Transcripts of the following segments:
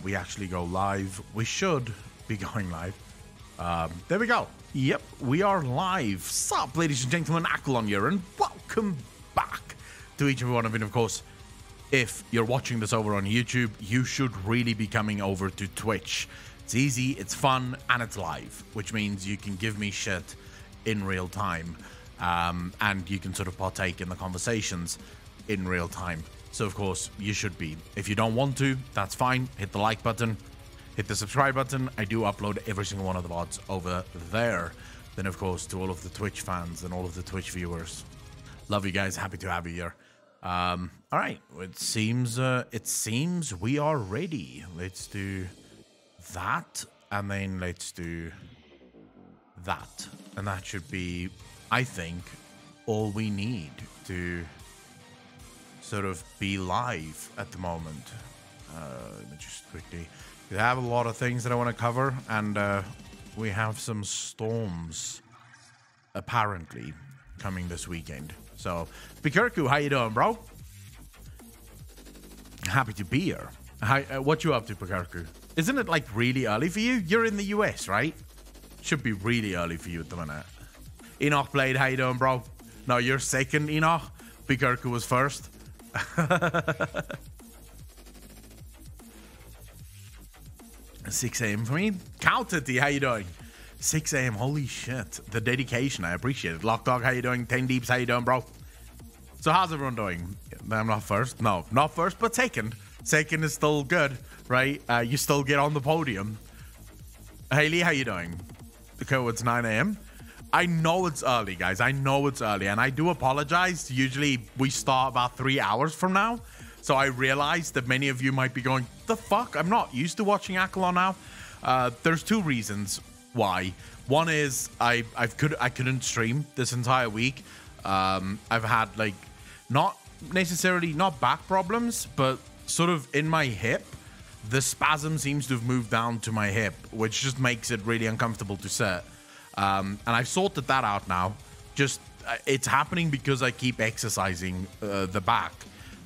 we actually go live. We should be going live. There we go. Yep, we are live. Sup, ladies and gentlemen, Akalon here, and welcome back to each and every one of you. And of course, if you're watching this over on YouTube, you should really be coming over to Twitch. It's easy, it's fun, and it's live, which means you can give me shit in real time, and you can sort of partake in the conversations in real time. So of course, you should be. If you don't want to, that's fine. Hit the like button, hit the subscribe button. I do upload every single one of the VODs over there. Then of course, to all of the Twitch fans and all of the Twitch viewers, love you guys, happy to have you here. All right, it seems we are ready. Let's do that, and then let's do that, and that should be, I think, all we need to sort of be live at the moment. Let me just quickly, I have a lot of things that I want to cover, and we have some storms apparently coming this weekend. So, Pikurku, how you doing, bro? Happy to be here. What you up to, Pikurku? Isn't it like really early for you? You're in the US, right? Should be really early for you at the minute. Enoch Blade, how you doing, bro? No, you're second, Enoch. Pikurku was first. 6 a.m. for me. Counted, how you doing? 6 a.m. Holy shit. The dedication, I appreciate it. Lockdog, how you doing? 10 Deeps, how you doing, bro? So how's everyone doing? I'm not first. No, not first, but second. Second is still good, right? You still get on the podium. Haley, how you doing? Okay, it's 9 a.m. I know it's early, guys. I know it's early, and I do apologize. Usually we start about 3 hours from now. So I realize that many of you might be going, the fuck? I'm not used to watching Akalon now. There's two reasons why. One is I couldn't stream this entire week. I've had like not necessarily back problems, but sort of in my hip, the spasm seems to have moved down to my hip, which just makes it really uncomfortable to sit. And I've sorted that out now. Just it's happening because I keep exercising the back,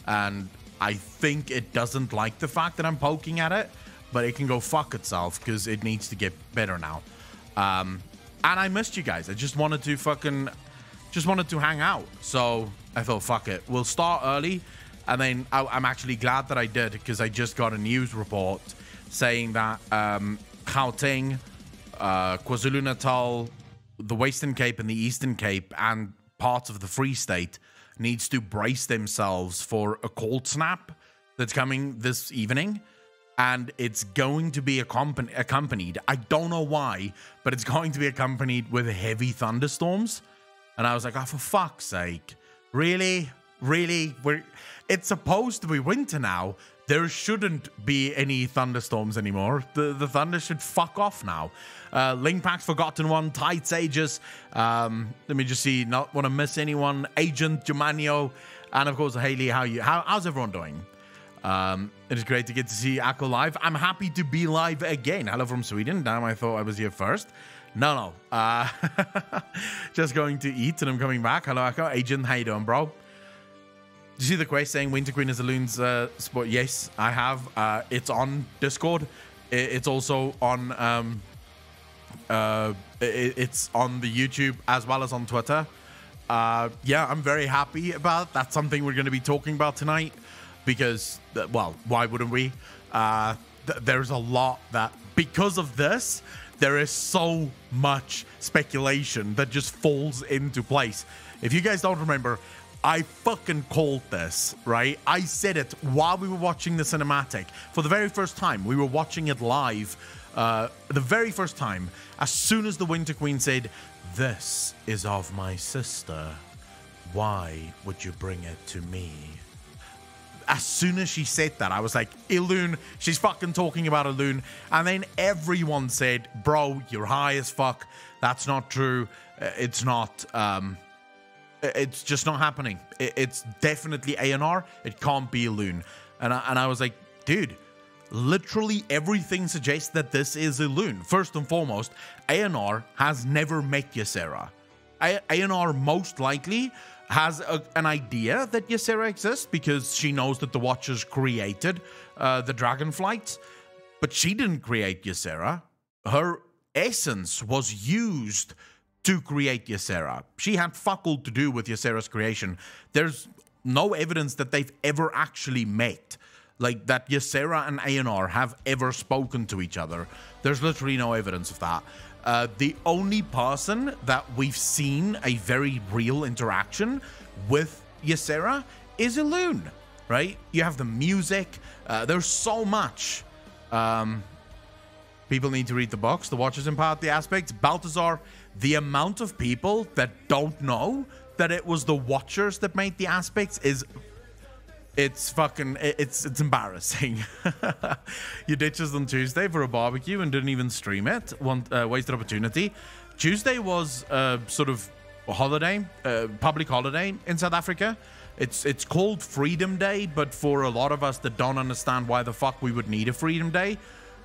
and I think it doesn't like the fact that I'm poking at it, but it can go fuck itself because it needs to get better now. And I missed you guys. I just wanted to hang out. So I thought, fuck it, we'll start early. And then I'm actually glad that I did, because I just got a news report saying that Gauteng, KwaZulu-Natal, the Western Cape and the Eastern Cape, and parts of the Free State needs to brace themselves for a cold snap that's coming this evening. And it's going to be accompanied, I don't know why, but it's going to be accompanied with heavy thunderstorms. And I was like, oh, for fuck's sake. Really? Really? It's supposed to be winter now. There shouldn't be any thunderstorms anymore. The thunder should fuck off now. Linkpack's Forgotten One, Tight Sages. Let me just see, not want to miss anyone. Agent, Germanio, and of course, Haley, how's everyone doing? It is great to get to see Akko live. I'm happy to be live again. Hello from Sweden. Damn, I thought I was here first. No. Just going to eat and I'm coming back. Hello, Akko. Agent, how you doing, bro? Did you see the quest saying Winter Queen is a loon's sport? Yes, I have. It's on Discord. It's also on it's on the YouTube as well as on Twitter. Yeah, I'm very happy about it. That's something we're going to be talking about tonight, because, well, why wouldn't we? There's a lot that, because of this, there is so much speculation that just falls into place. If you guys don't remember, I fucking called this, right? I said it while we were watching the cinematic. For the very first time, we were watching it live. The very first time, as soon as the Winter Queen said, "This is of my sister. Why would you bring it to me?" As soon as she said that, I was like, Ilun, she's fucking talking about Ilun. And then everyone said, bro, you're high as fuck. That's not true. It's not, it's just not happening. It's definitely ANR. It can't be Ilun. And I was like, dude, literally everything suggests that this is Ilun. First and foremost, ANR has never met Ysera. ANR most likely has an idea that Ysera exists because she knows that the Watchers created the dragon flights, but she didn't create Ysera. Her essence was used to create Ysera. She had fuck all to do with Ysera's creation. There's no evidence that they've ever actually met. Like, that Ysera and Aenar have ever spoken to each other. There's literally no evidence of that. The only person that we've seen a very real interaction with Ysera is Elune, right? You have the music. There's so much. People need to read the books. The Watchers impart the aspects. Balthazar, the amount of people that don't know that it was the Watchers that made the aspects is... It's embarrassing. You ditched us on Tuesday for a barbecue and didn't even stream it. Wasted opportunity. Tuesday was sort of a holiday, public holiday in South Africa. It's called Freedom Day, but for a lot of us that don't understand why the fuck we would need a Freedom Day,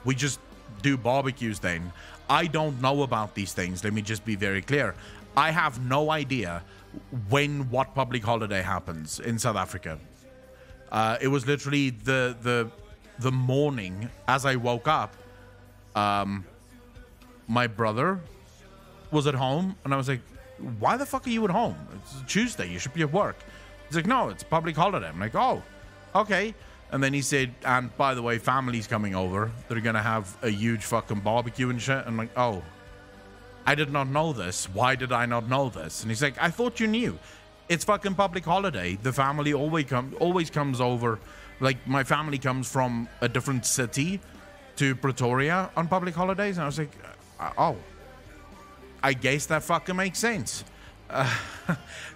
we just do barbecues then. I don't know about these things. Let me just be very clear. I have no idea what public holiday happens in South Africa. It was literally the morning as I woke up. My brother was at home, and I was like, "Why the fuck are you at home? It's Tuesday. You should be at work." He's like, "No, it's a public holiday." I'm like, "Oh, okay." And then he said, "And by the way, family's coming over. They're gonna have a huge fucking barbecue and shit." I'm like, "Oh, I did not know this. Why did I not know this?" And he's like, "I thought you knew. It's fucking public holiday. The family always comes over. Like, my family comes from a different city to Pretoria on public holidays." And I was like, "Oh, I guess that fucking makes sense."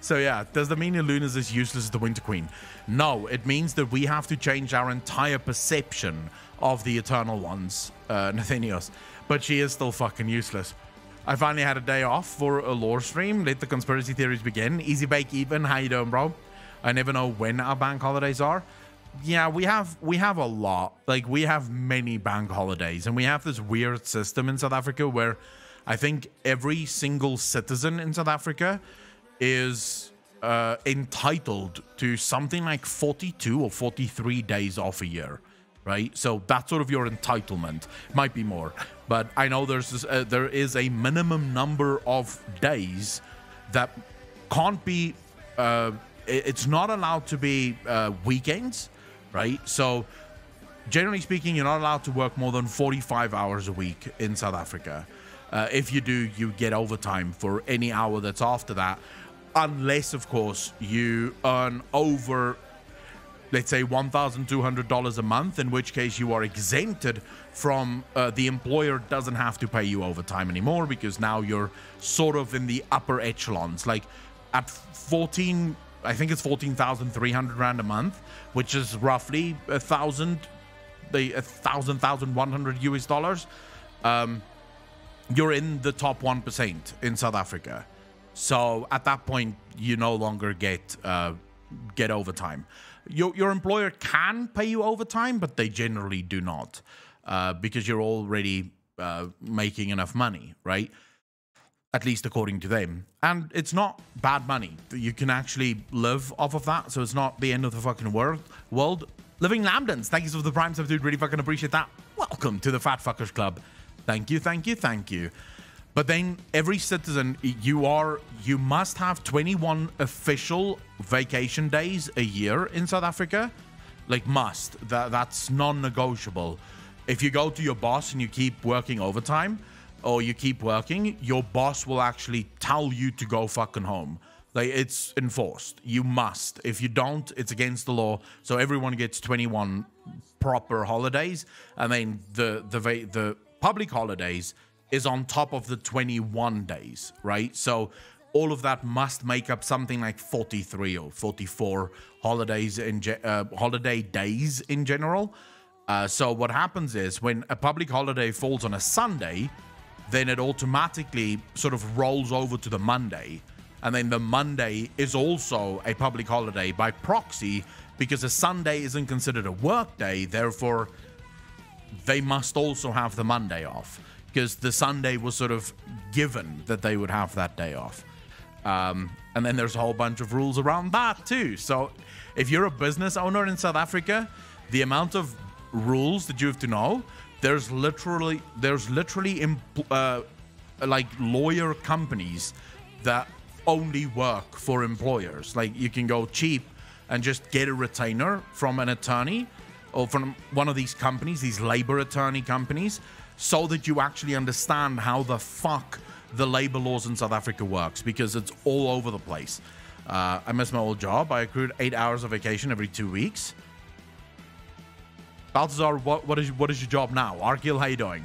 So yeah, does that mean Elune is as useless as the Winter Queen? No, it means that we have to change our entire perception of the Eternal Ones, Nathanios. But she is still fucking useless. I finally had a day off for a lore stream. Let the conspiracy theories begin. Easy Bake Even, how you doing, bro? I never know when our bank holidays are. Yeah, we have a lot. Like, we have many bank holidays, and we have this weird system in South Africa where I think every single citizen in South Africa is entitled to something like 42 or 43 days off a year. Right, so that's sort of your entitlement. Might be more, but I know there is a minimum number of days that can't be. It's not allowed to be weekends, right? So, generally speaking, you're not allowed to work more than 45 hours a week in South Africa. If you do, you get overtime for any hour that's after that, unless, of course, you earn over, let's say, $1,200 a month, in which case you are exempted from, the employer doesn't have to pay you overtime anymore, because now you're sort of in the upper echelons. Like, at 14, I think it's 14,300 Rand a month, which is roughly $1,100 US dollars. You're in the top 1% in South Africa. So at that point, you no longer get overtime. Your employer can pay you overtime, but they generally do not, because you're already making enough money, right? At least according to them. And it's not bad money. You can actually live off of that, so it's not the end of the fucking world. Living Lambdens, thank you for the prime sub, dude. Really fucking appreciate that. Welcome to the Fat Fuckers Club. Thank you, thank you, thank you. But then every citizen, you must have 21 official vacation days a year in South Africa. Like, must. That's non-negotiable. If you go to your boss and you keep working overtime, or you keep working, your boss will actually tell you to go fucking home. Like, it's enforced. You must. If you don't, it's against the law. So everyone gets 21 proper holidays, and then the public holidays is on top of the 21 days, right? So all of that must make up something like 43 or 44 holidays holiday days in general. So what happens is, when a public holiday falls on a Sunday, then it automatically sort of rolls over to the Monday. And then the Monday is also a public holiday by proxy, because a Sunday isn't considered a work day. Therefore, they must also have the Monday off, because the Sunday was sort of given that they would have that day off. And then there's a whole bunch of rules around that too. So if you're a business owner in South Africa, the amount of rules that you have to know. There's literally like lawyer companies that only work for employers. Like you can go cheap and just get a retainer from an attorney or from one of these companies, these labor attorney companies, so that you actually understand how the fuck the labor laws in South Africa works, because it's all over the place. I missed my old job. I accrued 8 hours of vacation every 2 weeks. Balthazar, what is your job now? Arkil, how you doing?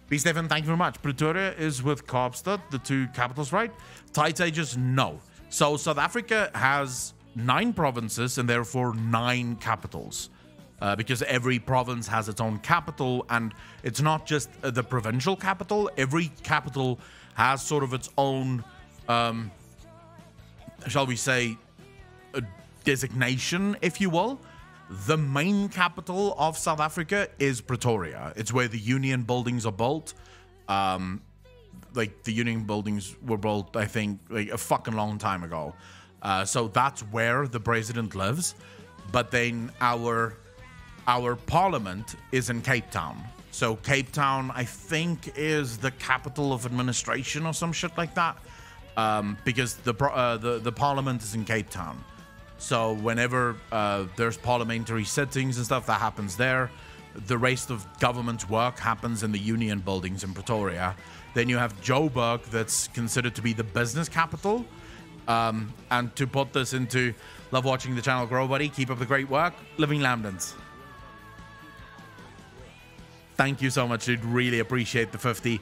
B. Stefan, thank you very much. Pretoria is with Kaapstad, the two capitals, right? Tight Ages, no. So South Africa has 9 provinces and therefore 9 capitals. Because every province has its own capital, and it's not just the provincial capital. Every capital has sort of its own, shall we say, designation, if you will. The main capital of South Africa is Pretoria. It's where the Union buildings are built. Like the Union buildings were built, I think, like a fucking long time ago. So that's where the president lives. But then our parliament is in Cape Town. So Cape Town, I think, is the capital of administration or some shit like that. Because the parliament is in Cape Town. So whenever there's parliamentary sittings and stuff, that happens there. The rest of government's work happens in the Union buildings in Pretoria. Then you have Joburg, that's considered to be the business capital. And to put this into, love watching the channel grow, buddy. Keep up the great work. Living Lambdens. Thank you so much, dude. Really appreciate the 50.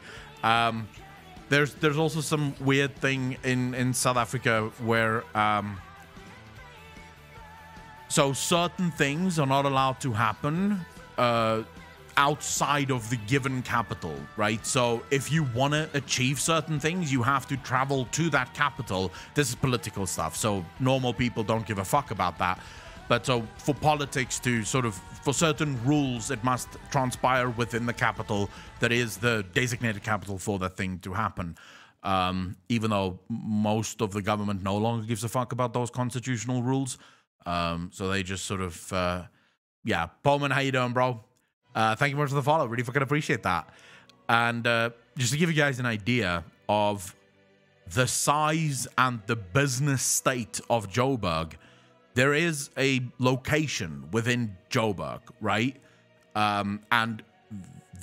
There's also some weird thing in South Africa where so certain things are not allowed to happen outside of the given capital, right? So if you want to achieve certain things, you have to travel to that capital. This is political stuff, so normal people don't give a fuck about that. But so for politics to sort of, for certain rules, it must transpire within the capital that is the designated capital for that thing to happen. Even though most of the government no longer gives a fuck about those constitutional rules. So they just sort of, yeah. Bowman, how you doing, bro? Thank you much for the follow. Really fucking appreciate that. And just to give you guys an idea of the size and the business state of Joburg, there is a location within Joburg, right? And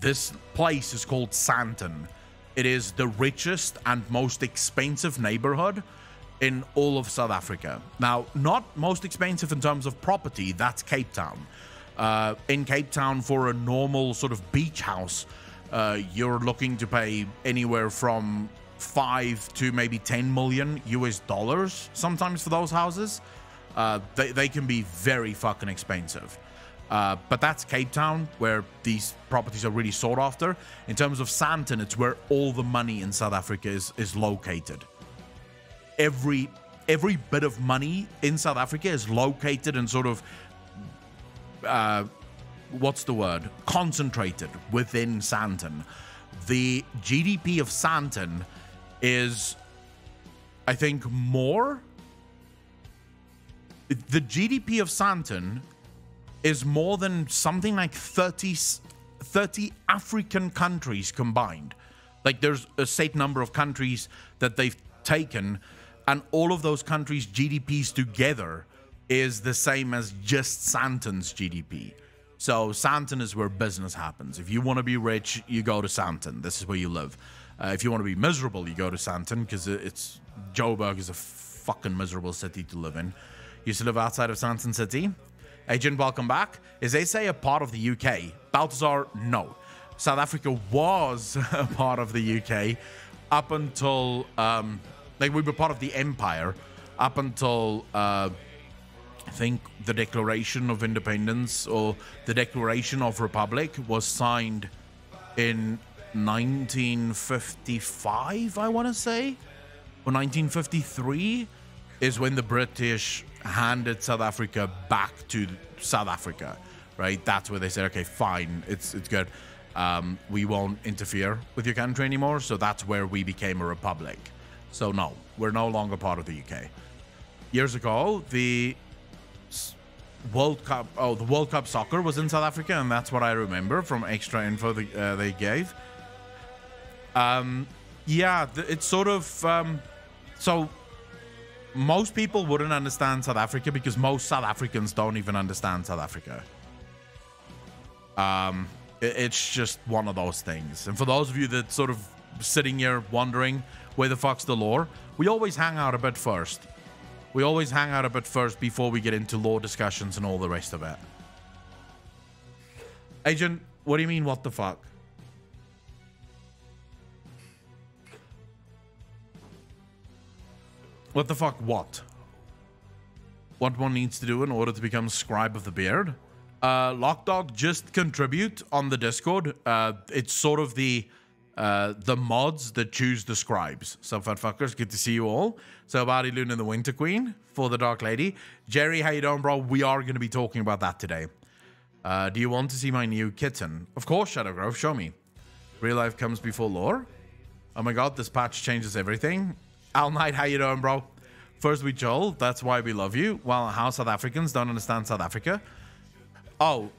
this place is called Sandton. It is the richest and most expensive neighborhood in all of South Africa. Now, not most expensive in terms of property, that's Cape Town. In Cape Town, for a normal sort of beach house, you're looking to pay anywhere from 5 to maybe 10 million US dollars sometimes for those houses. They can be very fucking expensive. But that's Cape Town, where these properties are really sought after. In terms of Sandton, it's where all the money in South Africa is located. Every bit of money in South Africa is located and sort of, what's the word? Concentrated within Sandton. The GDP of Sandton is, I think, more. The GDP of Sandton is more than something like 30 African countries combined. Like, there's a set number of countries that they've taken, and all of those countries' GDPs together is the same as just Sandton's GDP. So Sandton is where business happens. If you want to be rich, you go to Sandton. This is where you live. If you want to be miserable, you go to Sandton, because Joburg is a fucking miserable city to live in. You used to live outside of Sandton City. Agent, welcome back. Is SA a part of the UK? Balthazar, no. South Africa was a part of the UK up until, like, we were part of the empire up until, I think the Declaration of Independence or the Declaration of Republic was signed in 1955, I want to say, or 1953 is when the British handed South Africa back to South Africa, right? That's where they said, okay, fine, it's good. We won't interfere with your country anymore. So that's where we became a republic. So no, we're no longer part of the UK. years ago, the World Cup, the World Cup soccer was in South Africa, and that's what I remember from extra info they gave. Yeah, it's sort of so most people wouldn't understand South Africa because most South Africans don't even understand South Africa. It's just one of those things. And for those of you that sort of sitting here wondering where the fuck's the lore, we always hang out a bit first. We always hang out a bit first before we get into lore discussions and all the rest of it. Agent, what do you mean, what the fuck? What the fuck, what? What one needs to do in order to become Scribe of the Beard? Lockdog, just contribute on the Discord. It's sort of the mods that choose the scribes. So fat fuckers, good to see you all. So Body Loon and the Winter Queen for the Dark Lady. Jerry, how you doing, bro? We are going to be talking about that today. Do you want to see my new kitten? Of course, Shadow Grove, show me. Real life comes before lore. Oh my god, this patch changes everything. Al Knight, how you doing, bro? First we Joel, that's why we love you. While how South Africans don't understand South Africa. Oh,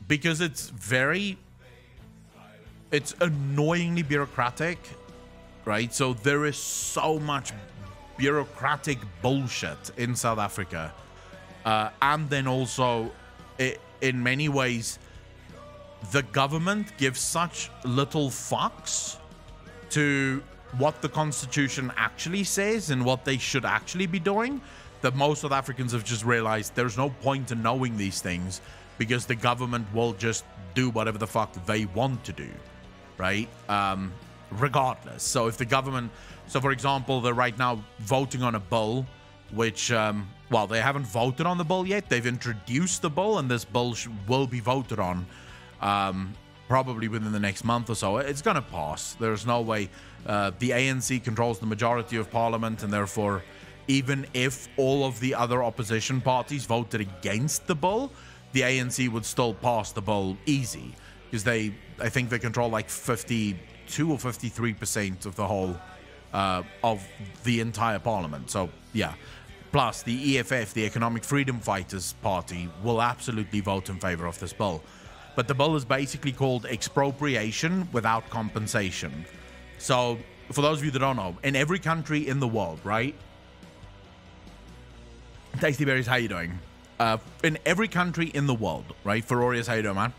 because it's annoyingly bureaucratic, right? So there is so much bureaucratic bullshit in South Africa. And then also, in many ways, the government gives such little fucks to what the Constitution actually says and what they should actually be doing, that most South Africans have just realized there's no point in knowing these things because the government will just do whatever the fuck they want to do, right? Regardless. So if the government, so for example, they're right now voting on a bill, which, well, they haven't voted on the bill yet. They've introduced the bill, and this bill will be voted on probably within the next month or so. It's going to pass. There's no way. The ANC controls the majority of parliament, and therefore, even if all of the other opposition parties voted against the bill, the ANC would still pass the bill easy, because I think they control like 52 or 53% of the whole, of the entire parliament. So, yeah. Plus, the EFF, the Economic Freedom Fighters Party, will absolutely vote in favor of this bill. But the bill is basically called expropriation without compensation. So, for those of you that don't know, in every country in the world, right? Tasty Berries, how you doing? In every country in the world, right? Ferorius, how you doing, man?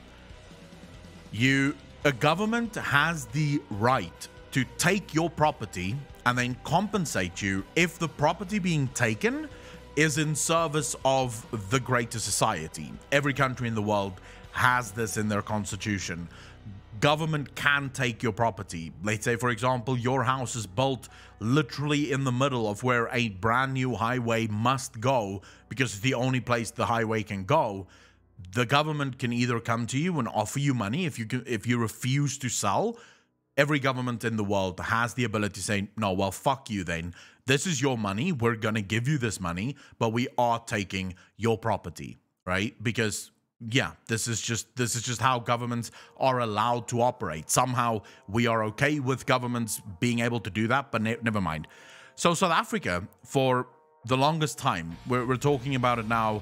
A government has the right to take your property and then compensate you if the property being taken is in service of the greater society. Every country in the world has this in their constitution. Government can take your property. Let's say, for example, your house is built literally in the middle of where a brand new highway must go because it's the only place the highway can go. The government can either come to you and offer you money if you refuse to sell. Every government in the world has the ability to say, no, well, fuck you then. This is your money. We're going to give you this money, but we are taking your property, right? Because yeah, this is just how governments are allowed to operate. Somehow we are okay with governments being able to do that, but never mind. So South Africa, for the longest time, we're talking about it now,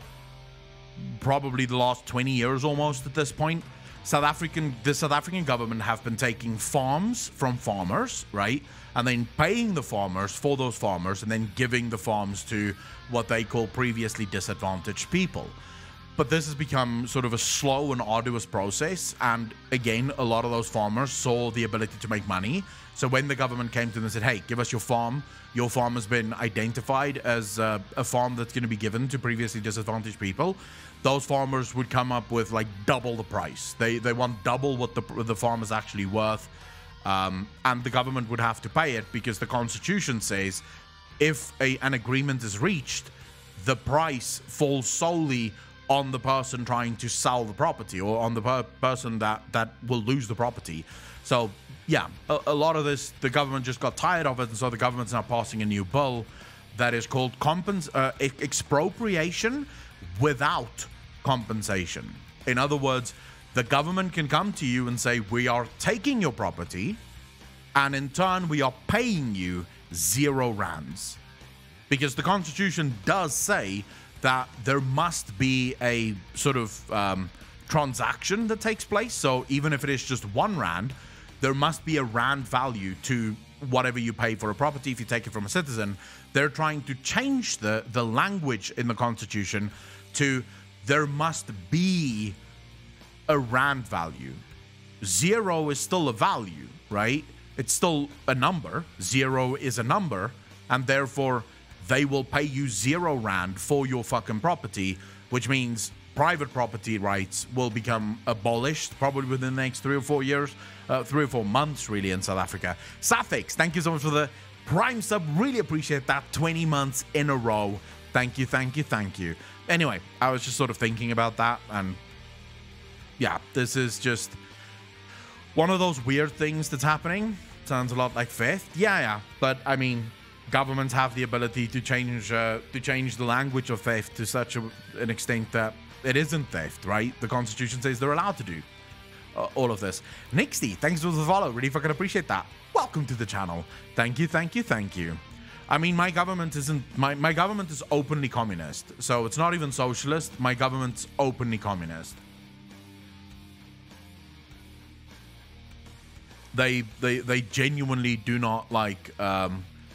probably the last 20 years almost at this point, the South African government have been taking farms from farmers, right? And then paying the farmers for those farmers and then giving the farms to what they call previously disadvantaged people. But this has become sort of a slow and arduous process. And again, a lot of those farmers saw the ability to make money. So when the government came to them and said, hey, give us your farm has been identified as a farm that's going to be given to previously disadvantaged people, those farmers would come up with like double the price. They want double what the farm is actually worth. And the government would have to pay it because the Constitution says if an agreement is reached, the price falls solely on the person trying to sell the property or on the person that will lose the property. So yeah, a lot of this, the government just got tired of it, and so the government's now passing a new bill that is called expropriation without compensation. In other words, the government can come to you and say, we are taking your property, and in turn we are paying you 0 rands. because the Constitution does say that there must be a sort of transaction that takes place. So even if it is just 1 rand, there must be a rand value to whatever you pay for a property if you take it from a citizen. They're trying to change the language in the Constitution to there must be a rand value. 0 is still a value, right? It's still a number. 0 is a number, and therefore they will pay you 0 rand for your fucking property, which means private property rights will become abolished probably within the next 3 or 4 years, 3 or 4 months really in South Africa. Safix, thank you so much for the Prime sub. Really appreciate that. 20 months in a row. Thank you, thank you, thank you. Anyway, I was just sort of thinking about that, and yeah, this is just one of those weird things that's happening. Sounds a lot like theft. Yeah, but I mean, governments have the ability to change the language of theft to such an extent that it isn't theft, right? The Constitution says they're allowed to do all of this. Nixty, thanks for the follow. Really fucking appreciate that. Welcome to the channel. Thank you, thank you, thank you. I mean, my government isn't my government is openly communist, so it's not even socialist. My government's openly communist. They genuinely do not like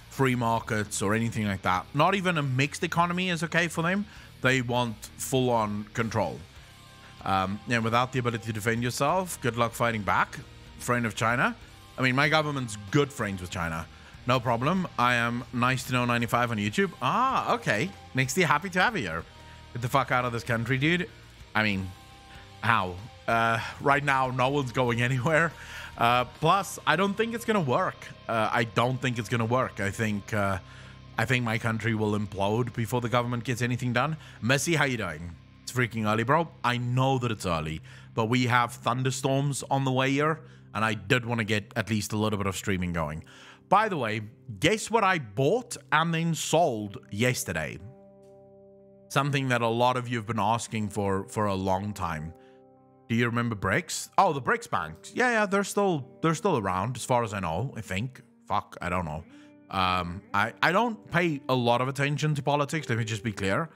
free markets or anything like that. Not even a mixed economy is okay for them. They want full-on control. Yeah, without the ability to defend yourself, good luck fighting back. Friend of China. I mean, my government's good friends with China. No problem. I am nice to know 95 on YouTube. Ah, okay. Nixty, happy to have you here. Get the fuck out of this country, dude. I mean, how? Right now, no one's going anywhere. Plus, I don't think it's gonna work. I don't think it's gonna work. I think my country will implode before the government gets anything done. Messi, how you doing? It's freaking early, bro. I know that it's early, but we have thunderstorms on the way here, and I did want to get at least a little bit of streaming going. By the way, guess what I bought and then sold yesterday? Something that a lot of you have been asking for a long time. Do you remember BRICS? Oh, the BRICS banks. Yeah, they're still around as far as I know, I think. Fuck, I don't know. I don't pay a lot of attention to politics, let me just be clear.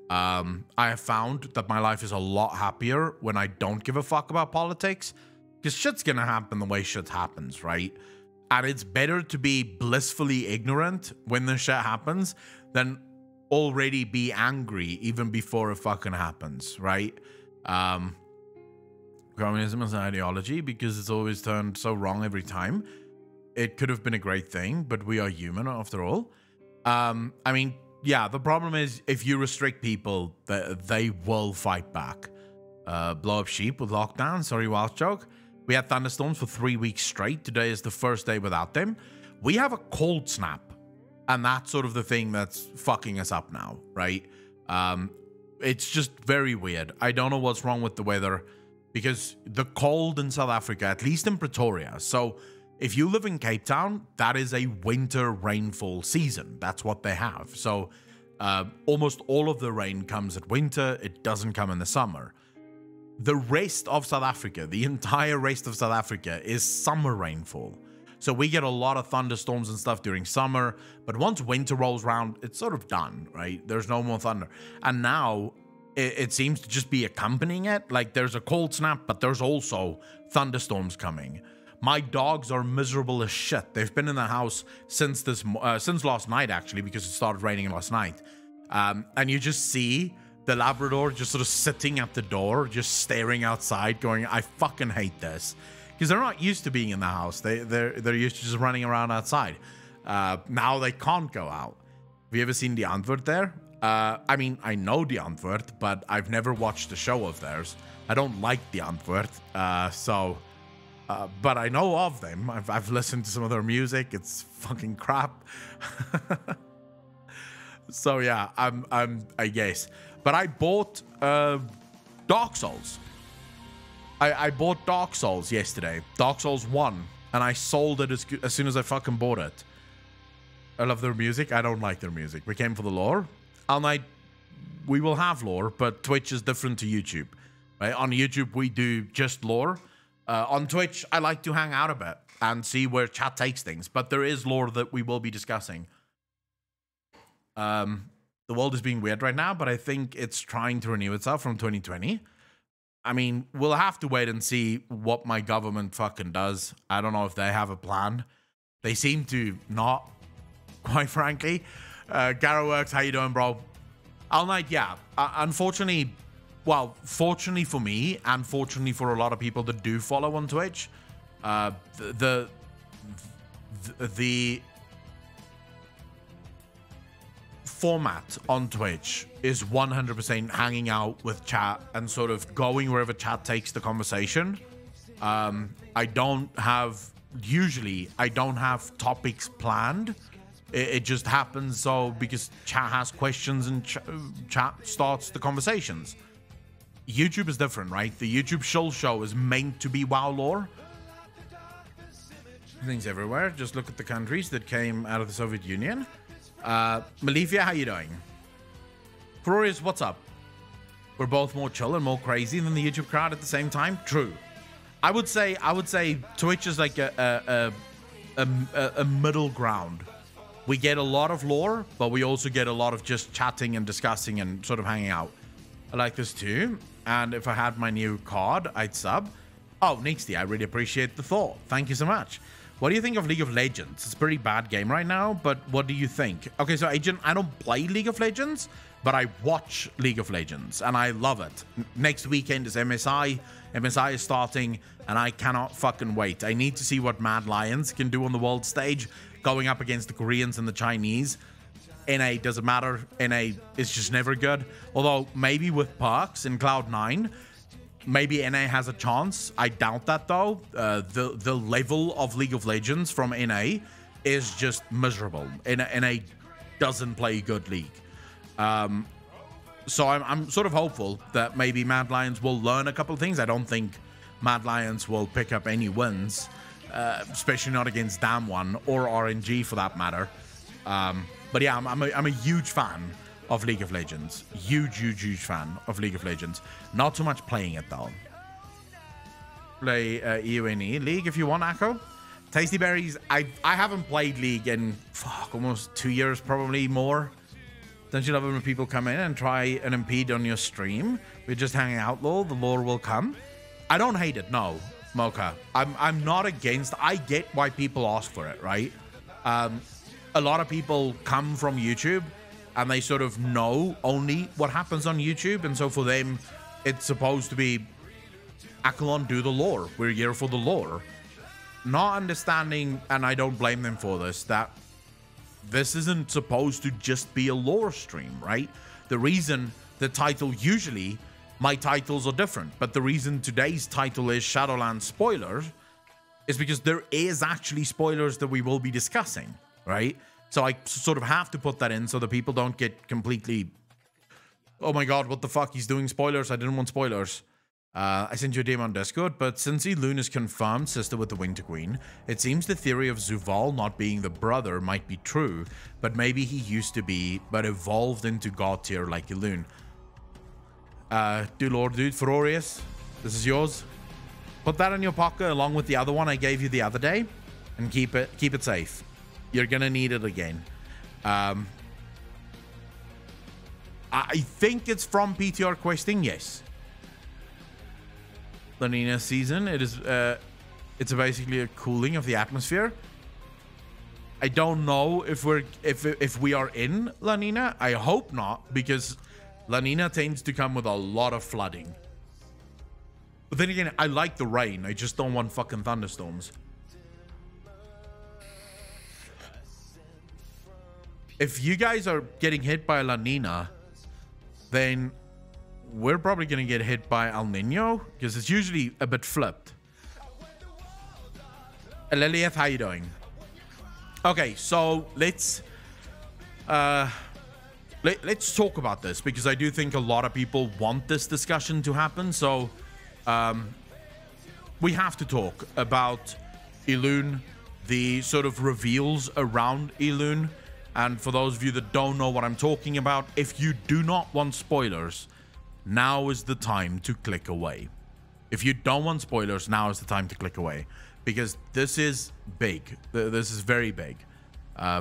I have found that my life is a lot happier when I don't give a fuck about politics, because shit's gonna happen the way shit happens, right? And it's better to be blissfully ignorant when the shit happens than already be angry even before it fucking happens, right? Communism is an ideology because it's always turned so wrong every time. It could have been a great thing, but we are human after all. I mean, yeah, the problem is if you restrict people, they will fight back. Blow up sheep with lockdown. Sorry, wild joke. We had thunderstorms for 3 weeks straight. Today is the first day without them. We have a cold snap, and that's sort of the thing that's fucking us up now, right? It's just very weird. I don't know what's wrong with the weather, because the cold in South Africa, at least in Pretoria, so if you live in Cape Town, that is a winter rainfall season. That's what they have. So almost all of the rain comes at winter. It doesn't come in the summer. The rest of South Africa, the entire rest of South Africa is summer rainfall. So we get a lot of thunderstorms and stuff during summer, but once winter rolls around, it's sort of done, right? There's no more thunder. And now it seems to just be accompanying it. Like there's a cold snap, but there's also thunderstorms coming. My dogs are miserable as shit. They've been in the house since last night, actually, because it started raining last night. And you just see the Labrador just sort of sitting at the door, just staring outside, going, I fucking hate this. Because they're not used to being in the house. They're used to just running around outside. Now they can't go out. Have you ever seen Die Antwoord there? I mean, I know Die Antwoord, but I've never watched a show of theirs. I don't like Die Antwoord, but I know of them. I've listened to some of their music. It's fucking crap. So yeah, I guess. But I bought Dark Souls. I bought Dark Souls yesterday. Dark Souls 1. And I sold it as soon as I fucking bought it. I love their music. I don't like their music. We came for the lore. We will have lore, but Twitch is different to YouTube. Right? On YouTube, we do just lore. On Twitch, I like to hang out a bit and see where chat takes things. But there is lore that we will be discussing. The world is being weird right now, but I think it's trying to renew itself from 2020. I mean, we'll have to wait and see what my government fucking does. I don't know if they have a plan. They seem to not, quite frankly. Garrowworks, how you doing, bro? All night, yeah. Unfortunately, well, fortunately for me, and fortunately for a lot of people that do follow on Twitch, the format on Twitch is 100% hanging out with chat and sort of going wherever chat takes the conversation. Usually I don't have topics planned. It just happens so because chat has questions and chat starts the conversations. YouTube is different, right? The YouTube show is meant to be WoW lore. Things everywhere. Just look at the countries that came out of the Soviet Union. Malifia, how you doing? Florius, what's up? We're both more chill and more crazy than the YouTube crowd at the same time. True. I would say Twitch is like a middle ground. We get a lot of lore, but we also get a lot of just chatting and discussing and sort of hanging out. I like this too. And if I had my new card, I'd sub. Oh, Nixty, I really appreciate the thought. Thank you so much. What do you think of League of Legends? It's a pretty bad game right now, but what do you think? Okay, so Agent, I don't play League of Legends, but I watch League of Legends, and I love it. Next weekend is MSI. MSI is starting, and I cannot fucking wait. I need to see what Mad Lions can do on the world stage, going up against the Koreans and the Chinese. NA doesn't matter. NA is just never good. Although, maybe with perks in Cloud9, maybe NA has a chance. I doubt that, though. The level of League of Legends from NA is just miserable. NA doesn't play good League. So I'm sort of hopeful that maybe Mad Lions will learn a couple of things. I don't think Mad Lions will pick up any wins, especially not against Damwon or RNG for that matter. But yeah, I'm a huge fan of League of Legends. Huge fan of League of Legends. Not so much playing it though. Play EUNE League if you want, Akko. Tasty Berries, I haven't played League in almost 2 years, probably more. Don't you love it when people come in and try and impede on your stream? We're just hanging out, lol. The lore will come. I don't hate it, no, Mocha. I'm not against. I get why people ask for it, right? A lot of people come from YouTube and they sort of know only what happens on YouTube, and so for them, it's supposed to be, Akalon, do the lore. We're here for the lore. Not understanding, and I don't blame them for this, that this isn't supposed to just be a lore stream, right? The reason the title usually, my titles are different, but the reason today's title is Shadowlands spoilers is because there is actually spoilers that we will be discussing, right? So I sort of have to put that in so that people don't get completely, oh my god, what the fuck, he's doing spoilers, I didn't want spoilers. I sent you a DM on Discord, but since Elune is confirmed sister with the Winter Queen, it seems the theory of Zuval not being the brother might be true, but maybe he used to be, but evolved into god tier like Elune. Dude, Ferorius, this is yours. Put that in your pocket along with the other one I gave you the other day, and keep it safe. You're gonna need it again. I think it's from PTR questing, yes. La Nina season, it's basically a cooling of the atmosphere. I don't know if we are in La Nina. I hope not, because La Nina tends to come with a lot of flooding. But then again, I like the rain. I just don't want fucking thunderstorms. If you guys are getting hit by La Nina, then we're probably going to get hit by El Nino, because it's usually a bit flipped. Lilith, how you doing? Okay, so let's talk about this, because I do think a lot of people want this discussion to happen. So we have to talk about Elune, the sort of reveals around Elune. And for those of you that don't know what I'm talking about, if you do not want spoilers, now is the time to click away. If you don't want spoilers, now is the time to click away, because this is big. This is very big,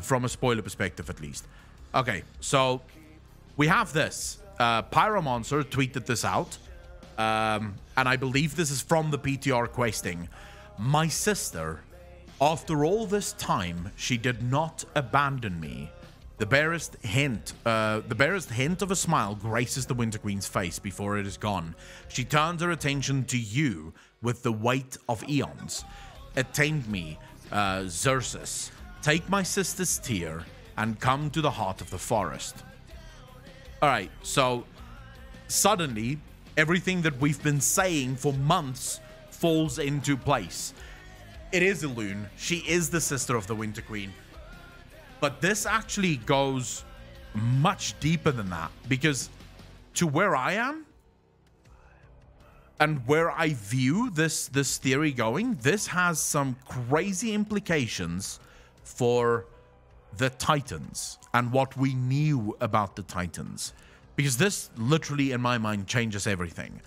from a spoiler perspective at least. Okay, so we have this. Pyromonster tweeted this out. And I believe this is from the PTR questing. My sister, after all this time, she did not abandon me. The barest hint of a smile graces the Winter Queen's face before it is gone. She turns her attention to you with the weight of eons. Attend me, Xerxes. Take my sister's tear and come to the heart of the forest. Alright, so suddenly everything that we've been saying for months falls into place. It is Elune. She is the sister of the Winter Queen. But this actually goes much deeper than that, because to where I am and where I view this theory going, this has some crazy implications for the Titans and what we knew about the Titans, because this literally, in my mind, changes everything.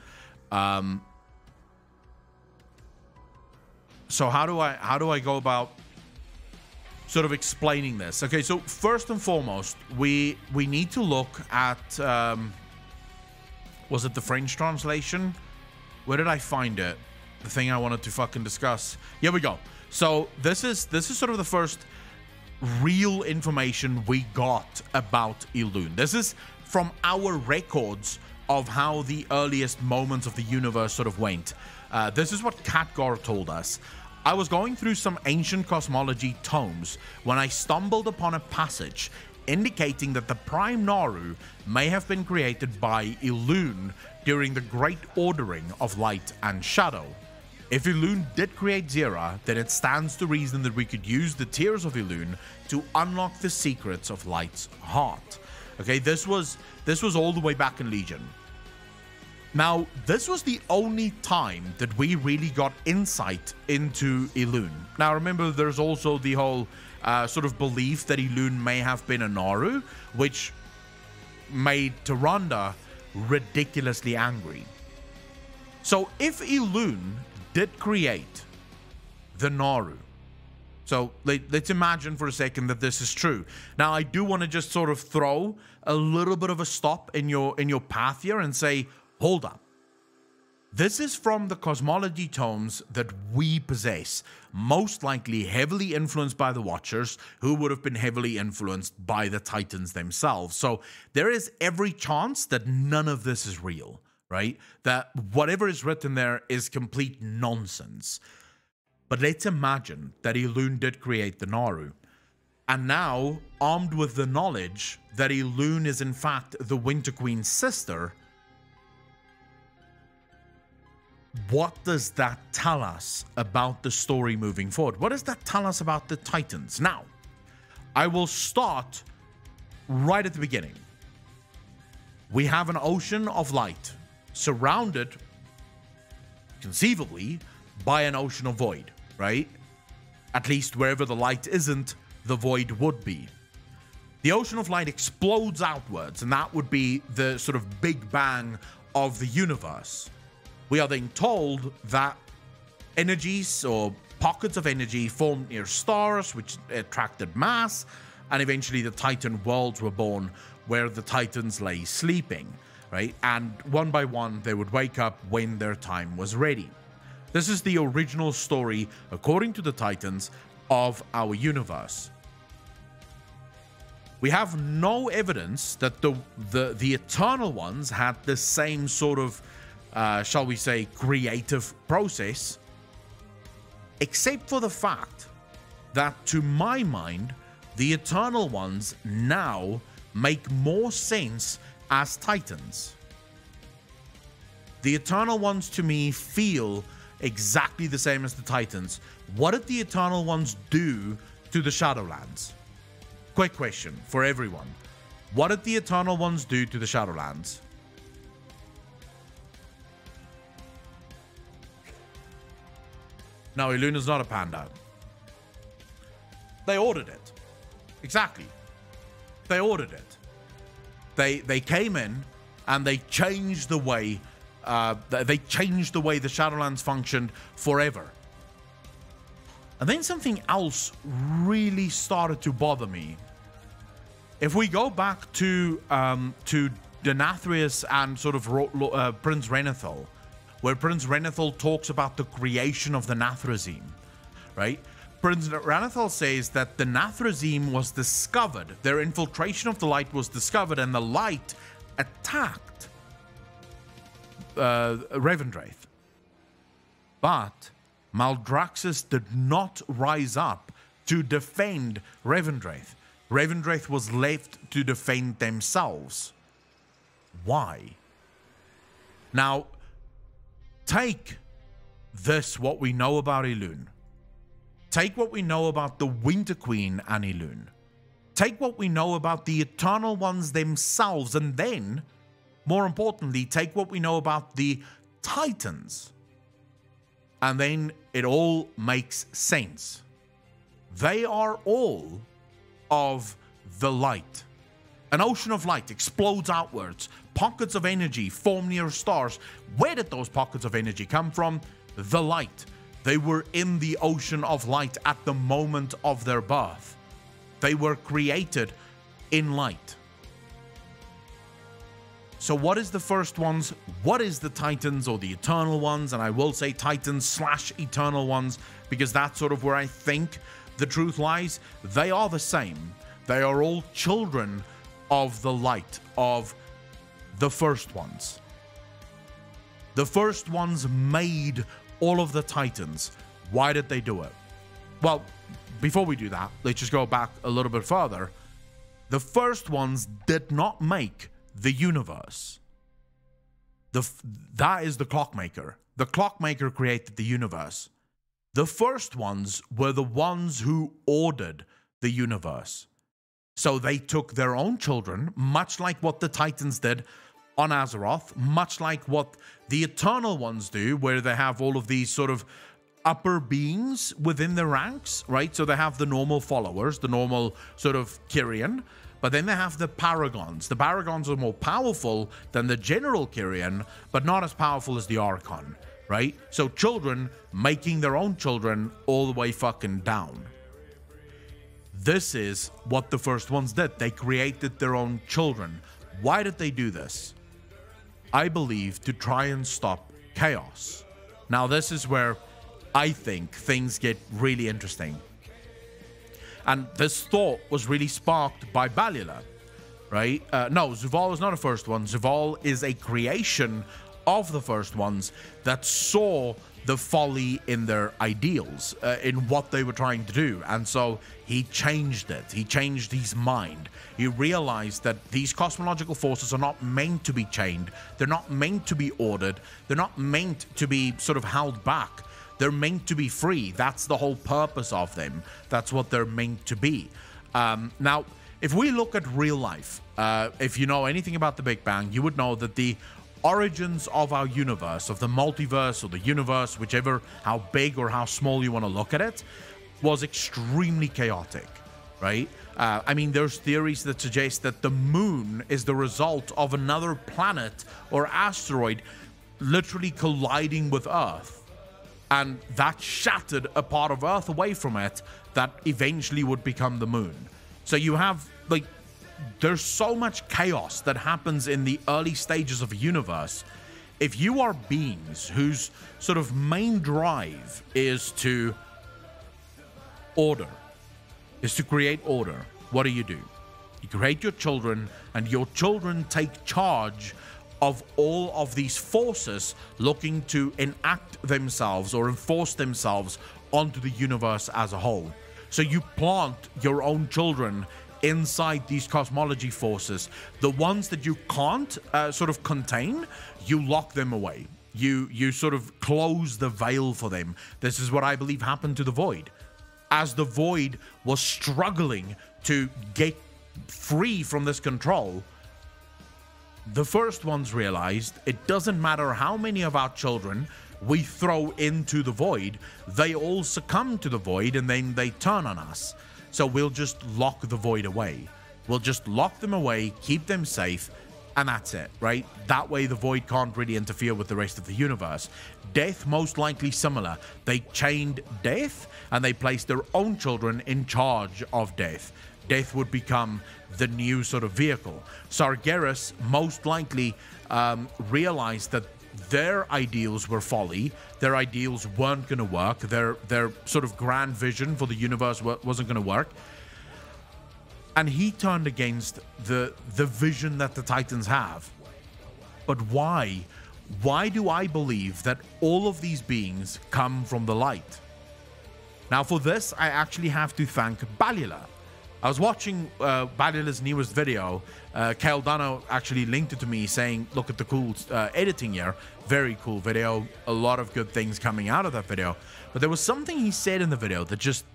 So how do I go about sort of explaining this? Okay, so first and foremost, we need to look at was it the French translation? Where did I find it? The thing I wanted to fucking discuss. Here we go. So this is sort of the first real information we got about Elune. This is from our records of how the earliest moments of the universe sort of went. This is what Khadgar told us. I was going through some ancient cosmology tomes when I stumbled upon a passage indicating that the Prime Naru may have been created by Elune during the Great Ordering of Light and Shadow. If Elune did create Zera, then it stands to reason that we could use the Tears of Elune to unlock the secrets of Light's heart. Okay, this was all the way back in Legion. Now, this was the only time that we really got insight into Elune. Now, remember, there's also the whole sort of belief that Elune may have been a Naru, which made Tyrande ridiculously angry. So, if Elune did create the Naru, so let's imagine for a second that this is true. Now, I do want to just sort of throw a little bit of a stop in your path here and say, hold up. This is from the cosmology tomes that we possess, most likely heavily influenced by the Watchers, who would have been heavily influenced by the Titans themselves. So there is every chance that none of this is real, right? That whatever is written there is complete nonsense. But let's imagine that Elune did create the Naru. And now, armed with the knowledge that Elune is in fact the Winter Queen's sister, what does that tell us about the story moving forward? What does that tell us about the Titans? Now, I will start right at the beginning. We have an ocean of light surrounded, conceivably, by an ocean of void, right? At least wherever the light isn't, the void would be. The ocean of light explodes outwards, and that would be the sort of big bang of the universe. We are then told that energies or pockets of energy formed near stars, which attracted mass, and eventually the Titan worlds were born, where the Titans lay sleeping, right? And one by one, they would wake up when their time was ready. This is the original story, according to the Titans, of our universe. We have no evidence that the Eternal Ones had the same sort of shall we say, creative process, except for the fact that, to my mind, the Eternal Ones now make more sense as Titans. The Eternal Ones, to me, feel exactly the same as the Titans. What did the Eternal Ones do to the Shadowlands? Quick question for everyone. What did the Eternal Ones do to the Shadowlands? No, Elune is not a panda. They ordered it. Exactly. They ordered it. They came in and they changed the way the Shadowlands functioned forever. And then something else really started to bother me. if we go back to Denathrius and sort of Prince Renethal, where Prince Renethal talks about the creation of the Nathrazim, right? Prince Renethal says that the Nathrazim was discovered, their infiltration of the light was discovered, and the light attacked Revendreth. But Maldraxxus did not rise up to defend Revendreth. Revendreth was left to defend themselves. Why? Now, take this, what we know about Elune. Take what we know about the Winter Queen and Elune. Take what we know about the Eternal Ones themselves, and then, more importantly, take what we know about the Titans. And then it all makes sense. They are all of the light. An ocean of light explodes outwards. Pockets of energy form near stars. Where did those pockets of energy come from? The light. They were in the ocean of light at the moment of their birth. They were created in light. So what is the first ones? What is the Titans or the Eternal Ones? And I will say Titans / Eternal Ones because that's sort of where I think the truth lies. They are the same. They are all children of the light, of the first ones. The first ones made all of the Titans. Why did they do it? Well, before we do that, let's just go back a little bit further. The first ones did not make the universe. That is the Clockmaker. The Clockmaker created the universe. The first ones were the ones who ordered the universe. So they took their own children, much like what the Titans did on Azeroth, much like what the Eternal Ones do, where they have all of these sort of upper beings within the ranks, right? So they have the normal followers, the normal sort of Kyrian, but then they have the Paragons. The Paragons are more powerful than the general Kyrian, but not as powerful as the Archon, right? So children making their own children all the way fucking down. This is what the first ones did. They created their own children. Why did they do this? I believe to try and stop chaos. Now, this is where I think things get really interesting. And this thought was really sparked by Balula, right? No, Zuval is not a first one. Zuval is a creation of the first ones that saw the folly in their ideals, in what they were trying to do. And so he changed it. He changed his mind. He realized that these cosmological forces are not meant to be chained. They're not meant to be ordered. They're not meant to be sort of held back. They're meant to be free. That's the whole purpose of them. That's what they're meant to be. Now, if we look at real life, if you know anything about the Big Bang, you would know that the origins of our universe, of the multiverse or the universe, whichever, how big or how small you want to look at it, was extremely chaotic, right? I mean, there's theories that suggest that the moon is the result of another planet or asteroid literally colliding with Earth. And that shattered a part of Earth away from it that eventually would become the moon. So you have, like, there's so much chaos that happens in the early stages of a universe. If you are beings whose sort of main drive is to order, is to create order, what do? You create your children, and your children take charge of all of these forces looking to enact themselves or enforce themselves onto the universe as a whole. So you plant your own children inside these cosmology forces. The ones that you can't sort of contain, you lock them away. You sort of close the veil for them. This is what I believe happened to the Void. As the Void was struggling to get free from this control, the first ones realized it doesn't matter how many of our children we throw into the Void, they all succumb to the Void and then they turn on us. So we'll just lock the Void away. We'll just lock them away, keep them safe, and that's it, right? That way the Void can't really interfere with the rest of the universe. Death, most likely similar. They chained Death, and they placed their own children in charge of Death. death would become the new sort of vehicle. Sargeras most likely realized that their ideals were folly, their ideals weren't going to work, their sort of grand vision for the universe wasn't going to work, and he turned against the vision that the Titans have. But why? Why do I believe that all of these beings come from the light? Now for this, I actually have to thank Balula. I was watching Balula's newest video. Kale Dano actually linked it to me saying, look at the cool editing here. Very cool video. A lot of good things coming out of that video. But there was something he said in the video that just...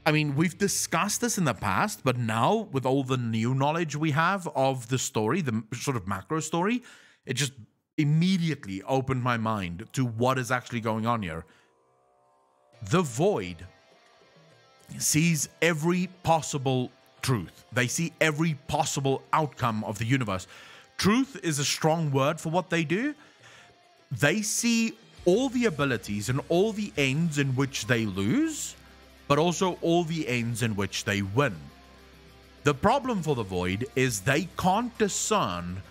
I mean, we've discussed this in the past, but now with all the new knowledge we have of the story, the sort of macro story, it just immediately opened my mind to what is actually going on here. The Void sees every possible truth. They see every possible outcome of the universe. Truth is a strong word for what they do. They see all the abilities and all the ends in which they lose, but also all the ends in which they win. The problem for the Void is they can't discern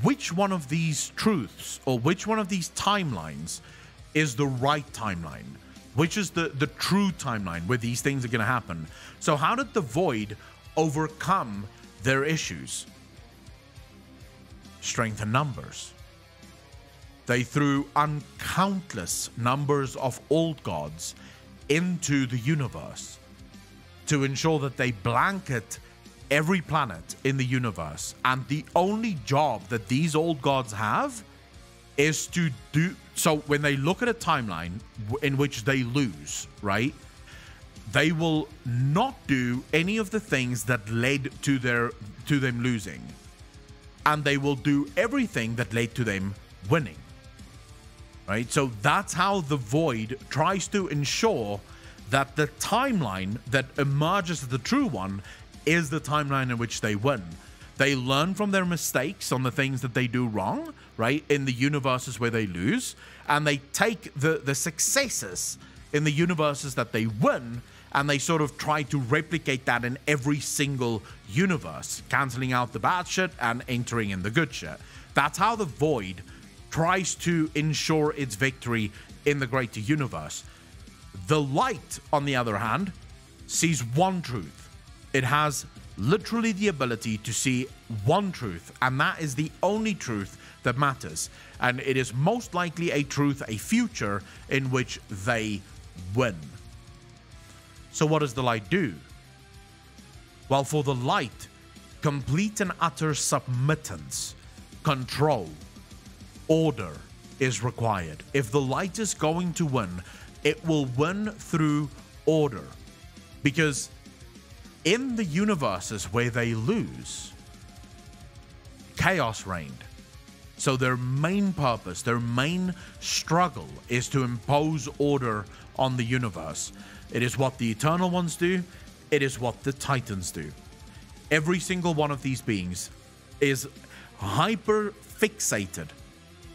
which one of these truths or which one of these timelines is the right timeline, which is the true timeline where these things are going to happen. So how did the Void overcome their issues? Strength in numbers. They threw uncountless numbers of old gods into the universe to ensure that they blanket every planet in the universe. And the only job that these old gods have is to do... So when they look at a timeline in which they lose, right, they will not do any of the things that led to them losing. And they will do everything that led to them winning. Right? So that's how the Void tries to ensure that the timeline that emerges as the true one is the timeline in which they win. They learn from their mistakes on the things that they do wrong, right, in the universes where they lose, and they take the successes in the universes that they win, and they sort of try to replicate that in every single universe, cancelling out the bad shit and entering in the good shit. That's how the Void tries to ensure its victory in the greater universe. The Light, on the other hand, sees one truth. It has literally the ability to see one truth, and that is the only truth that matters. And it is most likely a truth, a future, in which they win. So what does the Light do? Well, for the Light, complete and utter submittance, control, order is required. If the Light is going to win, it will win through order. Because in the universes where they lose, chaos reigned. So their main purpose, their main struggle is to impose order on the universe. It is what the Eternal Ones do. It is what the Titans do. Every single one of these beings is hyper fixated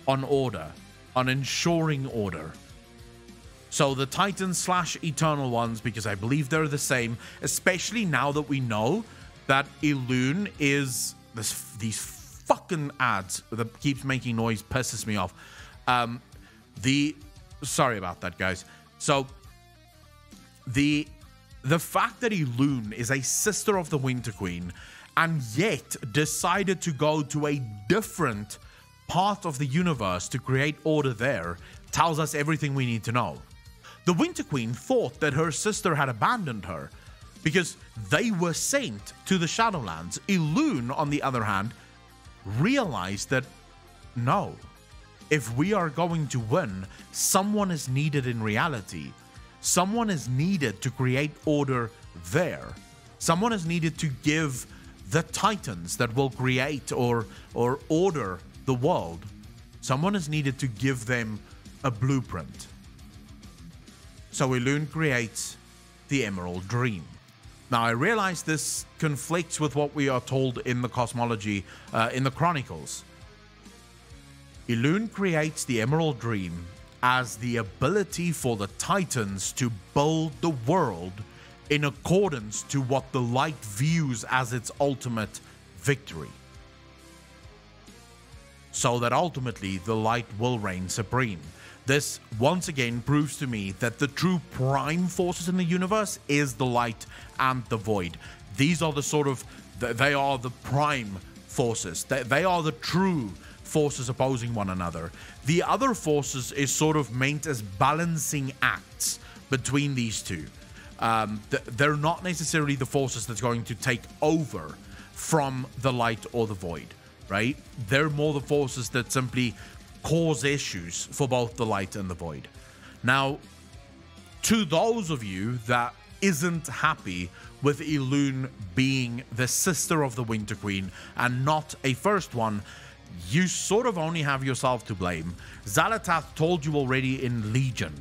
on order, on ensuring order. So the Titans / Eternal Ones, because I believe they're the same, especially now that we know that Elune is these fucking ads that keeps making noise, pisses me off. Sorry about that, guys. So the fact that Elune is a sister of the Winter Queen and yet decided to go to a different part of the universe to create order there tells us everything we need to know. The Winter Queen thought that her sister had abandoned her because they were sent to the Shadowlands. Elune, on the other hand, realized that no, if we are going to win, someone is needed in reality. Someone is needed to create order there. Someone is needed to give the Titans that will create or order the world. Someone is needed to give them a blueprint. So Elune creates the Emerald Dream. Now I realize this conflicts with what we are told in the cosmology, in the Chronicles. Elune creates the Emerald Dream as the ability for the Titans to build the world in accordance to what the light views as its ultimate victory. So that ultimately the light will reign supreme. This once again proves to me that the true prime forces in the universe is the light and the void. These are the sort of, they are the prime forces. They are the true forces opposing one another. The other forces is sort of meant as balancing acts between these two. They're not necessarily the forces that's going to take over from the light or the void, right? They're more the forces that simply cause issues for both the light and the void. Now, to those of you that isn't happy with Elune being the sister of the Winter Queen and not a first one, you sort of only have yourself to blame. Xal'atath told you already in Legion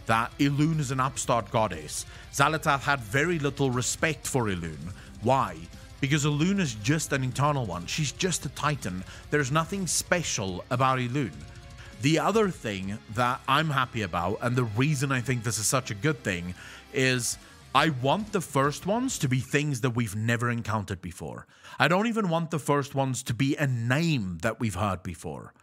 that Elune is an upstart goddess. Xal'atath had very little respect for Elune. Why? Because Elune is just an eternal one. She's just a titan. There's nothing special about Elune. The other thing that I'm happy about, and the reason I think this is such a good thing, is I want the first ones to be things that we've never encountered before. I don't even want the first ones to be a name that we've heard before.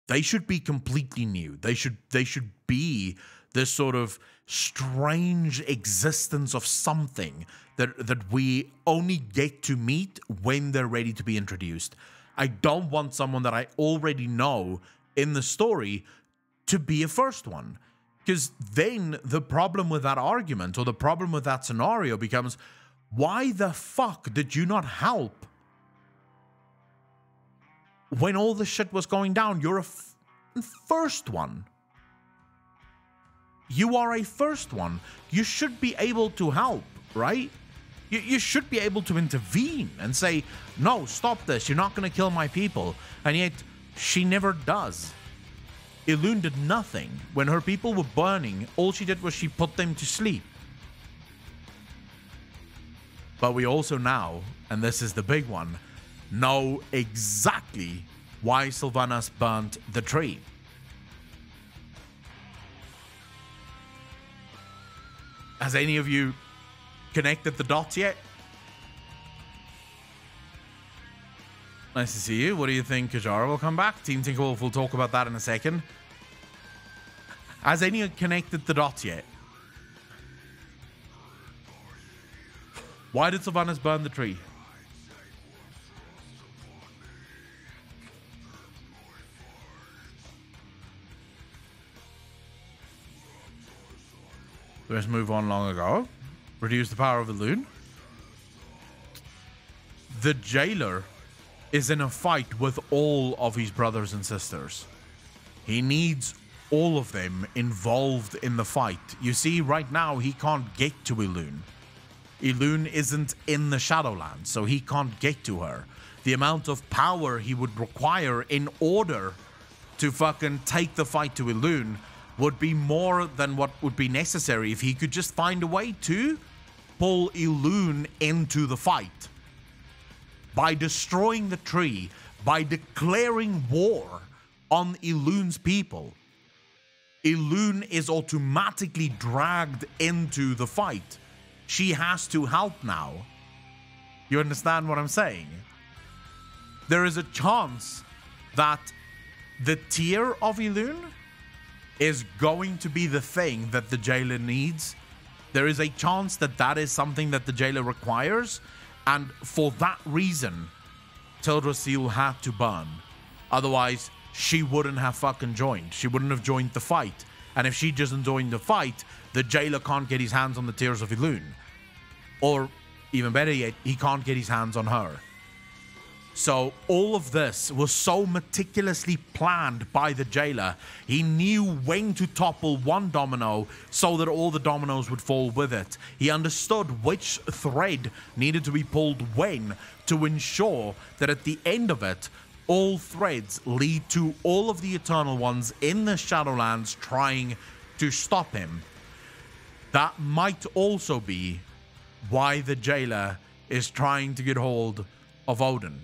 They should be completely new. They should be this sort of strange existence of something that we only get to meet when they're ready to be introduced. I don't want someone that I already know in the story to be a first one, because then the problem with that argument or the problem with that scenario becomes, why the fuck did you not help when all the shit was going down? You're a first one. You are a first one. You should be able to help, right? You should be able to intervene and say, no, stop this. You're not going to kill my people. And yet, she never does. Elune did nothing. When her people were burning, all she did was she put them to sleep. But we also now, and this is the big one, know exactly why Sylvanas burnt the tree. Has any of you connected the dots yet? Nice to see you. What do you think Kajara will come back? Team Tinkerwolf will talk about that in a second. Has anyone connected the dots yet? Why did Sylvanas burn the tree? Let's move on long ago. Reduce the power of Elune. The jailer is in a fight with all of his brothers and sisters. He needs all of them involved in the fight. You see, right now, he can't get to Elune. Elune isn't in the Shadowlands, so he can't get to her. The amount of power he would require in order to fucking take the fight to Elune would be more than what would be necessary if he could just find a way to pull Elune into the fight. By destroying the tree, by declaring war on Elune's people, Elune is automatically dragged into the fight. She has to help now. You understand what I'm saying? There is a chance that the tear of Elune is going to be the thing that the jailer needs. There is a chance that that is something that the jailer requires, and for that reason, Teldrassil had to burn. Otherwise, she wouldn't have fucking joined. She wouldn't have joined the fight. And if she doesn't join the fight, the jailer can't get his hands on the tears of Elune. Or, even better yet, he can't get his hands on her. So all of this was so meticulously planned by the jailer. He knew when to topple one domino so that all the dominoes would fall with it. He understood which thread needed to be pulled when to ensure that at the end of it, all threads lead to all of the Eternal Ones in the Shadowlands trying to stop him. That might also be why the jailer is trying to get hold of Odin.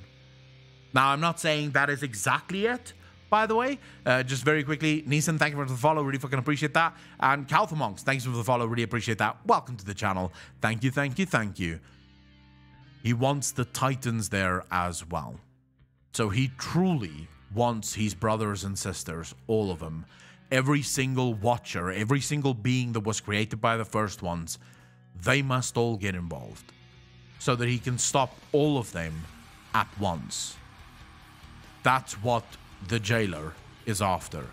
Now, I'm not saying that is exactly it, by the way. Just very quickly, Neeson, thank you for the follow. Really fucking appreciate that. And Calthamonks, thanks for the follow. Really appreciate that. Welcome to the channel. Thank you, thank you, thank you. He wants the Titans there as well. So he truly wants his brothers and sisters, all of them. Every single Watcher, every single being that was created by the first ones, they must all get involved. So that he can stop all of them at once. That's what the Jailer is after.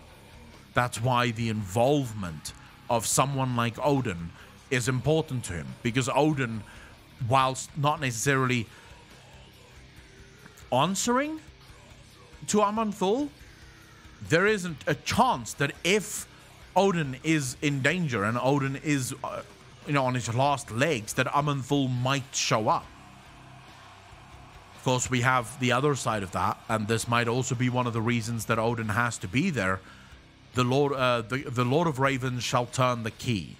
That's why the involvement of someone like Odin is important to him. Because Odin, whilst not necessarily answering to Aman'Thul, there isn't a chance that if Odin is in danger and Odin is, on his last legs, that Aman'Thul might show up. Of course, we have the other side of that, and this might also be one of the reasons that Odin has to be there. The Lord of Ravens shall turn the key,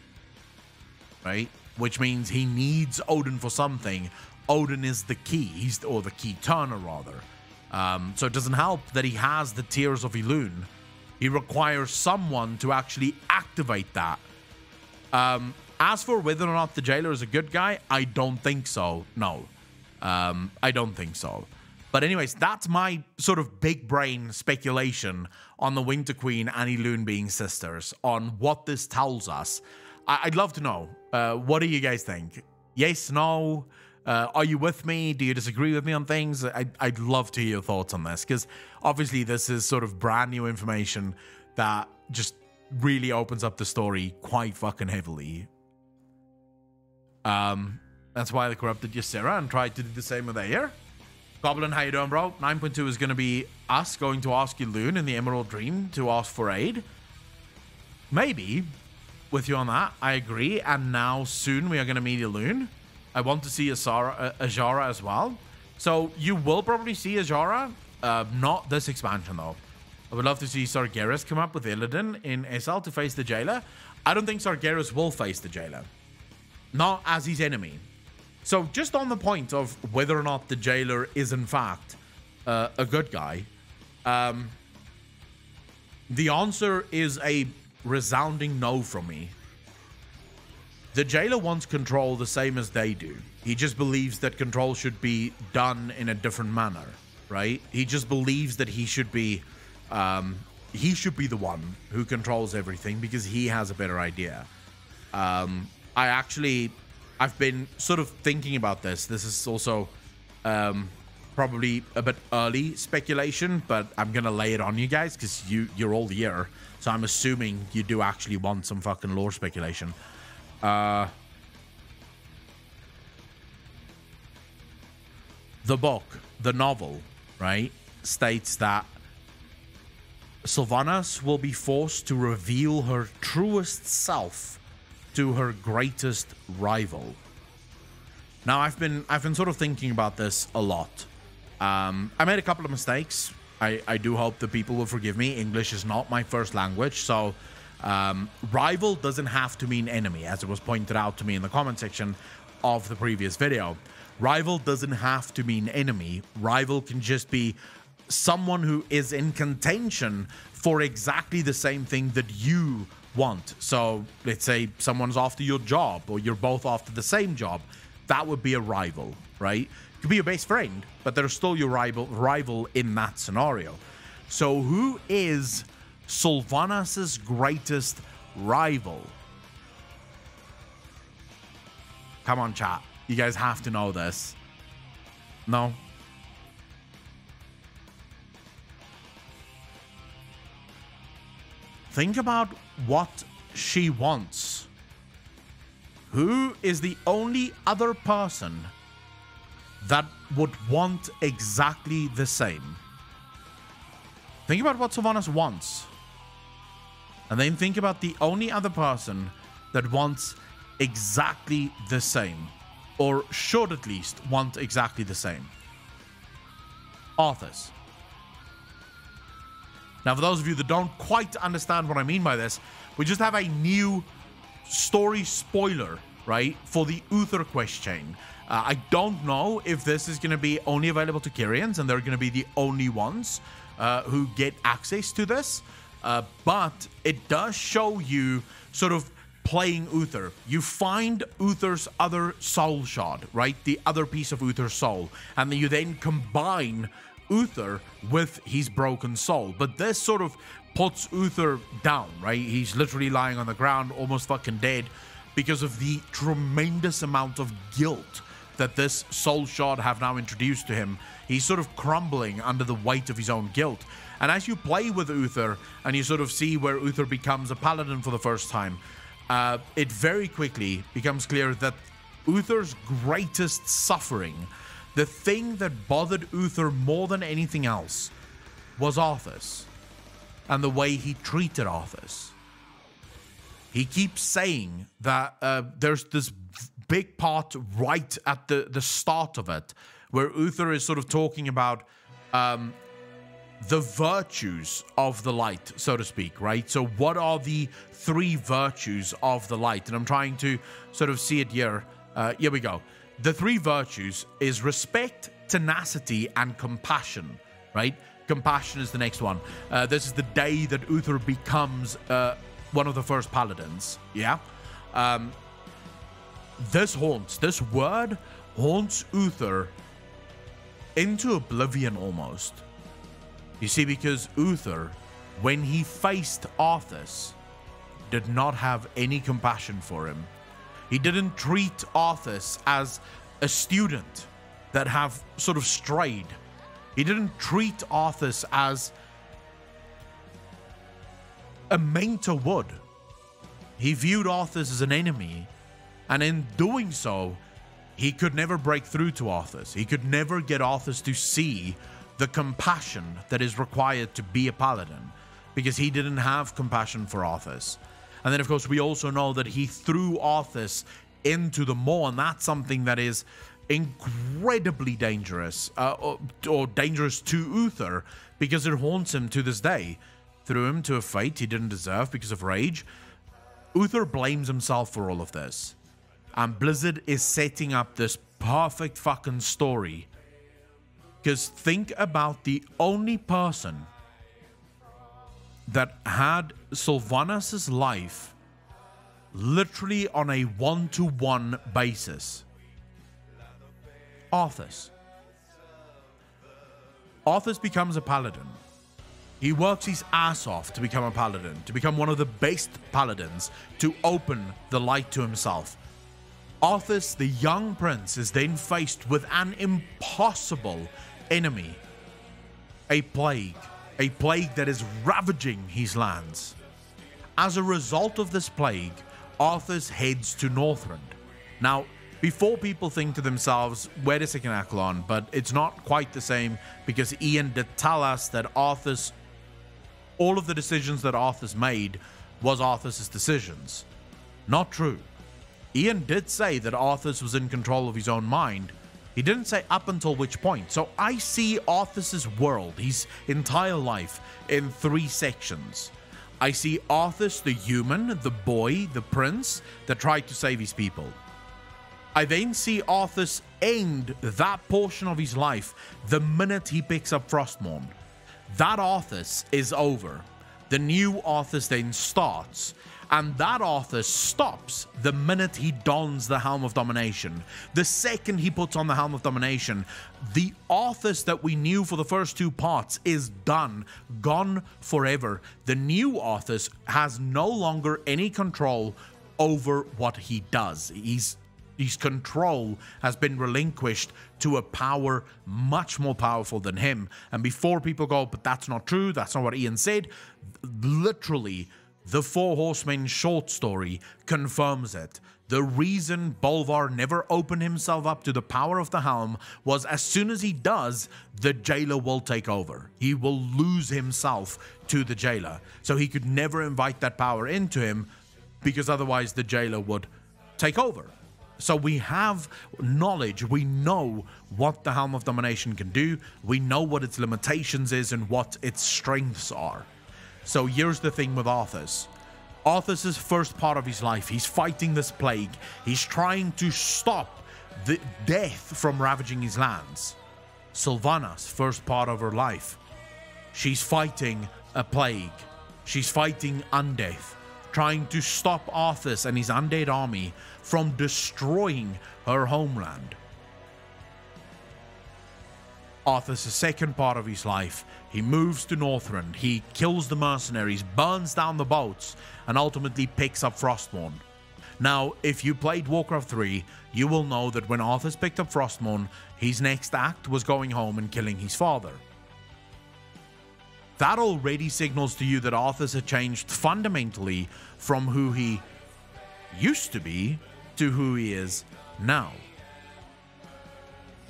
right? Which means he needs Odin for something. Odin is the key, or the key turner rather. So it doesn't help that he has the Tears of Elune. He requires someone to actually activate that. As for whether or not the Jailer is a good guy, I don't think so. No. I don't think so. But anyways, that's my sort of big brain speculation on the Winter Queen and Elune being sisters, on what this tells us. I'd love to know. What do you guys think? Yes, no? Are you with me? Do you disagree with me on things? I'd love to hear your thoughts on this, because obviously this is sort of brand new information that just really opens up the story quite fucking heavily. That's why they corrupted Ysera and tried to do the same with Aer. Goblin, how you doing, bro? 9.2 is going to be us going to ask Elune in the Emerald Dream to ask for aid. Maybe. With you on that, I agree. And now soon we are going to meet Elune. I want to see Azara as well. So you will probably see Azara. Not this expansion though. I would love to see Sargeras come up with Illidan in SL to face the Jailer. I don't think Sargeras will face the Jailer. Not as his enemy. So just on the point of whether or not the Jailer is in fact a good guy, the answer is a resounding no from me. The Jailer wants control the same as they do. He just believes that control should be done in a different manner, right? He just believes that he should be the one who controls everything because he has a better idea. I've been sort of thinking about this. This is also probably a bit early speculation, but I'm gonna lay it on you guys because you're all here. So I'm assuming you do actually want some fucking lore speculation. The book, the novel, right, states that Sylvanas will be forced to reveal her truest self to her greatest rival. Now, I've been sort of thinking about this a lot. I made a couple of mistakes. I do hope that people will forgive me. English is not my first language, so rival doesn't have to mean enemy, as it was pointed out to me in the comment section of the previous video. Rival doesn't have to mean enemy. Rival can just be someone who is in contention for exactly the same thing that you want. So let's say someone's after your job, or you're both after the same job. That would be a rival, right? Could be your best friend, but they're still your rival in that scenario. So who is Sylvanas' greatest rival? Come on, chat. You guys have to know this. No? Think about what she wants. Who is the only other person that would want exactly the same? Think about what Sylvanas wants. And then think about the only other person that wants exactly the same. Or should at least want exactly the same. Arthas. Now, for those of you that don't quite understand what I mean by this, we just have a new story spoiler, right, for the Uther quest chain. I don't know if this is going to be only available to Kyrians and they're going to be the only ones who get access to this, but it does show you sort of playing Uther. You find Uther's other soul shard, right? The other piece of Uther's soul. And then you then combine Uther with his broken soul. But this sort of puts Uther down, right? He's literally lying on the ground, almost fucking dead, because of the tremendous amount of guilt that this soul shard have now introduced to him. He's sort of crumbling under the weight of his own guilt. And as you play with Uther and you sort of see where Uther becomes a paladin for the first time, it very quickly becomes clear that Uther's greatest suffering, the thing that bothered Uther more than anything else, was Arthas and the way he treated Arthas. He keeps saying that there's this big part right at the start of it where Uther is sort of talking about the virtues of the light, so to speak, right? So what are the 3 virtues of the light? And I'm trying to sort of see it here. Here we go. The 3 virtues is respect, tenacity, and compassion, right? Compassion is the next one. This is the day that Uther becomes one of the first paladins, yeah? This word haunts Uther into oblivion almost. You see, because Uther, when he faced Arthas, did not have any compassion for him. He didn't treat Arthas as a student that have sort of strayed. He didn't treat Arthas as a mentor would. He viewed Arthas as an enemy, and in doing so, he could never break through to Arthas. He could never get Arthas to see the compassion that is required to be a paladin, because he didn't have compassion for Arthas. And then, of course, we also know that he threw Arthas into the maw, and that's something that is incredibly dangerous, or dangerous to Uther, because it haunts him to this day. Threw him to a fate he didn't deserve because of rage. Uther blames himself for all of this. And Blizzard is setting up this perfect fucking story. Because think about the only person that had Sylvanas' life literally on a one-to-one basis. Arthas. Arthas becomes a paladin. He works his ass off to become a paladin, to become one of the best paladins, to open the light to himself. Arthas, the young prince, is then faced with an impossible enemy. A plague that is ravaging his lands. As a result of this plague, Arthas heads to Northrend. Now, before people think to themselves, wait a second, Aklon, but it's not quite the same, because Ian did tell us that Arthas, all of the decisions that Arthas made was Arthas' decisions. Not true. Ian did say that Arthas was in control of his own mind. He didn't say up until which point. So I see Arthas' world, his entire life, in 3 sections. I see Arthas, the human, the boy, the prince that tried to save his people. I then see Arthas end that portion of his life the minute he picks up Frostmourne. That Arthas is over. The new Arthas then starts. And that Arthas stops the minute he dons the Helm of Domination. The second he puts on the Helm of Domination, the Arthas that we knew for the first 2 parts is done, gone forever. The new Arthas has no longer any control over what he does. His control has been relinquished to a power much more powerful than him. And before people go, but that's not true, that's not what Ian said, literally, the 4 Horsemen short story confirms it. The reason Bolvar never opened himself up to the power of the Helm was as soon as he does, the Jailer will take over. He will lose himself to the Jailer. So he could never invite that power into him, because otherwise the Jailer would take over. So we have knowledge. We know what the Helm of Domination can do. We know what its limitations is and what its strengths are. So here's the thing with Arthas. Arthas' first part of his life, he's fighting this plague. He's trying to stop the death from ravaging his lands. Sylvanas, first part of her life, She's fighting a plague. She's fighting undeath, trying to stop Arthas and his undead army from destroying her homeland. Arthas' second part of his life, he moves to Northrend, he kills the mercenaries, burns down the boats, and ultimately picks up Frostmourne. Now, if you played Warcraft 3, you will know that when Arthas picked up Frostmourne, his next act was going home and killing his father. That already signals to you that Arthas had changed fundamentally from who he used to be to who he is now.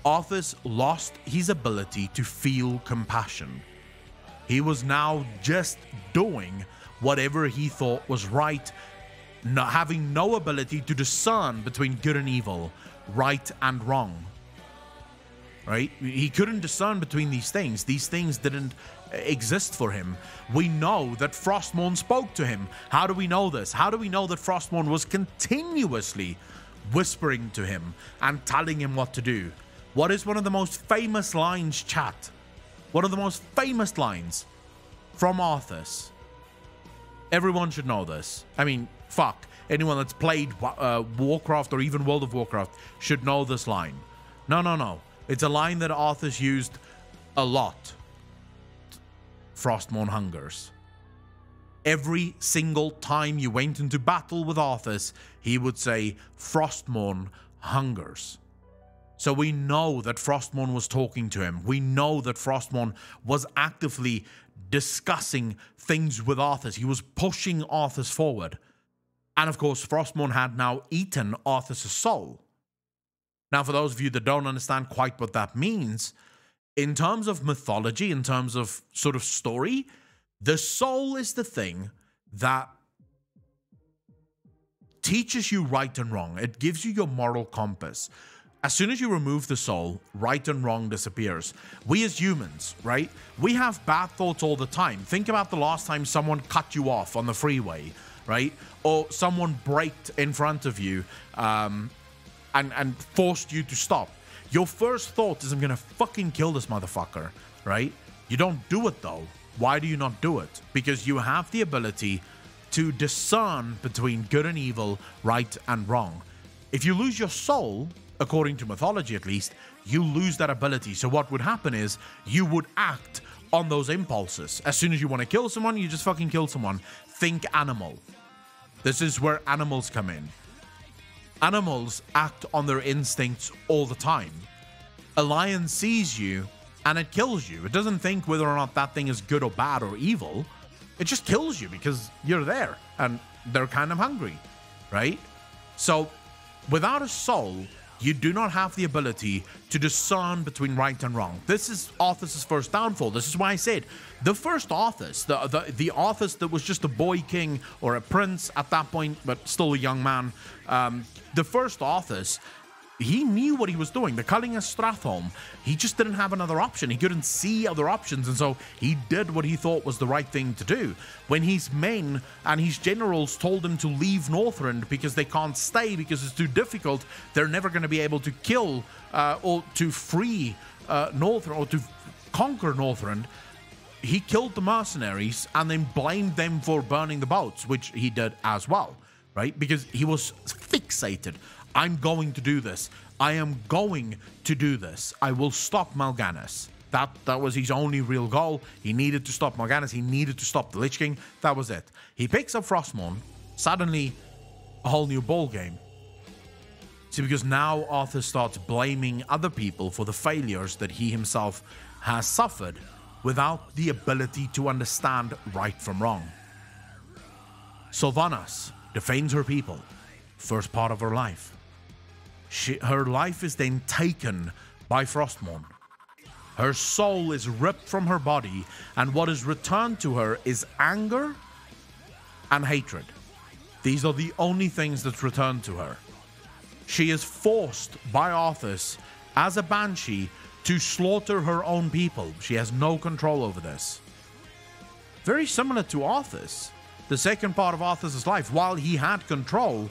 Arthas lost his ability to feel compassion. He was now just doing whatever he thought was right, having no ability to discern between good and evil, right and wrong. Right? He couldn't discern between these things. These things didn't exist for him. We know that Frostmourne spoke to him. How do we know this? How do we know that Frostmourne was continuously whispering to him and telling him what to do? What is one of the most famous lines, chat? One of the most famous lines from Arthas. Everyone should know this. I mean, fuck. Anyone that's played Warcraft or even World of Warcraft should know this line. No. It's a line that Arthas used a lot. Frostmourne hungers. Every single time you went into battle with Arthas, he would say, Frostmourne hungers. So we know that Frostmourne was talking to him. We know that Frostmourne was actively discussing things with Arthas. He was pushing Arthas forward. And of course, Frostmourne had now eaten Arthas' soul. Now, for those of you that don't understand quite what that means, in terms of mythology, in terms of sort of story, the soul is the thing that teaches you right and wrong. It gives you your moral compass. As soon as you remove the soul, right and wrong disappears. We as humans, right? We have bad thoughts all the time. Think about the last time someone cut you off on the freeway, right? Or someone braked in front of you and forced you to stop. Your first thought is, I'm gonna fucking kill this motherfucker, right? You don't do it though. Why do you not do it? Because you have the ability to discern between good and evil, right and wrong. If you lose your soul, according to mythology at least, you lose that ability. So what would happen is you would act on those impulses. As soon as you want to kill someone, you just fucking kill someone. Think animal. This is where animals come in. Animals act on their instincts all the time. A lion sees you and it kills you. It doesn't think whether or not that thing is good or bad or evil. It just kills you because you're there and they're kind of hungry, right? So without a soul, you do not have the ability to discern between right and wrong. This is Arthas' first downfall. This is why I said the first Arthas, the Arthas that was just a boy king or a prince at that point, but still a young man. The first Arthas, he knew what he was doing. The Culling of Stratholme, he just didn't have another option. He couldn't see other options, and so he did what he thought was the right thing to do. When his men and his generals told him to leave Northrend because they can't stay because it's too difficult, they're never going to be able to kill or to free Northrend or to conquer Northrend, he killed the mercenaries and then blamed them for burning the boats, which he did as well, right? Because he was fixated. I'm going to do this. I am going to do this. I will stop Mal'Ganis. That was his only real goal. He needed to stop Mal'Ganis. He needed to stop the Lich King. That was it. He picks up Frostmourne. Suddenly, a whole new ball game. See, because now Arthas starts blaming other people for the failures that he himself has suffered without the ability to understand right from wrong. Sylvanas defends her people. First part of her life. Her life is then taken by Frostmourne. Her soul is ripped from her body, and what is returned to her is anger and hatred. These are the only things that's returned to her. She is forced by Arthas as a banshee to slaughter her own people. She has no control over this. Very similar to Arthas. The second part of Arthas' life, while he had control,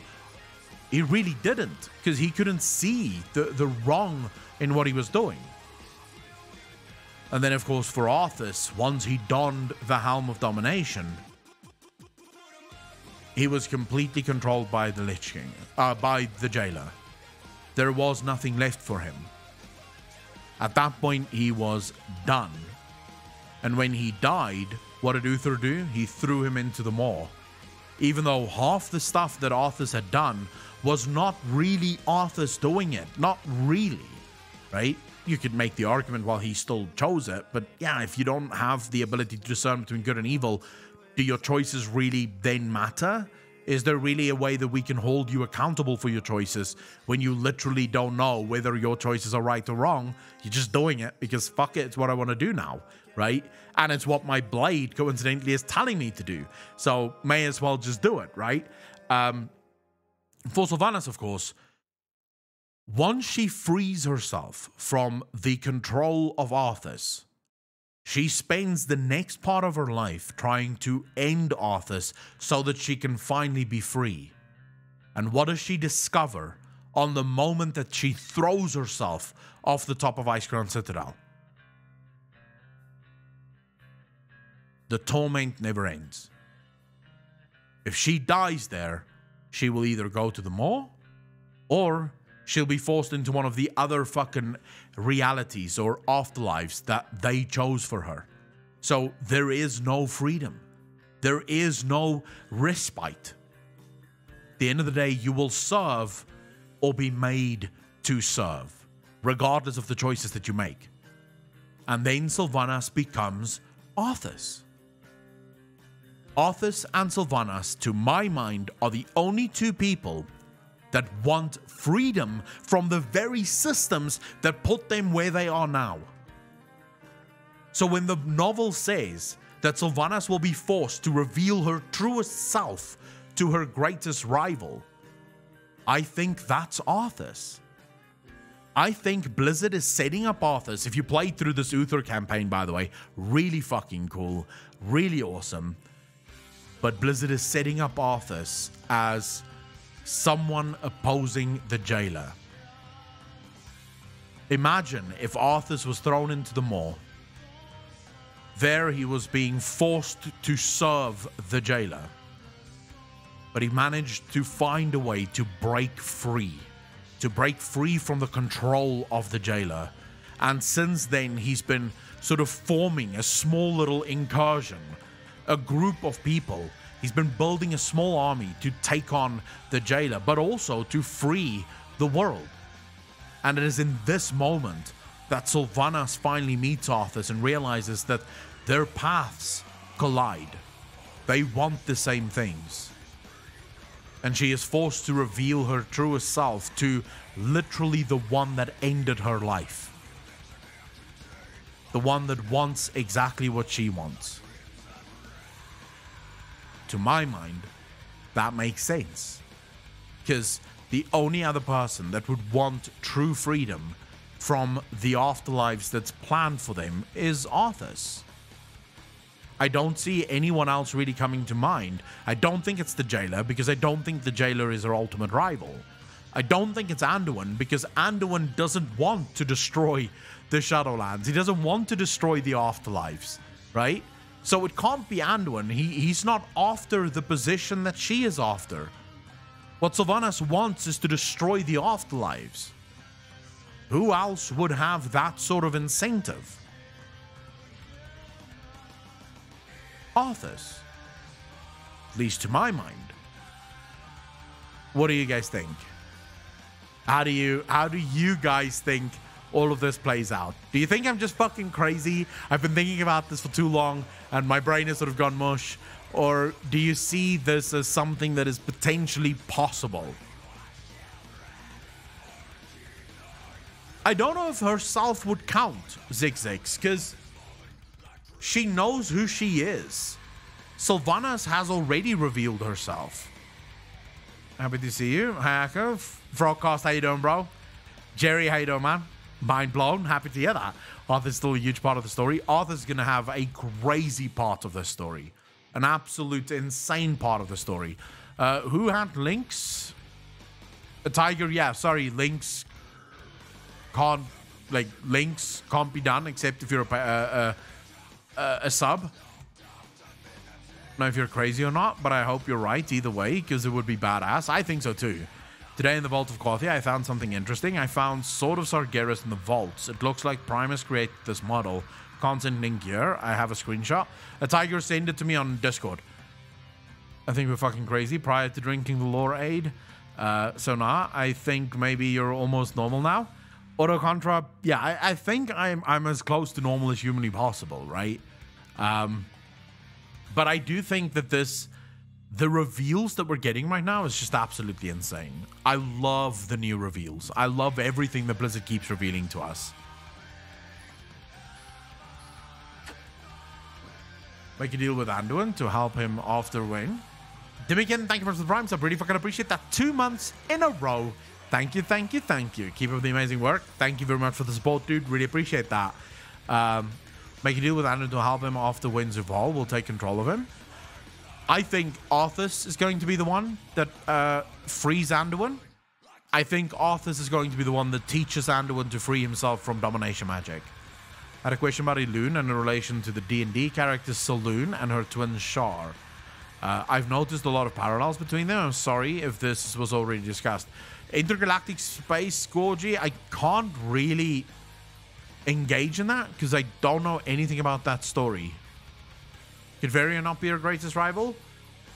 he really didn't, because he couldn't see the wrong in what he was doing. And then, of course, for Arthas, once he donned the Helm of Domination, he was completely controlled by the Lich King, by the Jailer. There was nothing left for him. At that point, he was done. And when he died, what did Uther do? He threw him into the maw. Even though half the stuff that Arthas had done was not really Arthas doing it. Not really, right? You could make the argument, well, he still chose it. But yeah, if you don't have the ability to discern between good and evil, do your choices really then matter? Is there really a way that we can hold you accountable for your choices when you literally don't know whether your choices are right or wrong? You're just doing it because fuck it, it's what I want to do now, right? And it's what my blade coincidentally is telling me to do. So may as well just do it, right? For Sylvanas, of course, once she frees herself from the control of Arthas, she spends the next part of her life trying to end Arthas so that she can finally be free. And what does she discover on the moment that she throws herself off the top of Icecrown Citadel? The torment never ends. If she dies there, she will either go to the maw or she'll be forced into one of the other fucking realities or afterlives that they chose for her. So there is no freedom. There is no respite. At the end of the day, you will serve or be made to serve, regardless of the choices that you make. And then Sylvanas becomes Arthas. Arthas and Sylvanas, to my mind, are the only two people that want freedom from the very systems that put them where they are now. So when the novel says that Sylvanas will be forced to reveal her truest self to her greatest rival, I think that's Arthas. I think Blizzard is setting up Arthas. If you played through this Uther campaign, by the way, really fucking cool, really awesome. But Blizzard is setting up Arthas as someone opposing the Jailer. Imagine if Arthas was thrown into the maw. There he was being forced to serve the Jailer. But he managed to find a way to break free. To break free from the control of the Jailer. And since then, he's been sort of forming a small little incursion. A group of people. He's been building a small army to take on the Jailer, but also to free the world. And it is in this moment that Sylvanas finally meets Arthas and realizes that their paths collide. They want the same things. And she is forced to reveal her truest self to literally the one that ended her life. The one that wants exactly what she wants. To my mind, that makes sense. Because the only other person that would want true freedom from the afterlives that's planned for them is Arthas. I don't see anyone else really coming to mind. I don't think it's the Jailer, because I don't think the Jailer is her ultimate rival. I don't think it's Anduin, because Anduin doesn't want to destroy the Shadowlands. He doesn't want to destroy the afterlives, right? So it can't be Anduin. He's not after the position that she is after. What Sylvanas wants is to destroy the afterlives. Who else would have that sort of incentive? Arthas. At least to my mind. What do you guys think? How do you guys think all of this plays out? Do you think I'm just fucking crazy? I've been thinking about this for too long and my brain has sort of gone mush. Or do you see this as something that is potentially possible? I don't know if herself would count, Zigzags, because she knows who she is. Sylvanas has already revealed herself. Happy to see you. Hi, Akko. Frogcast, how you doing, bro? Jerry, how you doing, man? Mind blown. Happy to hear that. Arthur's still a huge part of the story. Arthur's going to have a crazy part of this story. An absolute insane part of the story. Who had Lynx? A tiger? Yeah, sorry. Lynx can't like links can't be done except if you're a sub. I don't know if you're crazy or not, but I hope you're right either way, because it would be badass. I think so too. Today in the Vault of Kothia, I found something interesting. I found Sword of Sargeras in the vaults. It looks like Primus created this model. Content link here. I have a screenshot. A tiger sent it to me on Discord. I think we're fucking crazy prior to drinking the lore aid. So nah, I think maybe you're almost normal now. Auto Contra, yeah, I think I'm as close to normal as humanly possible, right? But I do think that the reveals that we're getting right now is just absolutely insane. I love the new reveals. I love everything that Blizzard keeps revealing to us. Make a deal with Anduin to help him after win. Demikin, thank you for the Prime sub. Really fucking appreciate that. 2 months in a row. Thank you, thank you, thank you. Keep up the amazing work. Thank you very much for the support, dude. Really appreciate that. Make a deal with Anduin to help him after wins Uval. We'll take control of him. I think Arthas is going to be the one that frees Anduin. I think Arthas is going to be the one that teaches Anduin to free himself from domination magic. I had a question about Elune and in relation to the D&D character Saloon and her twin Shar. I've noticed a lot of parallels between them. I'm sorry if this was already discussed. Intergalactic Space Scourgy, I can't really engage in that because I don't know anything about that story. Could Varian not be her greatest rival?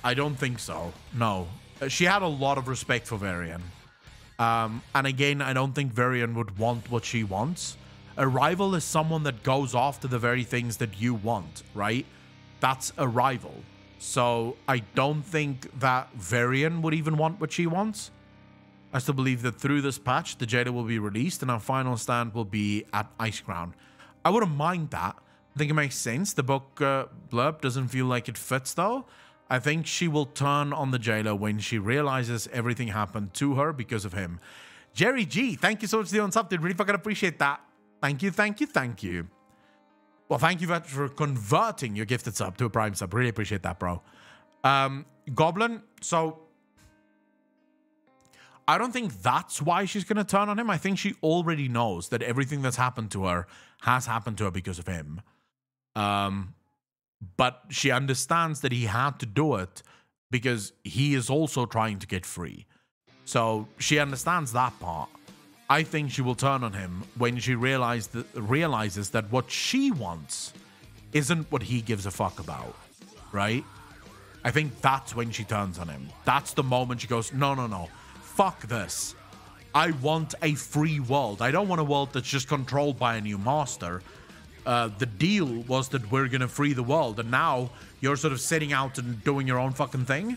I don't think so. No. She had a lot of respect for Varian. And again, I don't think Varian would want what she wants. A rival is someone that goes after the very things that you want, right? That's a rival. So I don't think that Varian would even want what she wants. I still believe that through this patch, the Jailer will be released and our final stand will be at Icecrown. I wouldn't mind that. I think it makes sense. The book blurb doesn't feel like it fits though. I think she will turn on the Jailer when she realizes everything happened to her because of him. Jerry G, thank you so much for the unsub, dude. Really fucking appreciate that. Thank you, thank you, thank you. Well, thank you for converting your gifted sub to a Prime sub. Really appreciate that, bro. Goblin, so I don't think that's why she's going to turn on him. I think she already knows that everything that's happened to her has happened to her because of him. But she understands that he had to do it because he is also trying to get free. So she understands that part. I think she will turn on him when she realizes that what she wants isn't what he gives a fuck about, right? I think that's when she turns on him. That's the moment she goes, no, no, no, fuck this. I want a free world. I don't want a world that's just controlled by a new master. The deal was that we're going to free the world, and now you're sort of sitting out and doing your own fucking thing,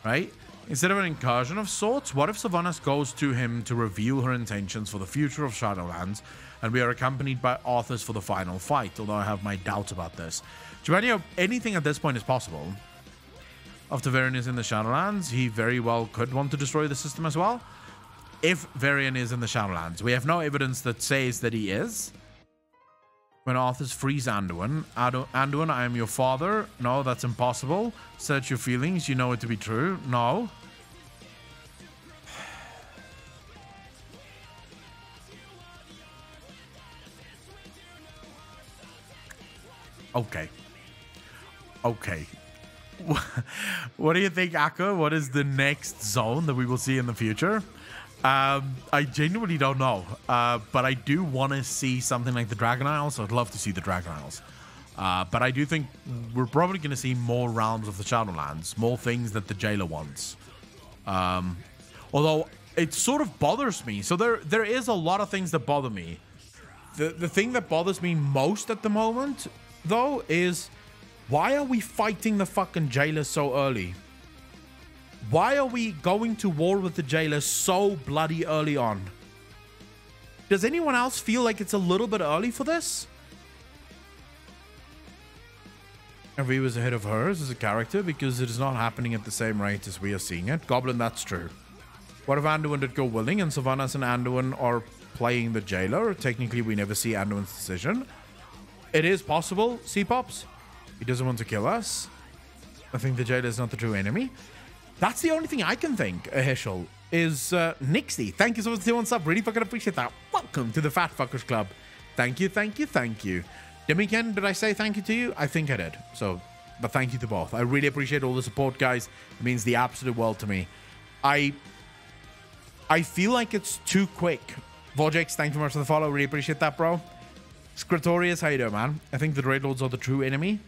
right? Instead of an incursion of sorts, what if Sylvanas goes to him to reveal her intentions for the future of Shadowlands, and we are accompanied by Arthas for the final fight, although I have my doubts about this. Giovanni, anything at this point is possible. After Varian is in the Shadowlands, he very well could want to destroy the system as well. If Varian is in the Shadowlands, we have no evidence that says that he is. When Arthas frees Anduin, Anduin, I am your father. No, that's impossible. Search your feelings. You know it to be true. No. Okay. Okay. What do you think, Akko? What is the next zone that we will see in the future? I genuinely don't know. But I do want to see something like the Dragon Isles. I'd love to see the Dragon Isles. But I do think we're probably going to see more realms of the Shadowlands. More things that the Jailer wants. Although it sort of bothers me. So there is a lot of things that bother me. The thing that bothers me most at the moment, though, is why are we fighting the fucking Jailer so early? Why are we going to war with the Jailer so bloody early on? Does anyone else feel like it's a little bit early for this? Aviva is ahead of hers as a character because it is not happening at the same rate as we are seeing it. Goblin, that's true. What if Anduin did go willing and Sylvanas and Anduin are playing the Jailer? Technically, we never see Anduin's decision. It is possible, C-Pops. He doesn't want to kill us. I think the Jailer is not the true enemy. That's the only thing I can think, Heschel, is Nixie. Thank you so much for the sub. Really fucking appreciate that. Welcome to the Fat Fuckers Club. Thank you, thank you, thank you. Demiken, did I say thank you to you? I think I did. So, but thank you to both. I really appreciate all the support, guys. It means the absolute world to me. I feel like it's too quick. Vorjex, thank you very much for the follow. Really appreciate that, bro. Scritorius, how you doing, man? I think the Dreadlords are the true enemy.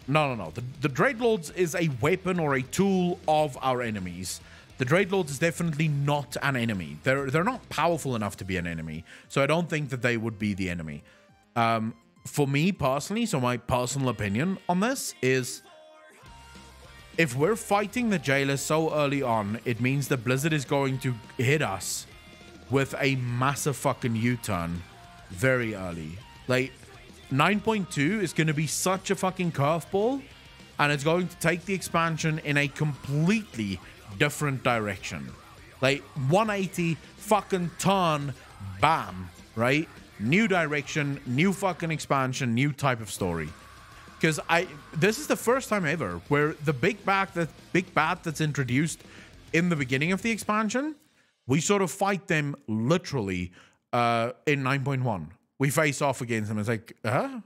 No. The Dreadlords is a weapon or a tool of our enemies. The Dreadlords is definitely not an enemy. They're not powerful enough to be an enemy. So I don't think that they would be the enemy. For me personally, so my personal opinion on this is, if we're fighting the Jailers so early on, it means that Blizzard is going to hit us with a massive fucking U-turn very early. Like, 9.2 is going to be such a fucking curveball, and it's going to take the expansion in a completely different direction. Like, 180 fucking turn, bam, right? New direction, new fucking expansion, new type of story. Because this is the first time ever where the big bad that's introduced in the beginning of the expansion, we sort of fight them literally in 9.1. We face off against them. It's like, huh?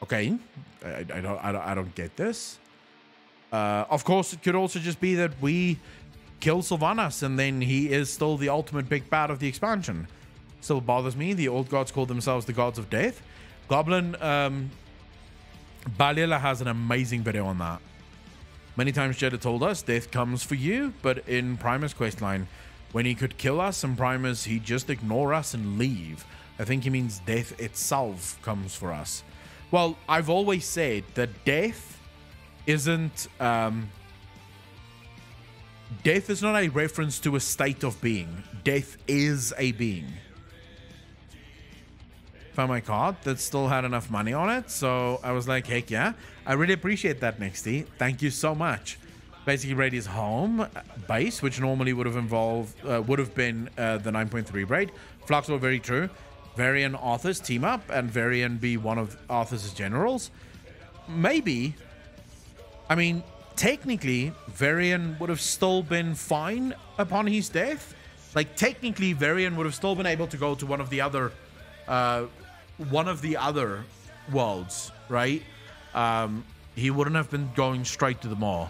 Okay, I don't get this. Of course, it could also just be that we kill Sylvanas and then he is still the ultimate big bad of the expansion. Still bothers me. The old gods call themselves the gods of death. Goblin Balila has an amazing video on that. Many times Jeddah told us death comes for you, but in Primus questline, when he could kill us in Primus, he'd just ignore us and leave. I think he means death itself comes for us. Well, I've always said that death isn't... death is not a reference to a state of being. Death is a being. Found my card that still had enough money on it, so I was like, heck yeah. I really appreciate that, Nexty. Thank you so much. Basically, raid is home base, which normally would have been the 9.3 raid. Flux were very true. Varian Arthur's team up and Varian be one of Arthur's generals. Maybe. I mean, technically, Varian would have still been fine upon his death. Like, technically, Varian would have still been able to go to one of the other worlds, right? He wouldn't have been going straight to the maw.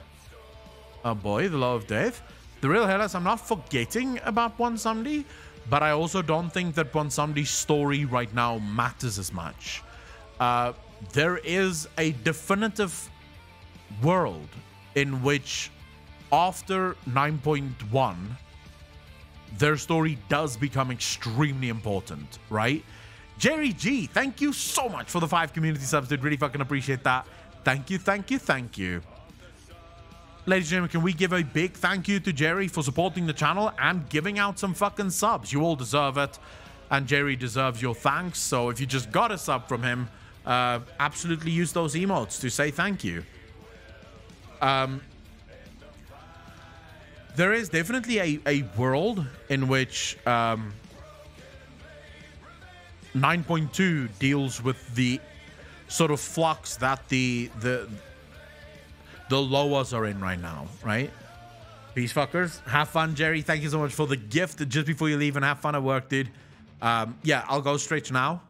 Oh boy, the Law of Death. The real hell is I'm not forgetting about Bonsumdi, but I also don't think that Bonsumdi's story right now matters as much. There is a definitive world in which after 9.1, their story does become extremely important, right? Jerry G, thank you so much for the 5 community subs, dude. Really fucking appreciate that. Thank you, thank you, thank you. Ladies and gentlemen, can we give a big thank you to Jerry for supporting the channel and giving out some fucking subs? You all deserve it, and Jerry deserves your thanks. So if you just got a sub from him, absolutely use those emotes to say thank you. There is definitely a world in which 9.2 deals with the sort of flux that the lowers are in right now, right? Peace, fuckers. Have fun, Jerry. Thank you so much for the gift just before you leave, and have fun at work, dude. Yeah, I'll go straight to now.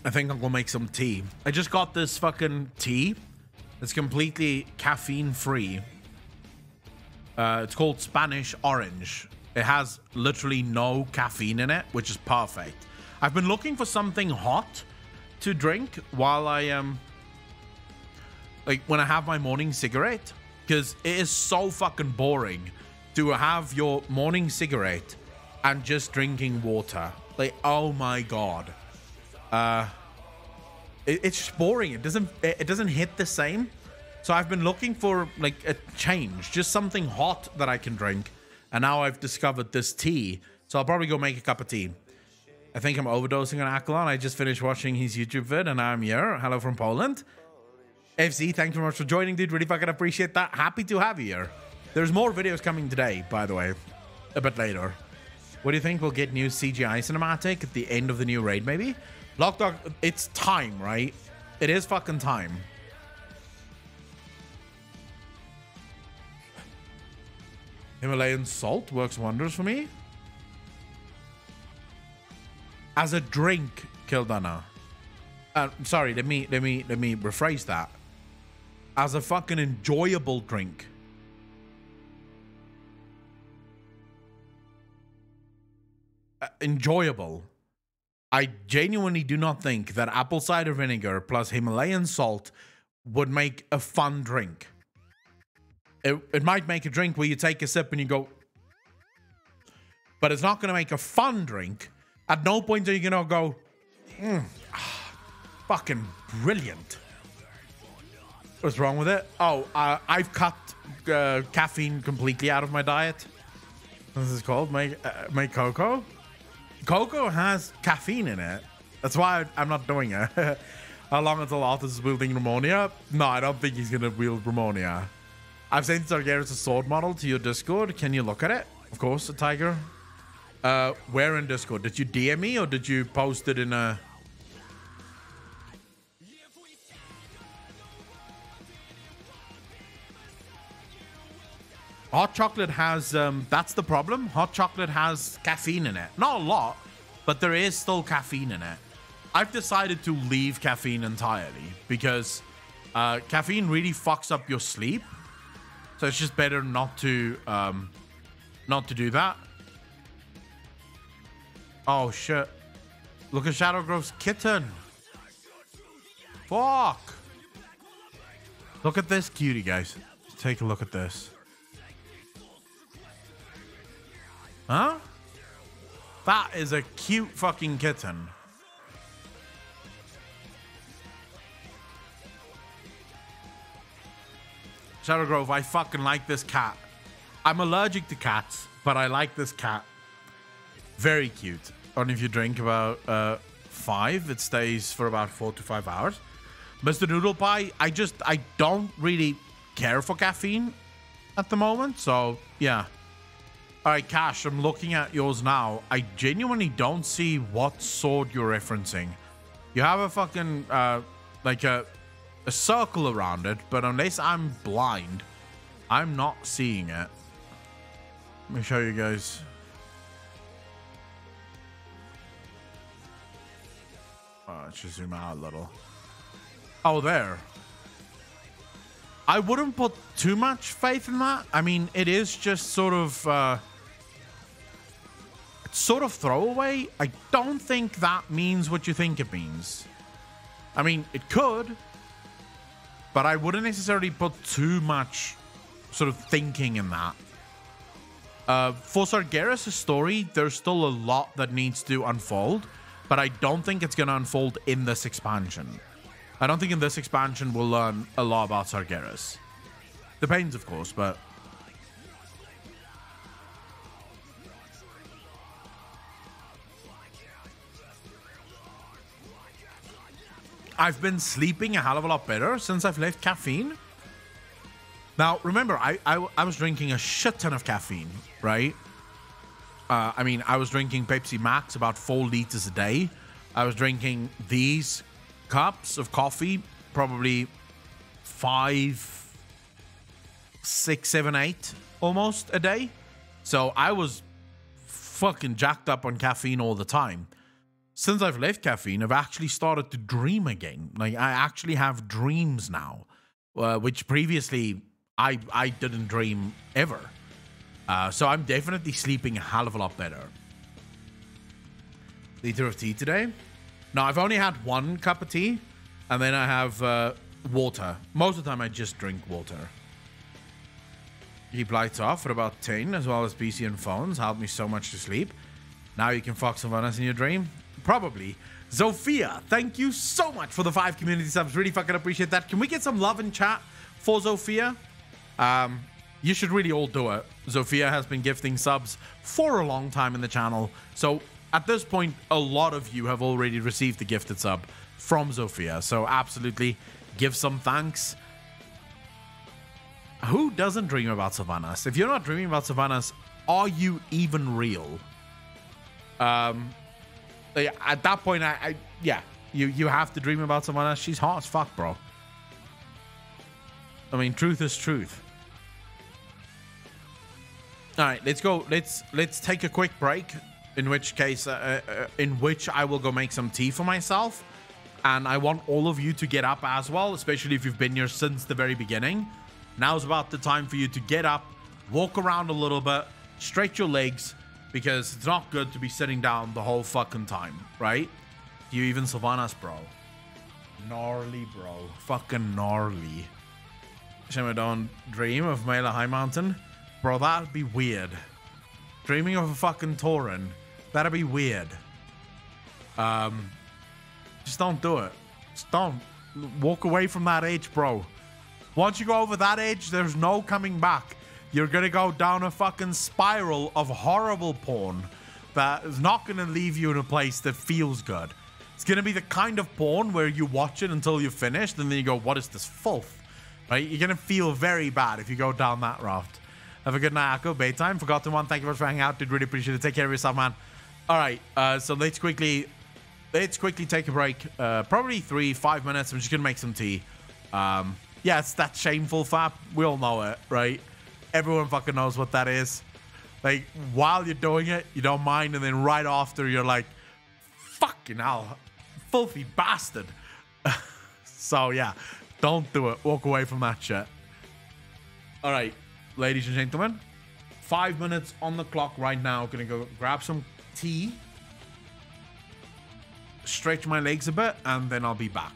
I think I'm gonna make some tea. I just got this fucking tea. It's completely caffeine free. It's called Spanish Orange. It has literally no caffeine in it, which is perfect. I've been looking for something hot to drink while I am, like, when I have my morning cigarette, because it is so fucking boring to have your morning cigarette and just drinking water. Like, oh my god. It's just boring. It doesn't hit the same. So I've been looking for like a change, just something hot that I can drink. And now I've discovered this tea. So I'll probably go make a cup of tea. I think I'm overdosing on Akalon. I just finished watching his YouTube vid and now I'm here. Hello from Poland. FC, thank you very much for joining, dude. Really fucking appreciate that. Happy to have you here. There's more videos coming today, by the way. A bit later. What do you think? We'll get new CGI cinematic at the end of the new raid, maybe? Lockdog, it's time, right? It is fucking time. Himalayan salt works wonders for me. As a drink, Kildana. Sorry, let me rephrase that. As a fucking enjoyable drink. Enjoyable. I genuinely do not think that apple cider vinegar plus Himalayan salt would make a fun drink. It might make a drink where you take a sip and you go, but it's not going to make a fun drink. At no point are you going to go, fucking brilliant. What's wrong with it? Oh, I've cut caffeine completely out of my diet. What is this called? Make cocoa? Cocoa has caffeine in it. That's why I'm not doing it. How long until Arthur is wielding Ramonia? No, I don't think he's going to wield Ramonia. I've sent Sargeras a sword model to your Discord. Can you look at it? Of course, Tiger. Where in Discord? Did you DM me or did you post it in a... Hot chocolate has, that's the problem. Hot chocolate has caffeine in it. Not a lot, but there is still caffeine in it. I've decided to leave caffeine entirely because caffeine really fucks up your sleep. So it's just better not to do that. Oh shit. Look at Shadowgrove's kitten. Fuck. Look at this cutie, guys. Take a look at this. Huh? That is a cute fucking kitten. Shadowgrove, I fucking like this cat. I'm allergic to cats, but I like this cat. Very cute. Only if you drink about 5, it stays for about 4 to 5 hours. Mr. Noodle Pie, I don't really care for caffeine at the moment, so yeah. All right, Cash, I'm looking at yours now. I genuinely don't see what sword you're referencing. You have a fucking, like a circle around it, but unless I'm blind, I'm not seeing it. Let me show you guys. Let's just zoom out a little. Oh, there. I wouldn't put too much faith in that. I mean, it is just sort of throwaway. I don't think that means what you think it means. I mean, it could, but I wouldn't necessarily put too much sort of thinking in that. For Sargeras' story, there's still a lot that needs to unfold, but I don't think it's going to unfold in this expansion. I don't think in this expansion we'll learn a lot about Sargeras. Depends, of course, but... I've been sleeping a hell of a lot better since I've left caffeine. Now, remember, I was drinking a shit ton of caffeine, right? I mean, I was drinking Pepsi Max about 4 liters a day. I was drinking these cups of coffee, probably 5, 6, 7, 8 almost a day. So I was fucking jacked up on caffeine all the time. Since I've left caffeine, I've actually started to dream again. Like, I actually have dreams now, which previously I didn't dream ever. So I'm definitely sleeping a hell of a lot better. Liter of tea today. Now, I've only had 1 cup of tea, and then I have water. Most of the time, I just drink water. Keep lights off at about 10, as well as PC and phones. Helped me so much to sleep. Now you can fuck Sylvanas in your dream. Probably. Zofia, thank you so much for the 5 community subs. Really fucking appreciate that. Can we get some love in chat for Zofia? You should really all do it. Zofia has been gifting subs for a long time in the channel. So at this point, a lot of you have already received the gifted sub from Zofia. So absolutely give some thanks. Who doesn't dream about Sylvanas? If you're not dreaming about Sylvanas, are you even real? Like, at that point, yeah, you have to dream about someone else. She's hot as fuck, bro. I mean, truth is truth. All right, let's go. Let's take a quick break. In which case, in which I will go make some tea for myself, and I want all of you to get up as well, especially if you've been here since the very beginning. Now's about the time for you to get up, walk around a little bit, stretch your legs, because it's not good to be sitting down the whole fucking time, right? You even Sylvanas, bro. Gnarly, bro. Fucking gnarly. Shall we don't dream of Mela High Mountain? Bro, that'd be weird. Dreaming of a fucking Tauren. That'd be weird. Just don't do it. Just don't. Walk away from that edge, bro. Once you go over that edge, there's no coming back. You're gonna go down a fucking spiral of horrible porn that is not gonna leave you in a place that feels good. It's gonna be the kind of porn where you watch it until you're finished, and then you go, what is this filth? Right? You're gonna feel very bad if you go down that route. Have a good night, Akko. Baytime. Forgotten one. Thank you much for hanging out. Did really appreciate it. Take care of yourself, man. All right. So let's quickly take a break. Probably 3-5 minutes. I'm just gonna make some tea. Yeah, it's that shameful fap. We all know it, right? Everyone fucking knows what that is. Like, while you're doing it, you don't mind, and then right after, you're like, fucking hell, filthy bastard. So yeah, don't do it. Walk away from that shit. All right, ladies and gentlemen, 5 minutes on the clock right now. Gonna go grab some tea, stretch my legs a bit, and then I'll be back.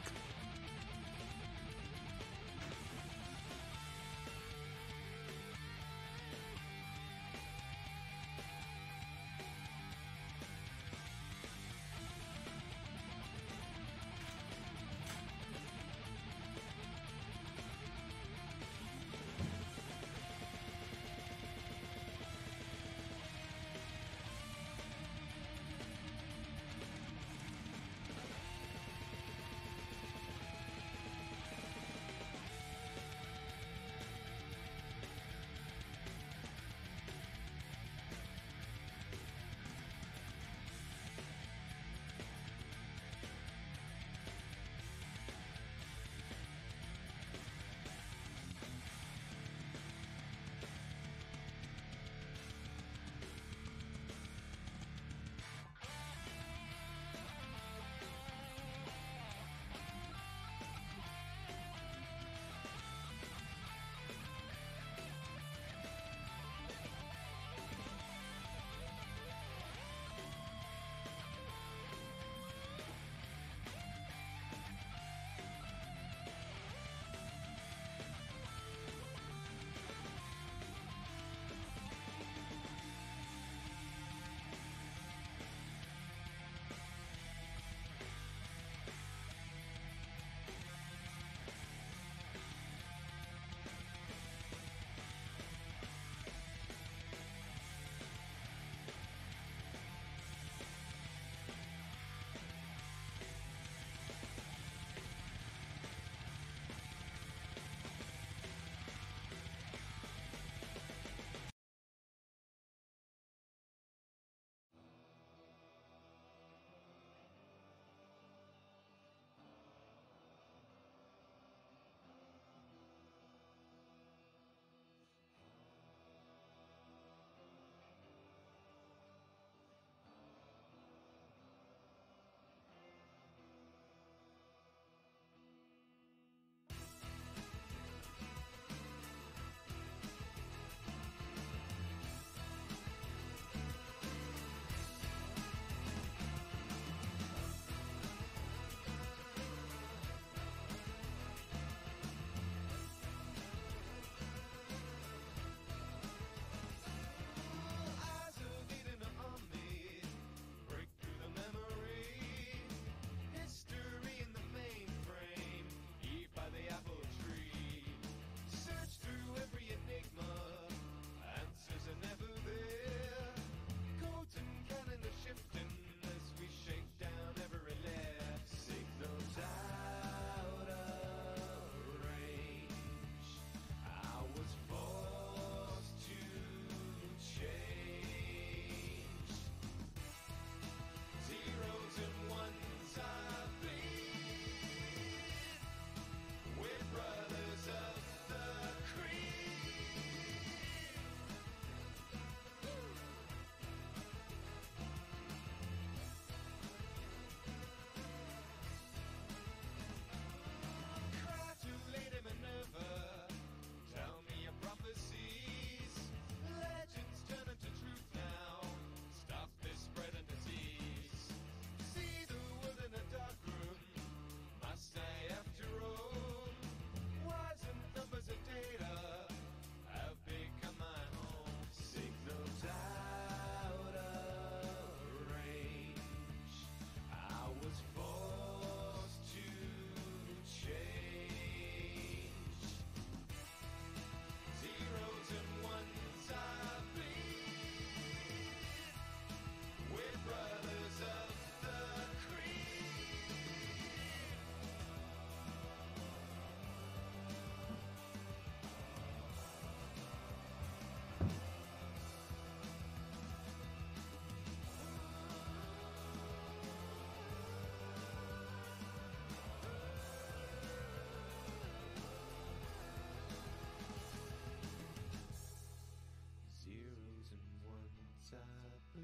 We're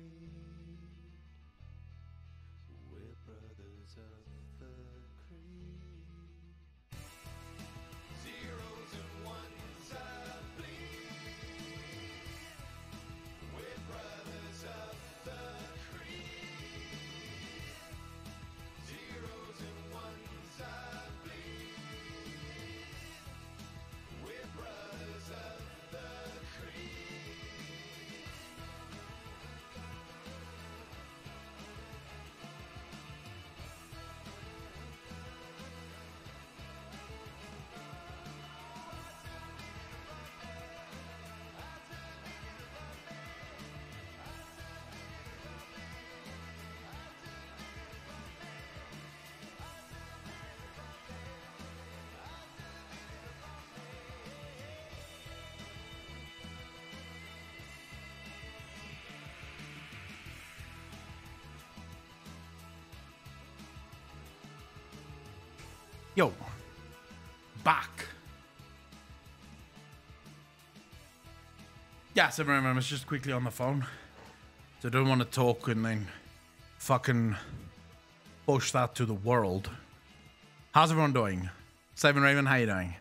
brothers of the creed. Zeros and ones a bleed. We're brothers of the creed. Zeros and ones a bleed. We're brothers of the creed. Yo, back. Yeah, so remember, I was just quickly on the phone. So I don't want to talk and then fucking push that to the world. How's everyone doing? Seven Raven, how you doing?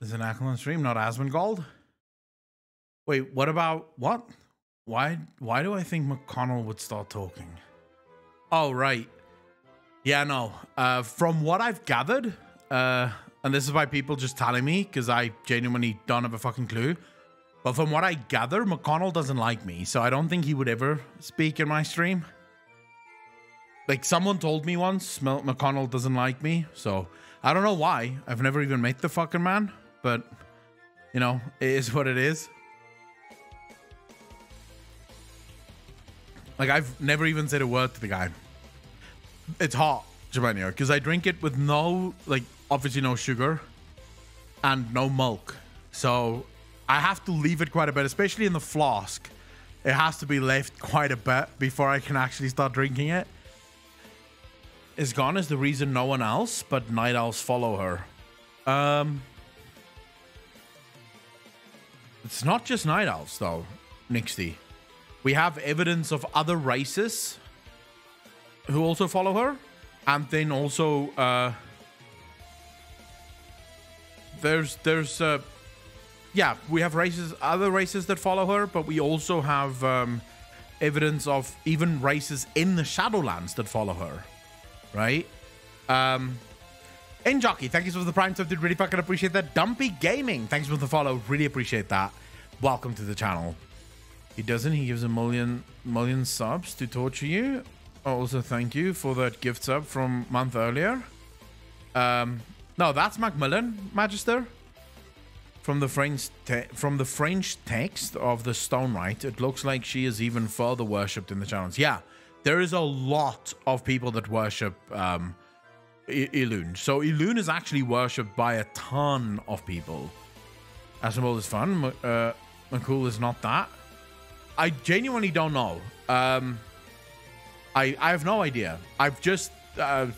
There's an Ackle on stream, not Asmongold? Wait, what about, what? Why do I think McConnell would start talking? Oh, right. Yeah, no. From what I've gathered, and this is why people just telling me, because I genuinely don't have a fucking clue. But from what I gather, McConnell doesn't like me, so I don't think he would ever speak in my stream. Like, someone told me once, McConnell doesn't like me, so I don't know why. I've never even met the fucking man, but, you know, it is what it is. Like, I've never even said a word to the guy. It's hot, Giovanni, because I drink it with no, like, obviously no sugar and no milk. So I have to leave it quite a bit, especially in the flask. It has to be left quite a bit before I can actually start drinking it. Is gone is the reason no one else but night owls follow her. It's not just night owls, though, Nixty. We have evidence of other races who also follow her, and then also yeah, we have other races that follow her, but we also have evidence of even races in the Shadowlands that follow her, right? Jockey, thank you for the prime sub, dude. Really fucking appreciate that. Dumpy Gaming, thanks for the follow. Really appreciate that. Welcome to the channel. He doesn't. He gives a million subs to torture you. Also, thank you for that gift sub from a month earlier. No, that's Macmillan, Magister. From the French text of the Stone Rite, it looks like she is even further worshipped in the channels. Yeah, there is a lot of people that worship Elune. So Elune is actually worshipped by a ton of people. Asmongold is fun. McCool is not that. I genuinely don't know. I have no idea. I've just I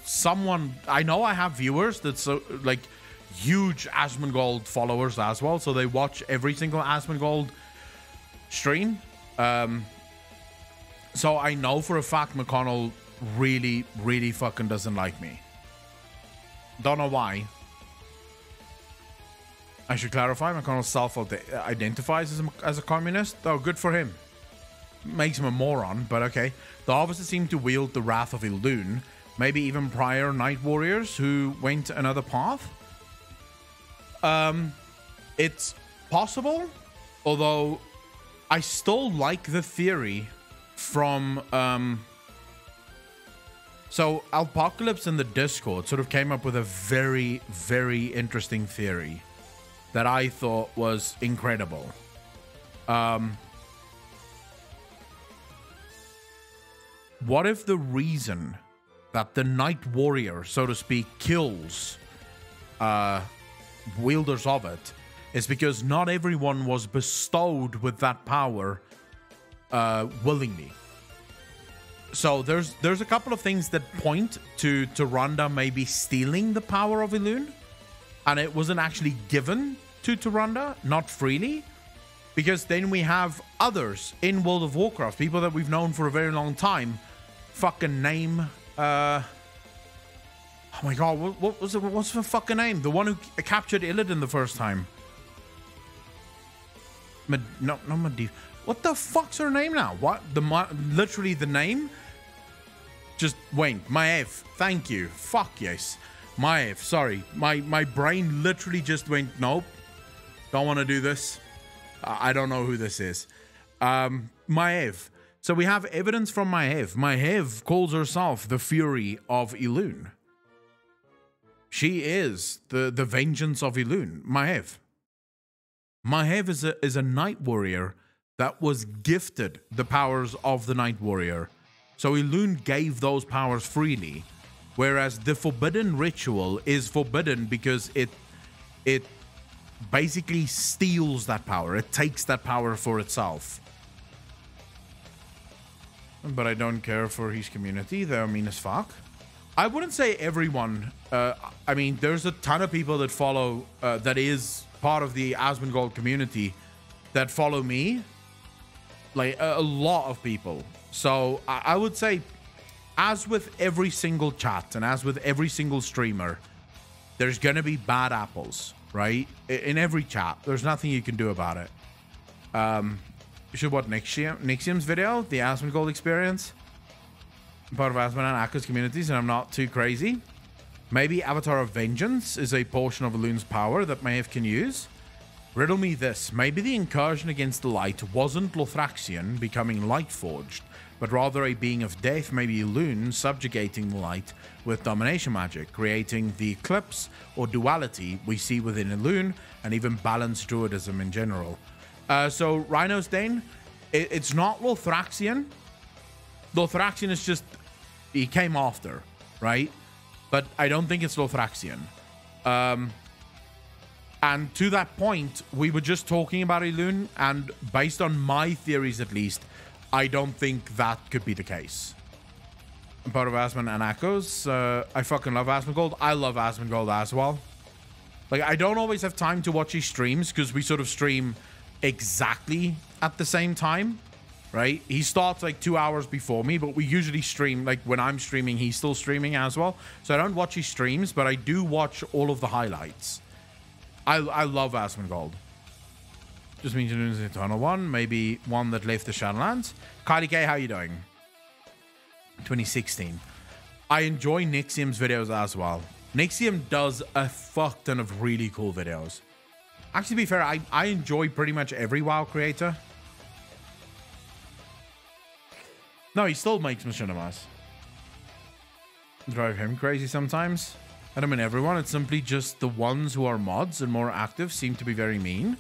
know I have viewers that's like huge Asmongold followers as well, so they watch every single Asmongold stream. So I know for a fact McConnell really fucking doesn't like me. Don't know why. I should clarify, McConnell self-identifies as a communist. Oh, good for him. Makes him a moron, but okay. The officers seem to wield the wrath of Elune, maybe even prior Night Warriors who went another path. It's possible, although I still like the theory from so Apocalypse in the Discord sort of came up with a very interesting theory that I thought was incredible. What if the reason that the Night Warrior, so to speak, kills wielders of it is because not everyone was bestowed with that power willingly? So there's a couple of things that point to Tyrande maybe stealing the power of Elune, and it wasn't actually given to Tyrande, not freely. Because then we have others in World of Warcraft, people that we've known for a very long time. Fucking name. Oh my god, what was it? What's the fucking name? The one who captured Illidan the first time. No, not Medivh. What the fuck's her name now? What? Literally the name just went. Maev. Thank you. Fuck yes. Maev. Sorry. My brain literally just went, nope. Don't want to do this. I don't know who this is. Maev. So we have evidence from Maev. Maev calls herself the Fury of Elune. She is the vengeance of Elune. Maev. Maev is a Night Warrior that was gifted the powers of the Night Warrior. So Elune gave those powers freely. Whereas the Forbidden Ritual is forbidden because it basically steals that power. It takes that power for itself. But I don't care for his community. They're mean as fuck. I wouldn't say everyone. I mean, there's a ton of people that follow, that is part of the Asmongold community that follow me. Like, a lot of people. So, I would say, as with every single chat and as with every single streamer, there's going to be bad apples, right? In every chat. There's nothing you can do about it. You should watch Nixium's video, the Asmongold experience. I'm part of Asmon and Akka's communities, and I'm not too crazy. Maybe Avatar of Vengeance is a portion of Elune's power that Maev can use. Riddle me this. Maybe the incursion against the light wasn't Lothraxion becoming Lightforged, but rather a being of death, maybe Elune subjugating the light with domination magic, creating the eclipse or duality we see within Elune, and even balanced druidism in general. So, Rhino's Dane, it's not Lothraxion. Lothraxion is just... he came after, right? But I don't think it's Lothraxion. And to that point, we were just talking about Elune, and based on my theories at least, I don't think that could be the case. I'm part of Asmon and Akka's. I fucking love Asmongold. I love Asmongold as well. Like, I don't always have time to watch his streams because we sort of stream exactly at the same time, right? He starts like 2 hours before me, but we usually stream, like when I'm streaming, he's still streaming as well. So I don't watch his streams, but I do watch all of the highlights. I love Asmongold. Just means you're doing the Eternal one, maybe one that left the Shadowlands. Kylie K, how you doing? 2016. I enjoy Nixium's videos as well. Nixium does a fuck ton of really cool videos. Actually, to be fair, I enjoy pretty much every WoW creator. No, he still makes machinimas. Drive him crazy sometimes. I don't mean everyone. It's simply just the ones who are mods and more active seem to be very mean.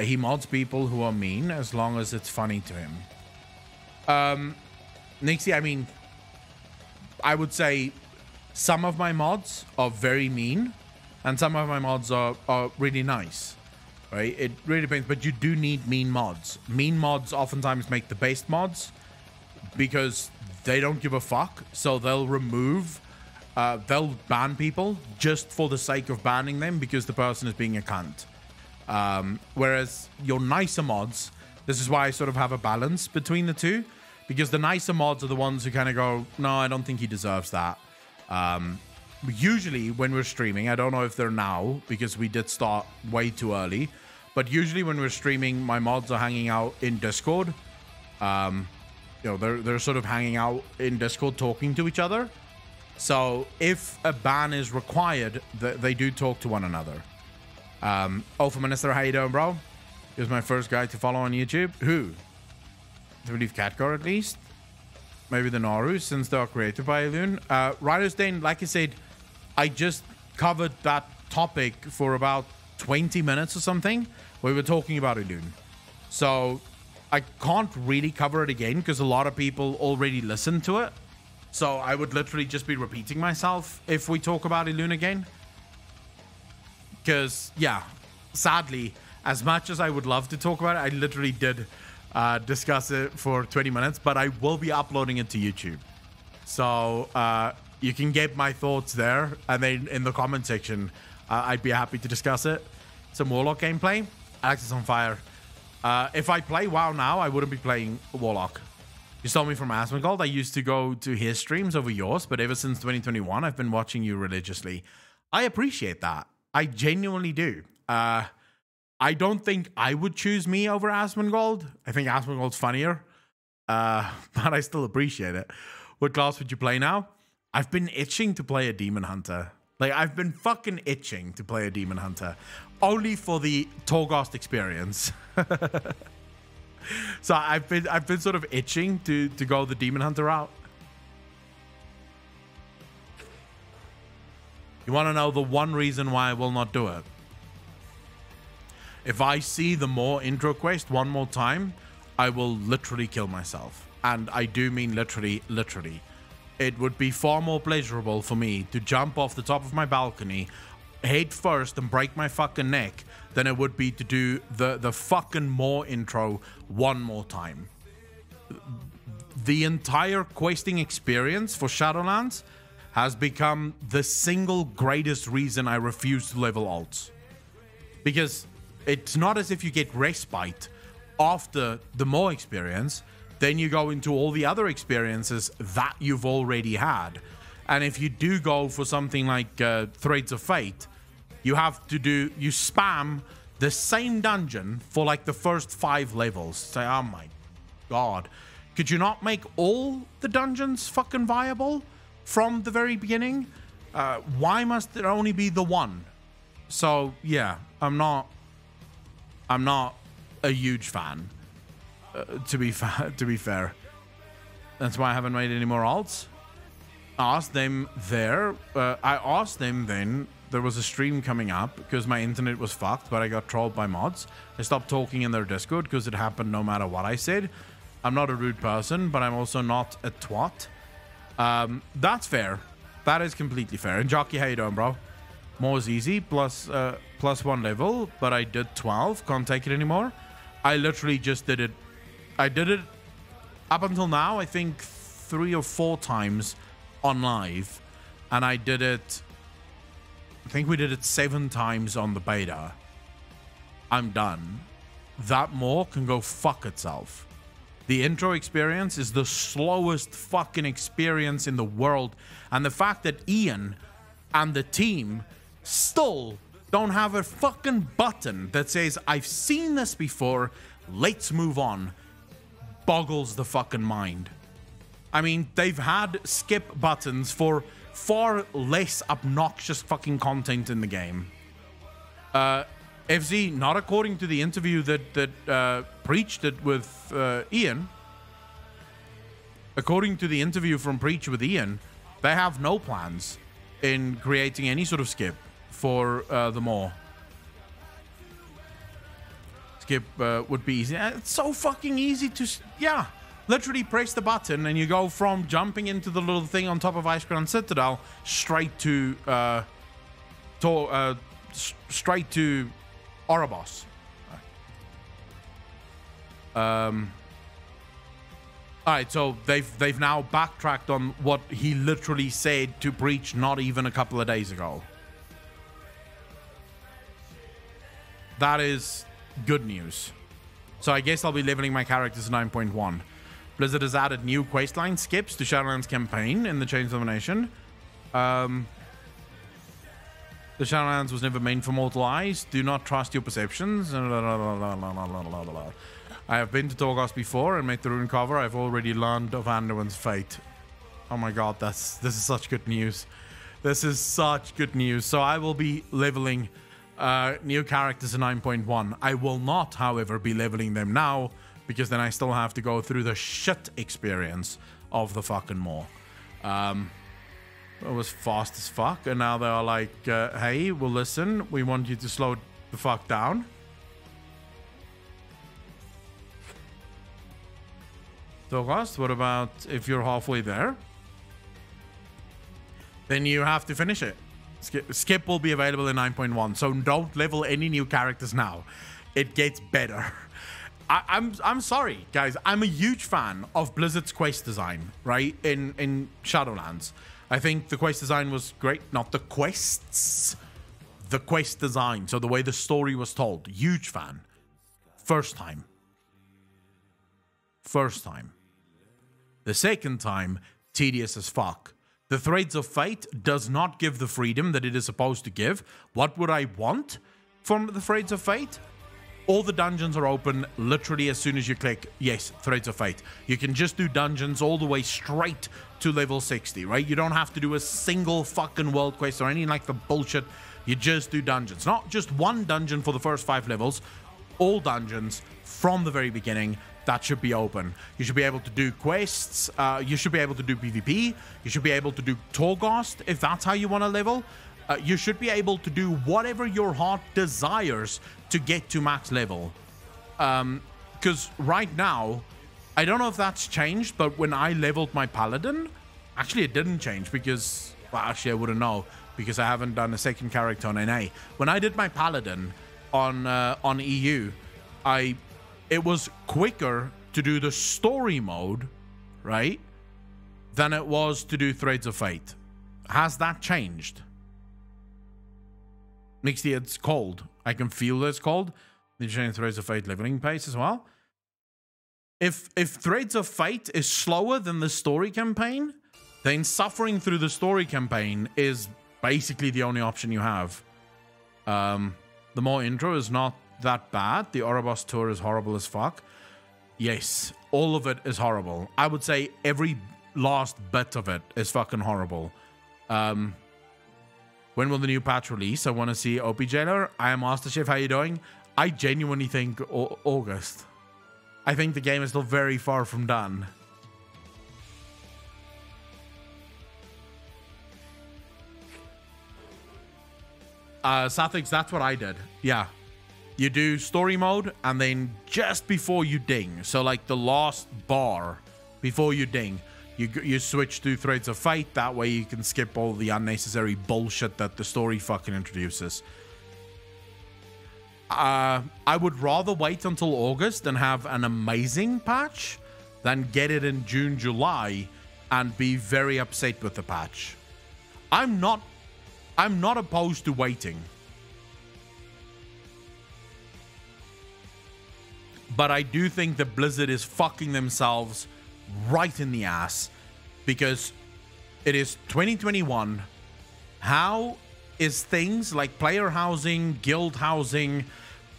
He mods people who are mean as long as it's funny to him. Nixie, I mean, I would say some of my mods are very mean and some of my mods are really nice. Right? It really depends, but you do need mean mods. Mean mods oftentimes make the best mods because they don't give a fuck. So they'll remove... they'll ban people just for the sake of banning them because the person is being a cunt. Whereas your nicer mods, this is why I sort of have a balance between the two, because the nicer mods are the ones who kind of go, no, I don't think he deserves that. Usually when we're streaming, I don't know if they're now because we did start way too early, but usually when we're streaming, my mods are hanging out in Discord. You know, they're sort of hanging out in Discord talking to each other. So if a ban is required, they do talk to one another. Alpha Minister, how you doing, bro? He was my first guy to follow on YouTube. Who? I believe Catcar at least. Maybe the Naru, since they are created by Elune. Riders Dane, like I said, I just covered that topic for about 20 minutes or something. We were talking about Elune. So I can't really cover it again because a lot of people already listened to it. So I would literally just be repeating myself if we talk about Elune again. Because, yeah, sadly, as much as I would love to talk about it, I literally did discuss it for 20 minutes, but I will be uploading it to YouTube. So you can get my thoughts there, and then in the comment section, I'd be happy to discuss it. Some Warlock gameplay. Alex is on fire. If I play WoW now, I wouldn't be playing Warlock. You saw me from Asmongold. I used to go to his streams over yours, but ever since 2021, I've been watching you religiously. I appreciate that. I genuinely do. I don't think I would choose me over Asmongold. I think Asmongold's funnier, but I still appreciate it. What class would you play now? I've been itching to play a Demon Hunter. Like, I've been fucking itching to play a Demon Hunter. Only for the Torghast experience. So I've been sort of itching to go the Demon Hunter route. You want to know the one reason why I will not do it? If I see the more intro quest one more time, I will literally kill myself. And I do mean literally, literally. It would be far more pleasurable for me to jump off the top of my balcony, head first and break my fucking neck than it would be to do the fucking more intro one more time. The entire questing experience for Shadowlands has become the single greatest reason I refuse to level alts. Because it's not as if you get respite after the more experience, then you go into all the other experiences that you've already had. And if you do go for something like Threads of Fate, you spam the same dungeon for like the first 5 levels. Say, oh my god. Could you not make all the dungeons fucking viable from the very beginning? Why must it only be the one? So yeah, I'm not a huge fan. To be fair. That's why I haven't made any more alts. Asked them there. I asked them then. There was a stream coming up because my internet was fucked, but I got trolled by mods. I stopped talking in their Discord because it happened no matter what I said. I'm not a rude person, but I'm also not a twat. That's fair. That is completely fair. And Jockey, how you doing, bro? More is easy. Plus 1 level, but I did 12. Can't take it anymore. I literally just did it. I did it up until now, I think 3 or 4 times on live. And I did it, I think we did it 7 times on the beta. I'm done. That more can go fuck itself. The intro experience is the slowest fucking experience in the world. And the fact that Ian and the team still don't have a fucking button that says, I've seen this before, let's move on, boggles the fucking mind. I mean, they've had skip buttons for far less obnoxious fucking content in the game. FZ, not according to the interview that Preach did with Ian. According to the interview from Preach with Ian, they have no plans in creating any sort of skip for the more. Skip would be easy. It's so fucking easy to... Yeah. Literally press the button and you go from jumping into the little thing on top of Ice Crown Citadel straight to... straight to Oribos. Alright, so they've now backtracked on what he literally said to Breach not even a couple of days ago. That is good news. So I guess I'll be leveling my characters to 9.1. Blizzard has added new questline skips to Shadowlands campaign in the Chains of Domination. The Shadowlands was never meant for mortal eyes. Do not trust your perceptions. I have been to Torghast before and made the rune cover. I've already learned of Anduin's fate. Oh my god, this is such good news. This is such good news. So I will be leveling new characters in 9.1. I will not, however, be leveling them now because then I still have to go through the shit experience of the fucking more. It was fast as fuck, and now they are like, hey, well, listen, we want you to slow the fuck down. Torghast, what about if you're halfway there? Then you have to finish it. Skip will be available in 9.1, so don't level any new characters now. It gets better. I'm sorry, guys. I'm a huge fan of Blizzard's quest design, right? In Shadowlands. I think the quest design was great. Not the quests. The quest design. So the way the story was told. Huge fan. First time. First time. The second time, tedious as fuck. The Threads of Fate does not give the freedom that it is supposed to give. What would I want from the Threads of Fate? All the dungeons are open literally as soon as you click, yes, Threads of Fate. You can just do dungeons all the way straight to level 60, right? You don't have to do a single fucking world quest or anything like the bullshit. You just do dungeons. Not just one dungeon for the first 5 levels. All dungeons from the very beginning. That should be open. You should be able to do quests. You should be able to do PvP. You should be able to do Torghast if that's how you want to level. You should be able to do whatever your heart desires to get to max level. Because right now, I don't know if that's changed, but when I leveled my Paladin, actually it didn't change because, well, actually I wouldn't know because I haven't done a second character on NA. When I did my Paladin on EU, it was quicker to do the story mode, right, than it was to do Threads of Fate. Has that changed? Mixty, it's cold. I can feel it's cold. They're changing Threads of Fate leveling pace as well. If Threads of Fate is slower than the story campaign, then suffering through the story campaign is basically the only option you have. The more intro is not that bad. The Ouroboros tour is horrible as fuck. Yes, all of it is horrible. I would say every last bit of it is fucking horrible. When will the new patch release? I want to see OP Jailer. I am MasterChef. How you doing? I genuinely think August. I think the game is still very far from done. Sathix, that's what I did. Yeah. You do story mode, and then just before you ding, so like the last bar before you ding, you switch to Threads of Fate. That way you can skip all the unnecessary bullshit that the story fucking introduces. I would rather wait until August and have an amazing patch than get it in June, July, and be very upset with the patch. I'm not opposed to waiting. But I do think that Blizzard is fucking themselves right in the ass because it is 2021. How is things like player housing, guild housing,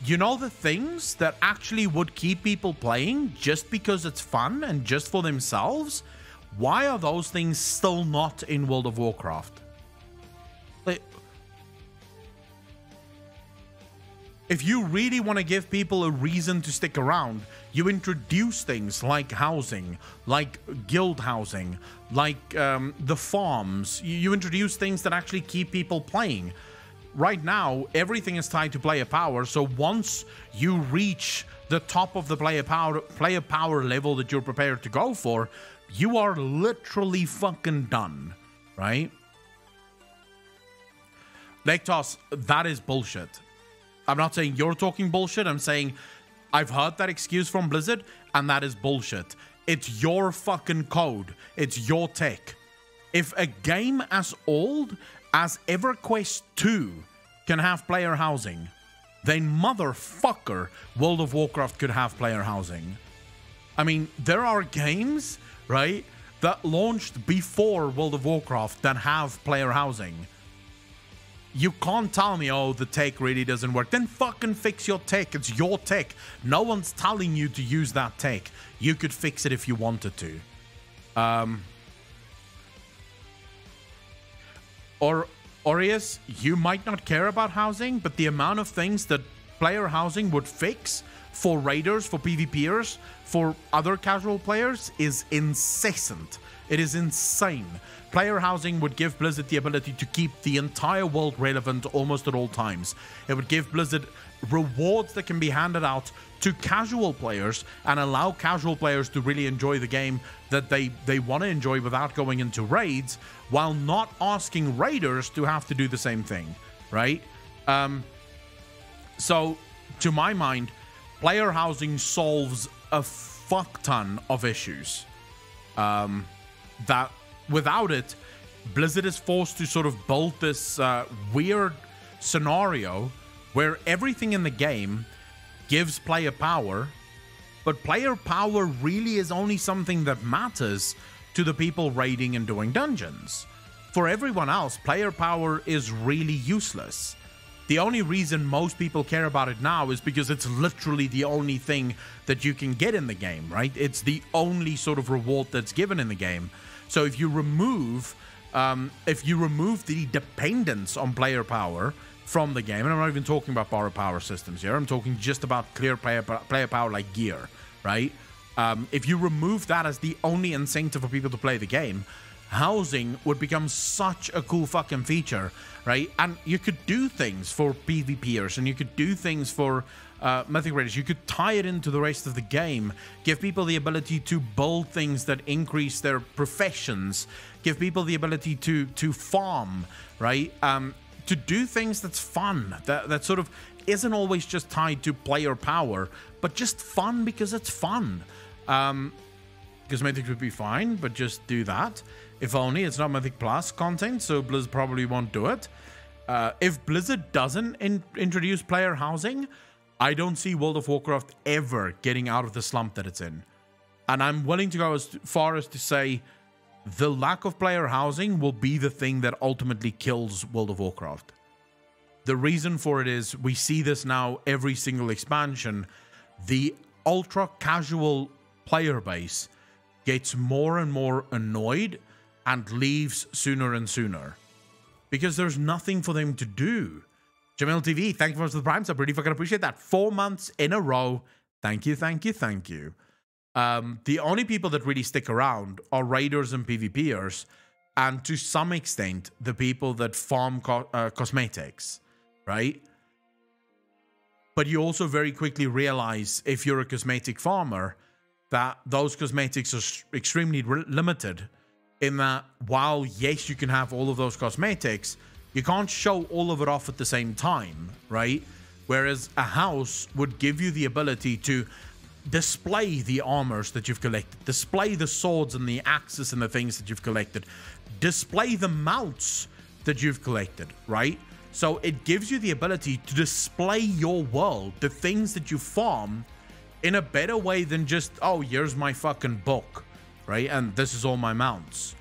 you know, the things that actually would keep people playing just because it's fun and just for themselves? Why are those things still not in World of Warcraft? Like, if you really want to give people a reason to stick around, you introduce things like housing, like guild housing, like the farms. You introduce things that actually keep people playing. Right now, everything is tied to player power, so once you reach the top of the player power level that you're prepared to go for, you are literally fucking done, right? Lectos, that is bullshit. I'm not saying you're talking bullshit. I'm saying I've heard that excuse from Blizzard, and that is bullshit. It's your fucking code. It's your tech. If a game as old as EverQuest 2 can have player housing, then motherfucker, World of Warcraft could have player housing. I mean, there are games, right, that launched before World of Warcraft that have player housing. You can't tell me, oh, the tech really doesn't work. Then fucking fix your tech. It's your tech. No one's telling you to use that tech. You could fix it if you wanted to. Or Aureus, you might not care about housing, but the amount of things that player housing would fix for raiders, for PvPers, for other casual players is incessant. It is insane. Player housing would give Blizzard the ability to keep the entire world relevant almost at all times. It would give Blizzard rewards that can be handed out to casual players and allow casual players to really enjoy the game that they want to enjoy without going into raids, while not asking raiders to have to do the same thing, right? So, to my mind, player housing solves a fuck ton of issues. That without it, Blizzard is forced to sort of build this weird scenario where everything in the game gives player power, but player power really is only something that matters to the people raiding and doing dungeons. For everyone else, player power is really useless. The only reason most people care about it now is because it's literally the only thing that you can get in the game, right? It's the only sort of reward that's given in the game. So if you remove the dependence on player power from the game, and I'm not even talking about borrowed power systems here, I'm talking just about clear player power like gear, right? If you remove that as the only incentive for people to play the game, housing would become such a cool fucking feature, right? And you could do things for PvPers, and you could do things for Mythic Raiders. You could tie it into the rest of the game, give people the ability to build things that increase their professions, give people the ability to farm, right? To do things that's fun, that sort of isn't always just tied to player power, but just fun because it's fun. Cosmetics would be fine, but just do that. If only it's not Mythic Plus content, so Blizzard probably won't do it. If Blizzard doesn't introduce player housing, I don't see World of Warcraft ever getting out of the slump that it's in. And I'm willing to go as far as to say the lack of player housing will be the thing that ultimately kills World of Warcraft. The reason for it is we see this now every single expansion. The ultra casual player base gets more and more annoyed and leaves sooner and sooner because there's nothing for them to do. Jamil TV, thank you for the Prime sub. Really fucking appreciate that. 4 months in a row. Thank you, thank you, thank you. The only people that really stick around are raiders and PvPers, and to some extent, the people that farm cosmetics, right? But you also very quickly realize, if you're a cosmetic farmer, that those cosmetics are extremely limited in that while, yes, you can have all of those cosmetics, you can't show all of it off at the same time, right? Whereas a house would give you the ability to display the armors that you've collected, display the swords and the axes and the things that you've collected, display the mounts that you've collected, right? So it gives you the ability to display your world, the things that you farm, in a better way than just, oh, here's my fucking book, right? And this is all my mounts.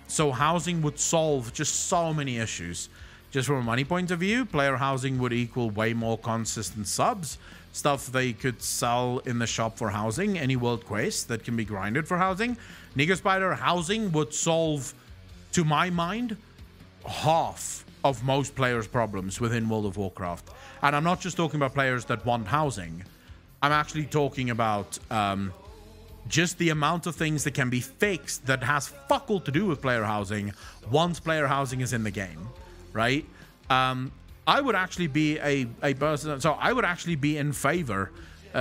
So housing would solve just so many issues. Just from a money point of view, player housing would equal way more consistent subs, stuff they could sell in the shop for housing, any world quest that can be grinded for housing. Nigo Spider, housing would solve, to my mind, half of most players' problems within World of Warcraft. And I'm not just talking about players that want housing. I'm actually talking about just the amount of things that can be fixed that has fuck all to do with player housing once player housing is in the game, right? I would actually be a person, so I would actually be in favor,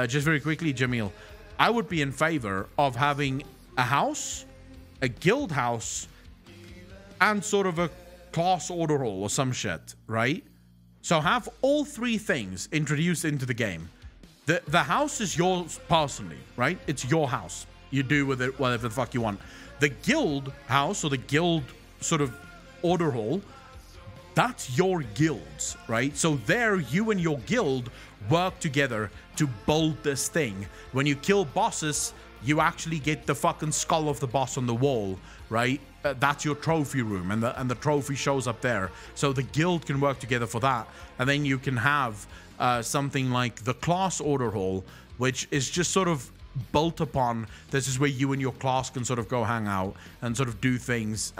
just very quickly, Jamil, I would be in favor of having a house, a guild house, and sort of a class order hall or some shit, right? So have all three things introduced into the game. The house is yours personally, right? It's your house. You do with it whatever the fuck you want. The guild house or the guild sort of order hall, that's your guilds, right? So there, you and your guild work together to build this thing. When you kill bosses, you actually get the fucking skull of the boss on the wall, right? That's your trophy room, and the trophy shows up there. So the guild can work together for that, and then you can have something like the class order hall, which is just sort of built upon, this is where you and your class can sort of go hang out and sort of do things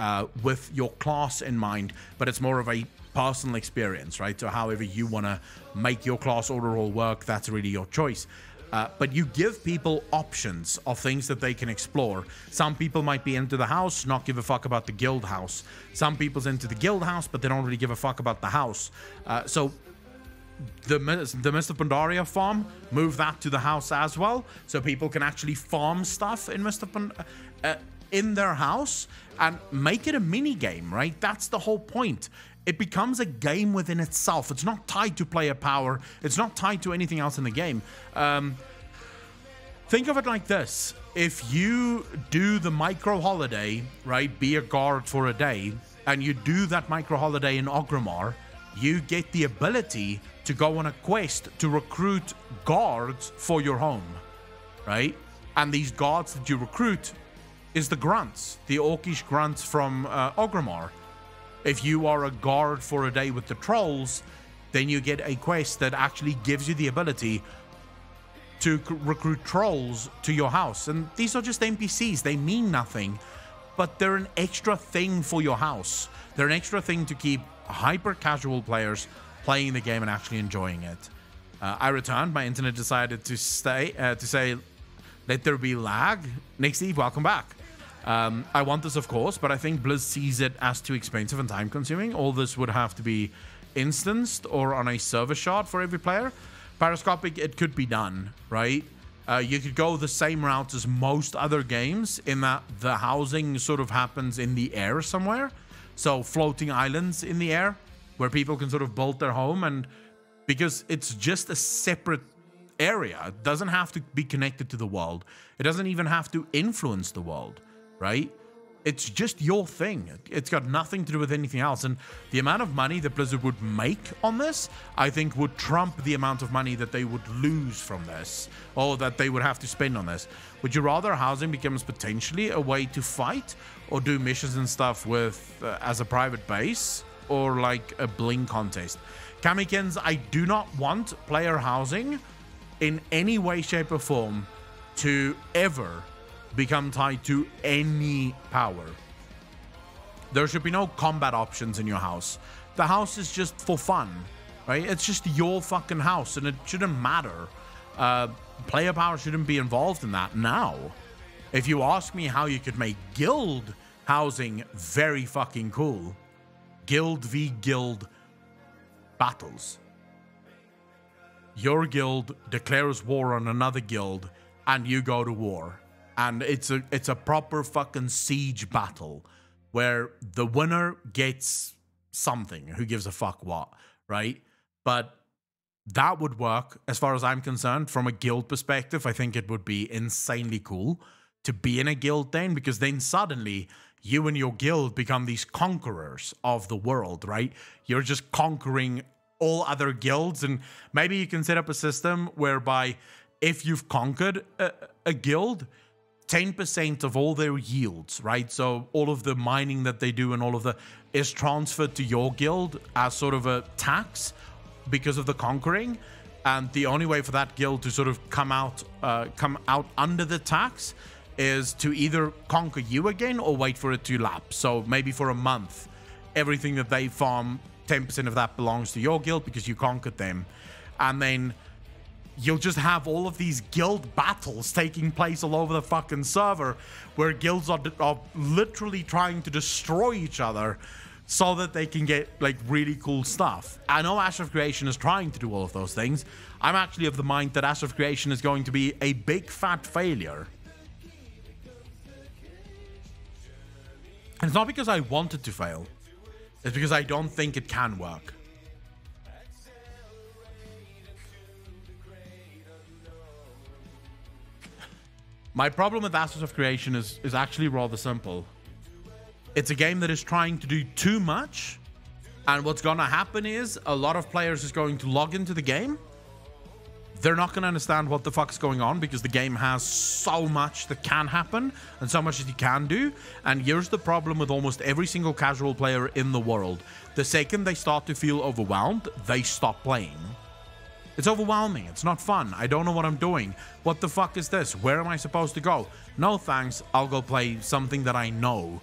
with your class in mind, but it's more of a personal experience, right? So however you want to make your class order hall work, that's really your choice. But you give people options of things that they can explore. Some people might be into the house, not give a fuck about the guild house. Some people's into the guild house, but they don't really give a fuck about the house. So the Mist of Pandaria farm, move that to the house as well, so people can actually farm stuff in Mist of in their house and make it a mini game, right? That's the whole point. It becomes a game within itself. It's not tied to player power. It's not tied to anything else in the game. Think of it like this. If you do the micro holiday, right, be a guard for a day, and you do that micro holiday in Orgrimmar, you get the ability to go on a quest to recruit guards for your home, right? And these guards that you recruit is the grunts, the orcish grunts from Orgrimmar. If you are a guard for a day with the trolls, then you get a quest that actually gives you the ability to recruit trolls to your house. And these are just NPCs. They mean nothing, but they're an extra thing for your house. They're an extra thing to keep hyper casual players playing the game and actually enjoying it. I returned. My internet decided to say, let there be lag. Nick Steve, welcome back. I want this, of course, but I think Blizz sees it as too expensive and time consuming. All this would have to be instanced or on a server shard for every player. Parascopic, it could be done, right? You could go the same route as most other games in that the housing sort of happens in the air somewhere. So floating islands in the air where people can sort of build their home, and because it's just a separate area, it doesn't have to be connected to the world. It doesn't even have to influence the world, right? It's just your thing. It's got nothing to do with anything else. And the amount of money that Blizzard would make on this, I think, would trump the amount of money that they would lose from this, or that they would have to spend on this. Would you rather housing becomes potentially a way to fight or do missions and stuff with as a private base, or like a bling contest? Kamikens, I do not want player housing in any way, shape, or form to ever become tied to any power. There should be no combat options in your house. The house is just for fun, right? It's just your fucking house, and it shouldn't matter. Player power shouldn't be involved in that now. If you ask me how you could make guild housing very fucking cool, guild v guild battles. Your guild declares war on another guild, and you go to war. And it's a proper fucking siege battle where the winner gets something. Who gives a fuck what, right? But that would work as far as I'm concerned. From a guild perspective, I think it would be insanely cool to be in a guild then, because then suddenly you and your guild become these conquerors of the world, right? You're just conquering all other guilds, and maybe you can set up a system whereby if you've conquered a guild, 10% of all their yields, right? So all of the mining that they do and all of the is transferred to your guild as sort of a tax because of the conquering. And the only way for that guild to sort of come out under the tax is to either conquer you again or wait for it to lapse. So maybe for a month, everything that they farm, 10% of that belongs to your guild because you conquered them. And then you'll just have all of these guild battles taking place all over the fucking server where guilds are literally trying to destroy each other so that they can get like really cool stuff. I know Ash of Creation is trying to do all of those things. I'm actually of the mind that Ash of Creation is going to be a big fat failure. And it's not because I want it to fail. It's because I don't think it can work. My problem with Ashes of Creation is actually rather simple. It's a game that is trying to do too much, and what's going to happen is a lot of players is going to log into the game. They're not going to understand what the fuck's going on because the game has so much that can happen and so much that you can do. And here's the problem with almost every single casual player in the world. The second they start to feel overwhelmed, they stop playing. It's overwhelming. It's not fun. I don't know what I'm doing. What the fuck is this? Where am I supposed to go? No thanks. I'll go play something that I know.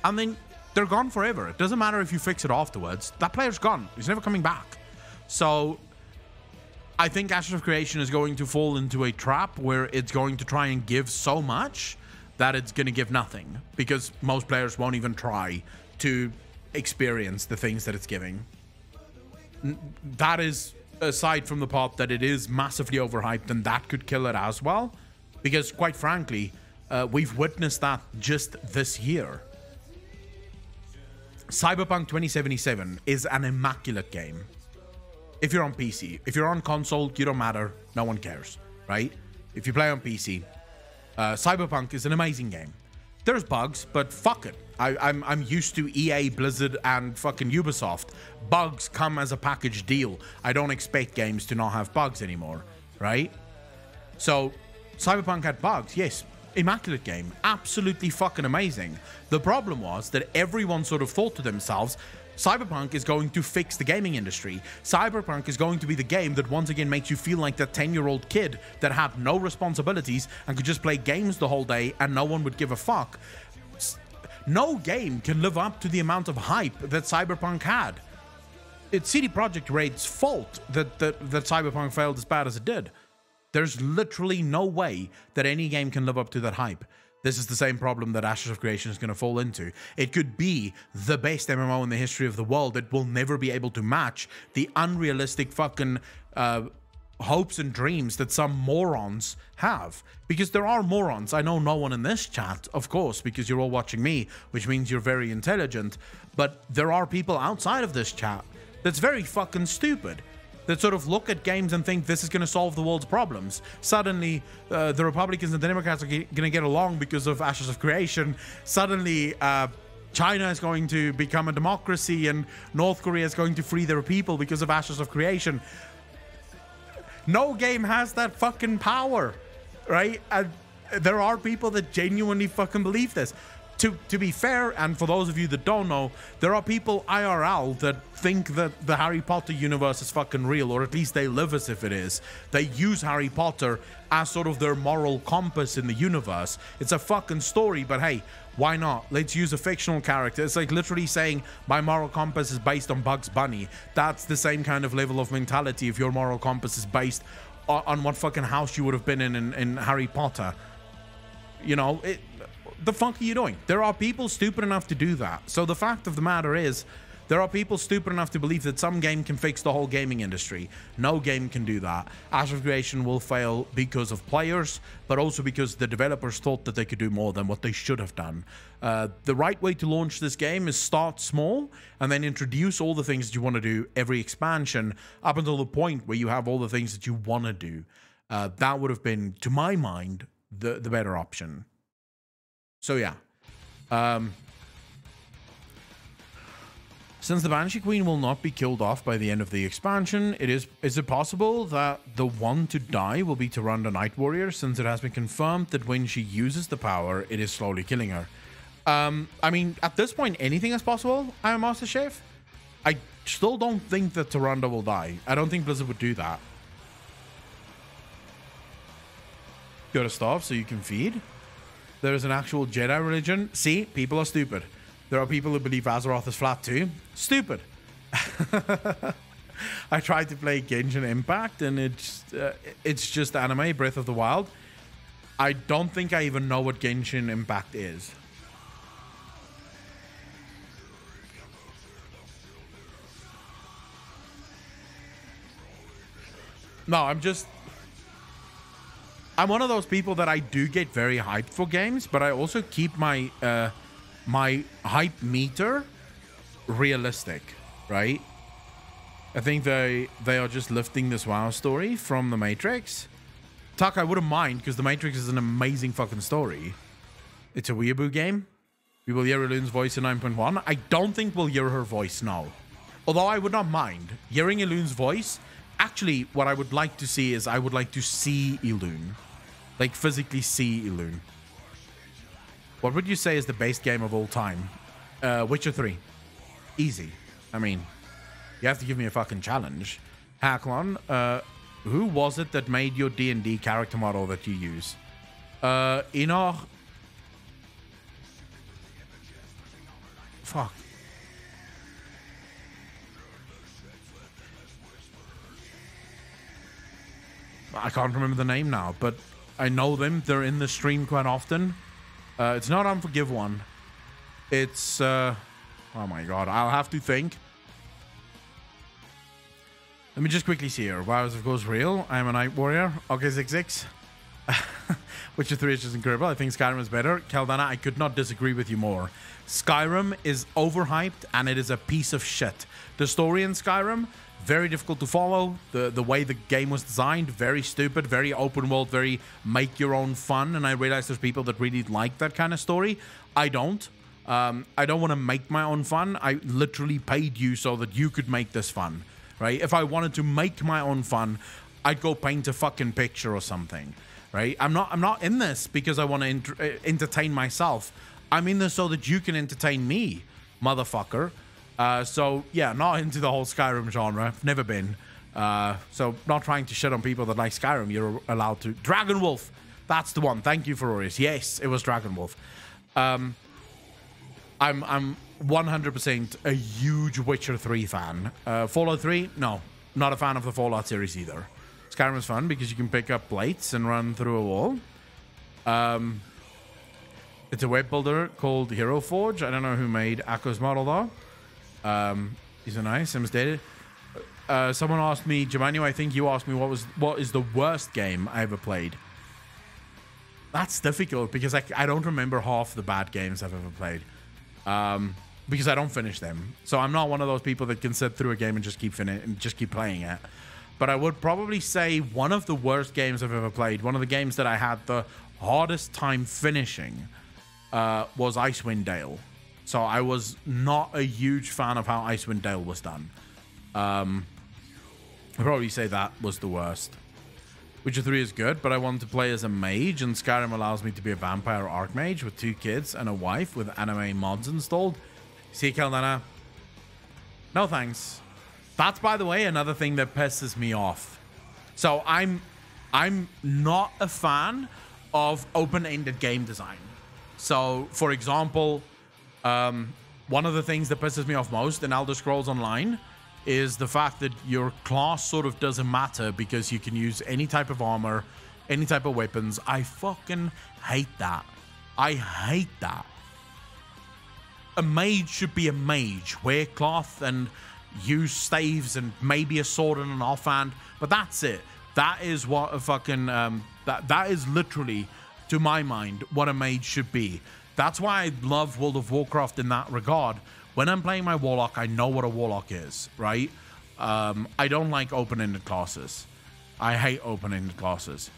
And then they're gone forever. It doesn't matter if you fix it afterwards. That player's gone. He's never coming back. So I think Ashes of Creation is going to fall into a trap where it's going to try and give so much that it's going to give nothing, because most players won't even try to experience the things that it's giving. That is aside from the part that it is massively overhyped, and that could kill it as well, because quite frankly, we've witnessed that just this year. Cyberpunk 2077 is an immaculate game. If you're on PC, if you're on console, you don't matter. No one cares, right? If you play on PC, Cyberpunk is an amazing game. there's bugs, but fuck it. I'm used to EA, Blizzard, and fucking Ubisoft. Bugs come as a package deal. I don't expect games to not have bugs anymore, right? So, Cyberpunk had bugs, yes. Immaculate game. Absolutely fucking amazing. The problem was that everyone sort of thought to themselves, Cyberpunk is going to fix the gaming industry. Cyberpunk is going to be the game that once again makes you feel like that 10-year-old kid that had no responsibilities and could just play games the whole day and no one would give a fuck. No game can live up to the amount of hype that Cyberpunk had. It's CD Projekt Red's fault that Cyberpunk failed as bad as it did. There's literally no way that any game can live up to that hype. This is the same problem that Ashes of Creation is going to fall into. It could be the best MMO in the history of the world. It will never be able to match the unrealistic fucking hopes and dreams that some morons have. Because there are morons. I know no one in this chat, of course, because you're all watching me, which means you're very intelligent. But there are people outside of this chat that's very fucking stupid, that sort of look at games and think this is going to solve the world's problems. Suddenly, the Republicans and the Democrats are going to get along because of Ashes of Creation. Suddenly, China is going to become a democracy and North Korea is going to free their people because of Ashes of Creation. No game has that fucking power, right? And there are people that genuinely fucking believe this. To be fair, and for those of you that don't know, there are people IRL that think that the Harry Potter universe is fucking real, or at least they live as if it is. They use Harry Potter as sort of their moral compass in the universe. It's a fucking story, but hey, why not? Let's use a fictional character. It's like literally saying my moral compass is based on Bugs Bunny. That's the same kind of level of mentality if your moral compass is based on what fucking house you would have been in Harry Potter. You know, the fuck are you doing? There are people stupid enough to do that. So the fact of the matter is, there are people stupid enough to believe that some game can fix the whole gaming industry. No game can do that. Ashes of Creation will fail because of players, but also because the developers thought that they could do more than what they should have done. The right way to launch this game is start small and then introduce all the things that you want to do every expansion up until the point where you have all the things that you want to do. That would have been, to my mind, the better option. So yeah, since the Banshee Queen will not be killed off by the end of the expansion, is it possible that the one to die will be Tyrande Night Warrior, since it has been confirmed that when she uses the power, it is slowly killing her? I mean, at this point, anything is possible, I'm a Master Chef. I still don't think that Tyrande will die. I don't think Blizzard would do that. Go to starve so you can feed. There is an actual Jedi religion. See, people are stupid. There are people who believe Azeroth is flat too. Stupid. I tried to play Genshin Impact and it's just anime, Breath of the Wild. I don't think I even know what Genshin Impact is. No, I'm one of those people that I do get very hyped for games, but I also keep my my hype meter realistic, right? I think they are just lifting this WoW story from The Matrix. Tuck, I wouldn't mind, because The Matrix is an amazing fucking story. It's a weeaboo game. We will hear Elune's voice in 9.1. I don't think we'll hear her voice now. Although I would not mind hearing Elune's voice. Actually, what I would like to see is I would like to see Elune. Like, physically see Elune. What would you say is the best game of all time? Witcher 3. Easy. I mean, you have to give me a fucking challenge. Hacklon, who was it that made your D&D character model that you use? Enoch. Fuck. I can't remember the name now, but I know them. They're in the stream quite often. It's not Unforgive One. It's, oh my god, I'll have to think. Let me just quickly see here. WoW is of course real. I am a Night Warrior. Okay, 6-6. Witcher 3 is just incredible. I think Skyrim is better. Caldana, I could not disagree with you more. Skyrim is overhyped and it is a piece of shit. The story in Skyrim, very difficult to follow. The way the game was designed, very stupid, very open world, very make your own fun. And I realize there's people that really like that kind of story. I don't. I don't want to make my own fun. I literally paid you so that you could make this fun, right? If I wanted to make my own fun, I'd go paint a fucking picture or something, right? I'm not in this because I want to entertain myself. I'm in this so that you can entertain me, motherfucker. So yeah, not into the whole Skyrim genre. Never been. So not trying to shit on people that like Skyrim. You're allowed to. Dragon Wolf. That's the one. Thank you, Ferorius. Yes, it was Dragon Wolf. I'm 100% a huge Witcher 3 fan. Fallout 3, no, not a fan of the Fallout series either. Skyrim is fun because you can pick up plates and run through a wall. It's a web builder called Hero Forge. I don't know who made Akko's model though. These are nice. Sims dated. Someone asked me, Giovanni, I think you asked me what is the worst game I ever played. That's difficult because I don't remember half the bad games I've ever played. Because I don't finish them. So I'm not one of those people that can sit through a game and just keep playing it. But I would probably say one of the worst games I've ever played, one of the games that I had the hardest time finishing, was Icewind Dale. So I was not a huge fan of how Icewind Dale was done. I'd probably say that was the worst. Witcher 3 is good, but I want to play as a mage, and Skyrim allows me to be a vampire archmage with 2 kids and a wife with anime mods installed. See, Caldana? No thanks. That's, by the way, another thing that pisses me off. So I'm not a fan of open-ended game design. So, for example, one of the things that pisses me off most in Elder Scrolls Online is the fact that your class sort of doesn't matter because you can use any type of armor, any type of weapons. I fucking hate that. I hate that. A mage should be a mage. Wear cloth and use staves and maybe a sword and an offhand, but that's it. That is what a fucking that is literally, to my mind, what a mage should be. That's why I love World of Warcraft in that regard. When I'm playing my warlock, I know what a warlock is, right? I don't like open-ended classes. I hate open-ended classes.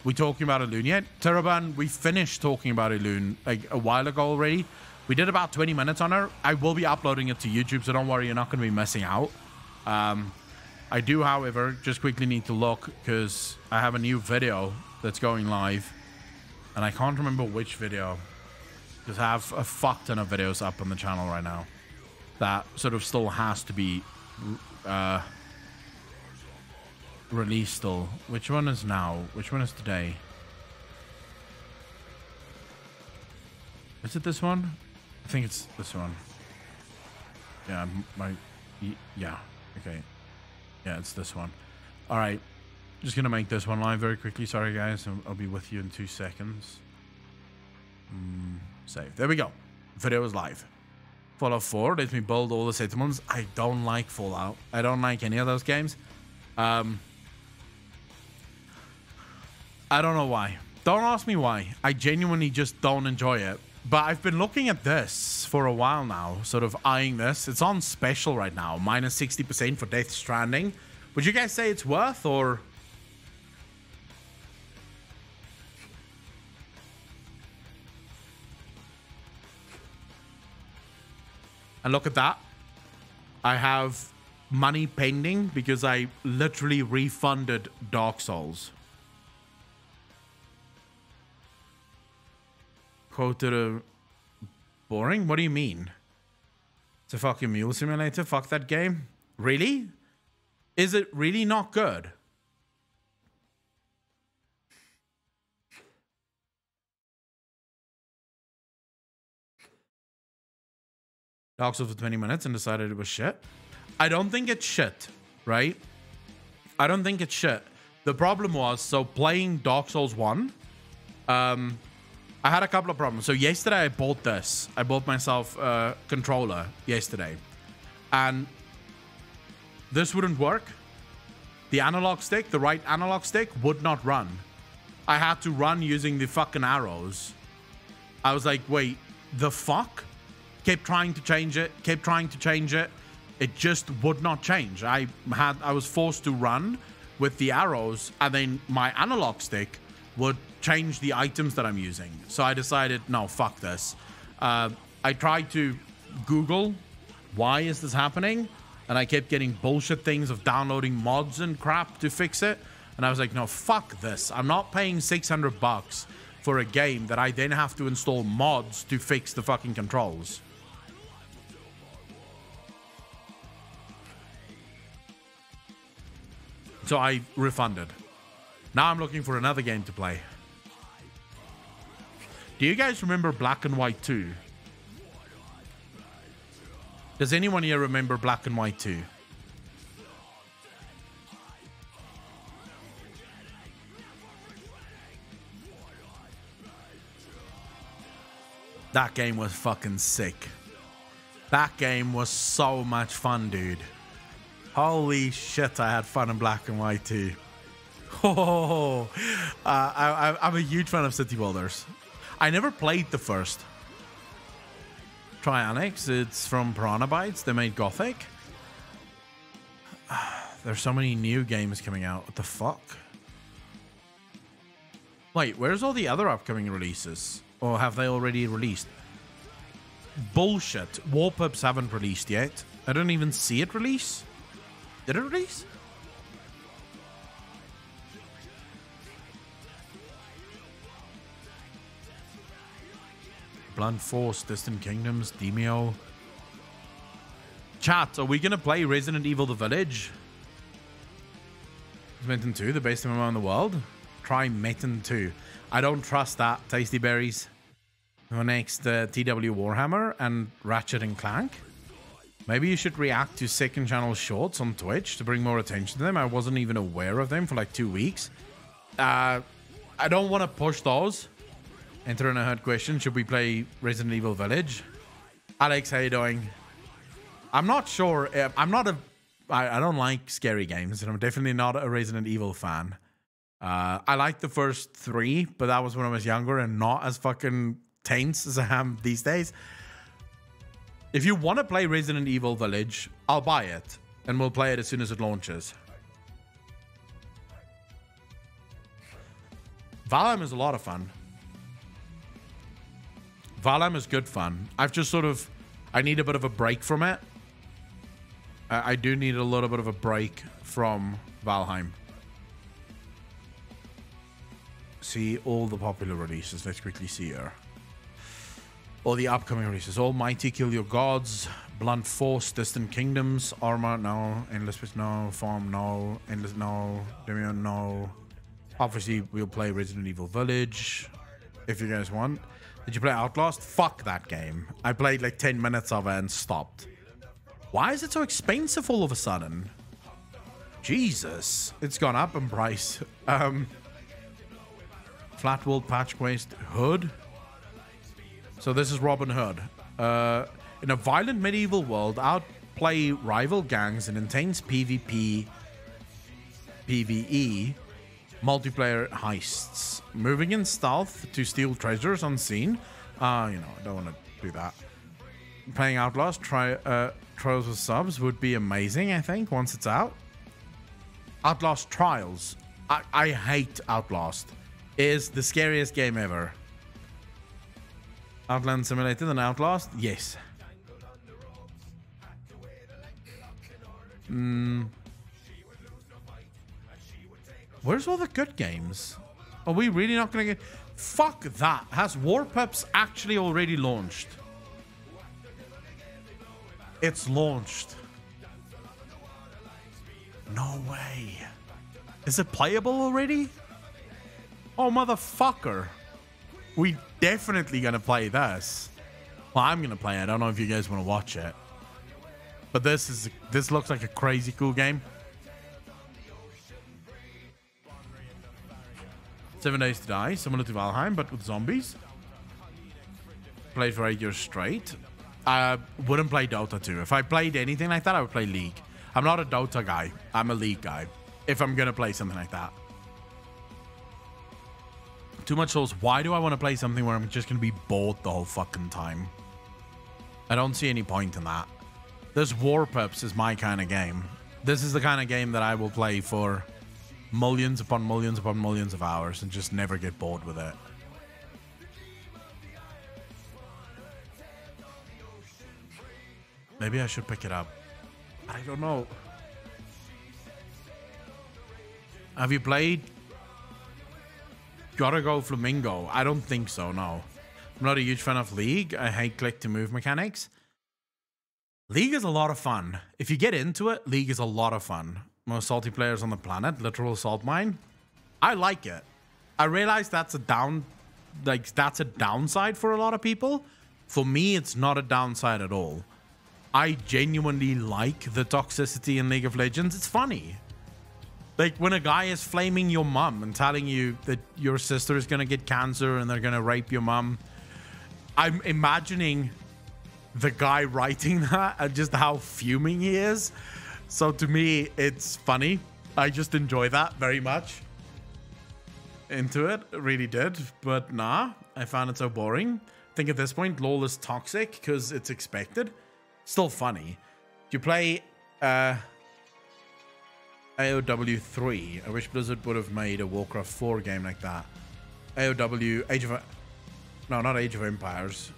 We talking about Elune yet? Teraban, we finished talking about Elune like a while ago already. We did about 20 minutes on her. I will be uploading it to YouTube, so don't worry, you're not going to be missing out. I do, however, just quickly need to look because I have a new video that's going live. And I can't remember which video. Because I have a fuck ton of videos up on the channel right now. That sort of still has to be released still. Which one is now? Which one is today? Is it this one? I think it's this one. Yeah, yeah, okay. Yeah, it's this one. All right, just gonna make this one live very quickly. Sorry, guys. I'll be with you in 2 seconds. Save. There we go. Video is live. Fallout 4 lets me build all the settlements. I don't like Fallout. I don't like any of those games. I don't know why. Don't ask me why. I genuinely just don't enjoy it. But I've been looking at this for a while now, sort of eyeing this. It's on special right now, minus 60% for Death Stranding. Would you guys say it's worth, or... And look at that. I have money pending because I literally refunded Dark Souls. Quoted boring? What do you mean? It's a fucking mule simulator? Fuck that game. Really? Is it really not good? Dark Souls for 20 minutes and decided it was shit. I don't think it's shit, right? I don't think it's shit. The problem was, so playing Dark Souls 1, I had a couple of problems. So yesterday I bought this. I bought myself a controller yesterday. And this wouldn't work. The analog stick, the right analog stick, would not run. I had to run using the fucking arrows. I was like, wait, the fuck? Kept trying to change it, kept trying to change it. It just would not change. I was forced to run with the arrows, and then my analog stick would change the items that I'm using. So I decided, no, fuck this. I tried to Google why is this happening, and I kept getting bullshit things of downloading mods and crap to fix it. And I was like, no, fuck this. I'm not paying $600 for a game that I then have to install mods to fix the fucking controls. So I refunded. Now I'm looking for another game to play. Do you guys remember Black and White 2? Does anyone here remember Black and White 2? That game was fucking sick. That game was so much fun, dude. Holy shit, I had fun in Black and White 2. Oh, I'm a huge fan of city builders. I never played the first. Trionics, it's from Piranha Bytes. They made Gothic. There's so many new games coming out. What the fuck? Wait, where's all the other upcoming releases? Or have they already released? Bullshit. Warpups haven't released yet. I don't even see it release. Did it release? Blunt Force, Distant Kingdoms, Demio. Chat, are we going to play Resident Evil The Village? Is Metin 2 the best MMO in the world? Try Metin 2. I don't trust that, Tasty Berries. Your next TW Warhammer and Ratchet and Clank. Maybe you should react to second channel shorts on Twitch to bring more attention to them. I wasn't even aware of them for like 2 weeks. I don't want to push those. Enter in a hard question. Should we play Resident Evil Village? Alex, how you doing? I'm not sure. I don't like scary games, and I'm definitely not a Resident Evil fan. I liked the first 3, but that was when I was younger and not as fucking tense as I am these days. If you want to play Resident Evil Village, I'll buy it, and we'll play it as soon as it launches. Valheim is a lot of fun. Valheim is good fun. I've just sort of... I need a bit of a break from it. I do need a little bit of a break from Valheim. See all the popular releases. Let's quickly see here. All the upcoming releases. Almighty, Kill Your Gods. Blunt Force, Distant Kingdoms. Arma, no. Endless Space, no. Farm, no. Endless, no. Demio, no. Obviously, we'll play Resident Evil Village. If you guys want. Did you play Outlast? Fuck that game. I played like 10 minutes of it and stopped. Why is it so expensive all of a sudden? Jesus. It's gone up in price. Flat World Patch Quest Hood. So this is Robin Hood. In a violent medieval world, outplay rival gangs in intense PvP, PvE, multiplayer heists. Moving in stealth to steal treasures unseen. I don't want to do that. Playing Outlast, Trials with subs would be amazing, I think, once it's out. Outlast Trials. I hate Outlast. It is the scariest game ever. Outland Simulator than Outlast? Yes. Where's all the good games? Are we really not going to get... Fuck that. Has Warpups actually already launched? It's launched. No way. Is it playable already? Oh, motherfucker. We definitely gonna play this. Well, I'm gonna play it. I don't know if you guys want to watch it. But this looks like a crazy cool game. 7 Days to Die, similar to Valheim, but with zombies. Played for 8 years straight. I wouldn't play Dota 2. If I played anything like that, I would play League. I'm not a Dota guy. I'm a League guy. If I'm gonna play something like that. Too much Souls. Why do I want to play something where I'm just gonna be bored the whole fucking time? I don't see any point in that. This War Pups is my kind of game. This is the kind of game that I will play for millions upon millions upon millions of hours and just never get bored with it. Maybe I should pick it up. I don't know. Have you played Gotta Go Flamingo? I don't think so, no. I'm not a huge fan of League. I hate click to move mechanics. League is a lot of fun. If you get into it, League is a lot of fun. Most salty players on the planet, literal salt mine. I like it. I realize that's a downside for a lot of people. For me, it's not a downside at all. I genuinely like the toxicity in League of Legends. It's funny. Like when a guy is flaming your mum and telling you that your sister is going to get cancer and they're going to rape your mum. I'm imagining the guy writing that and just how fuming he is. So to me, it's funny. I just enjoy that very much. Into it, really did. But nah, I found it so boring. I think at this point, LOL is toxic because it's expected. Still funny. You play AOW 3. I wish Blizzard would have made a Warcraft 4 game like that. AOW, no, not Age of Empires.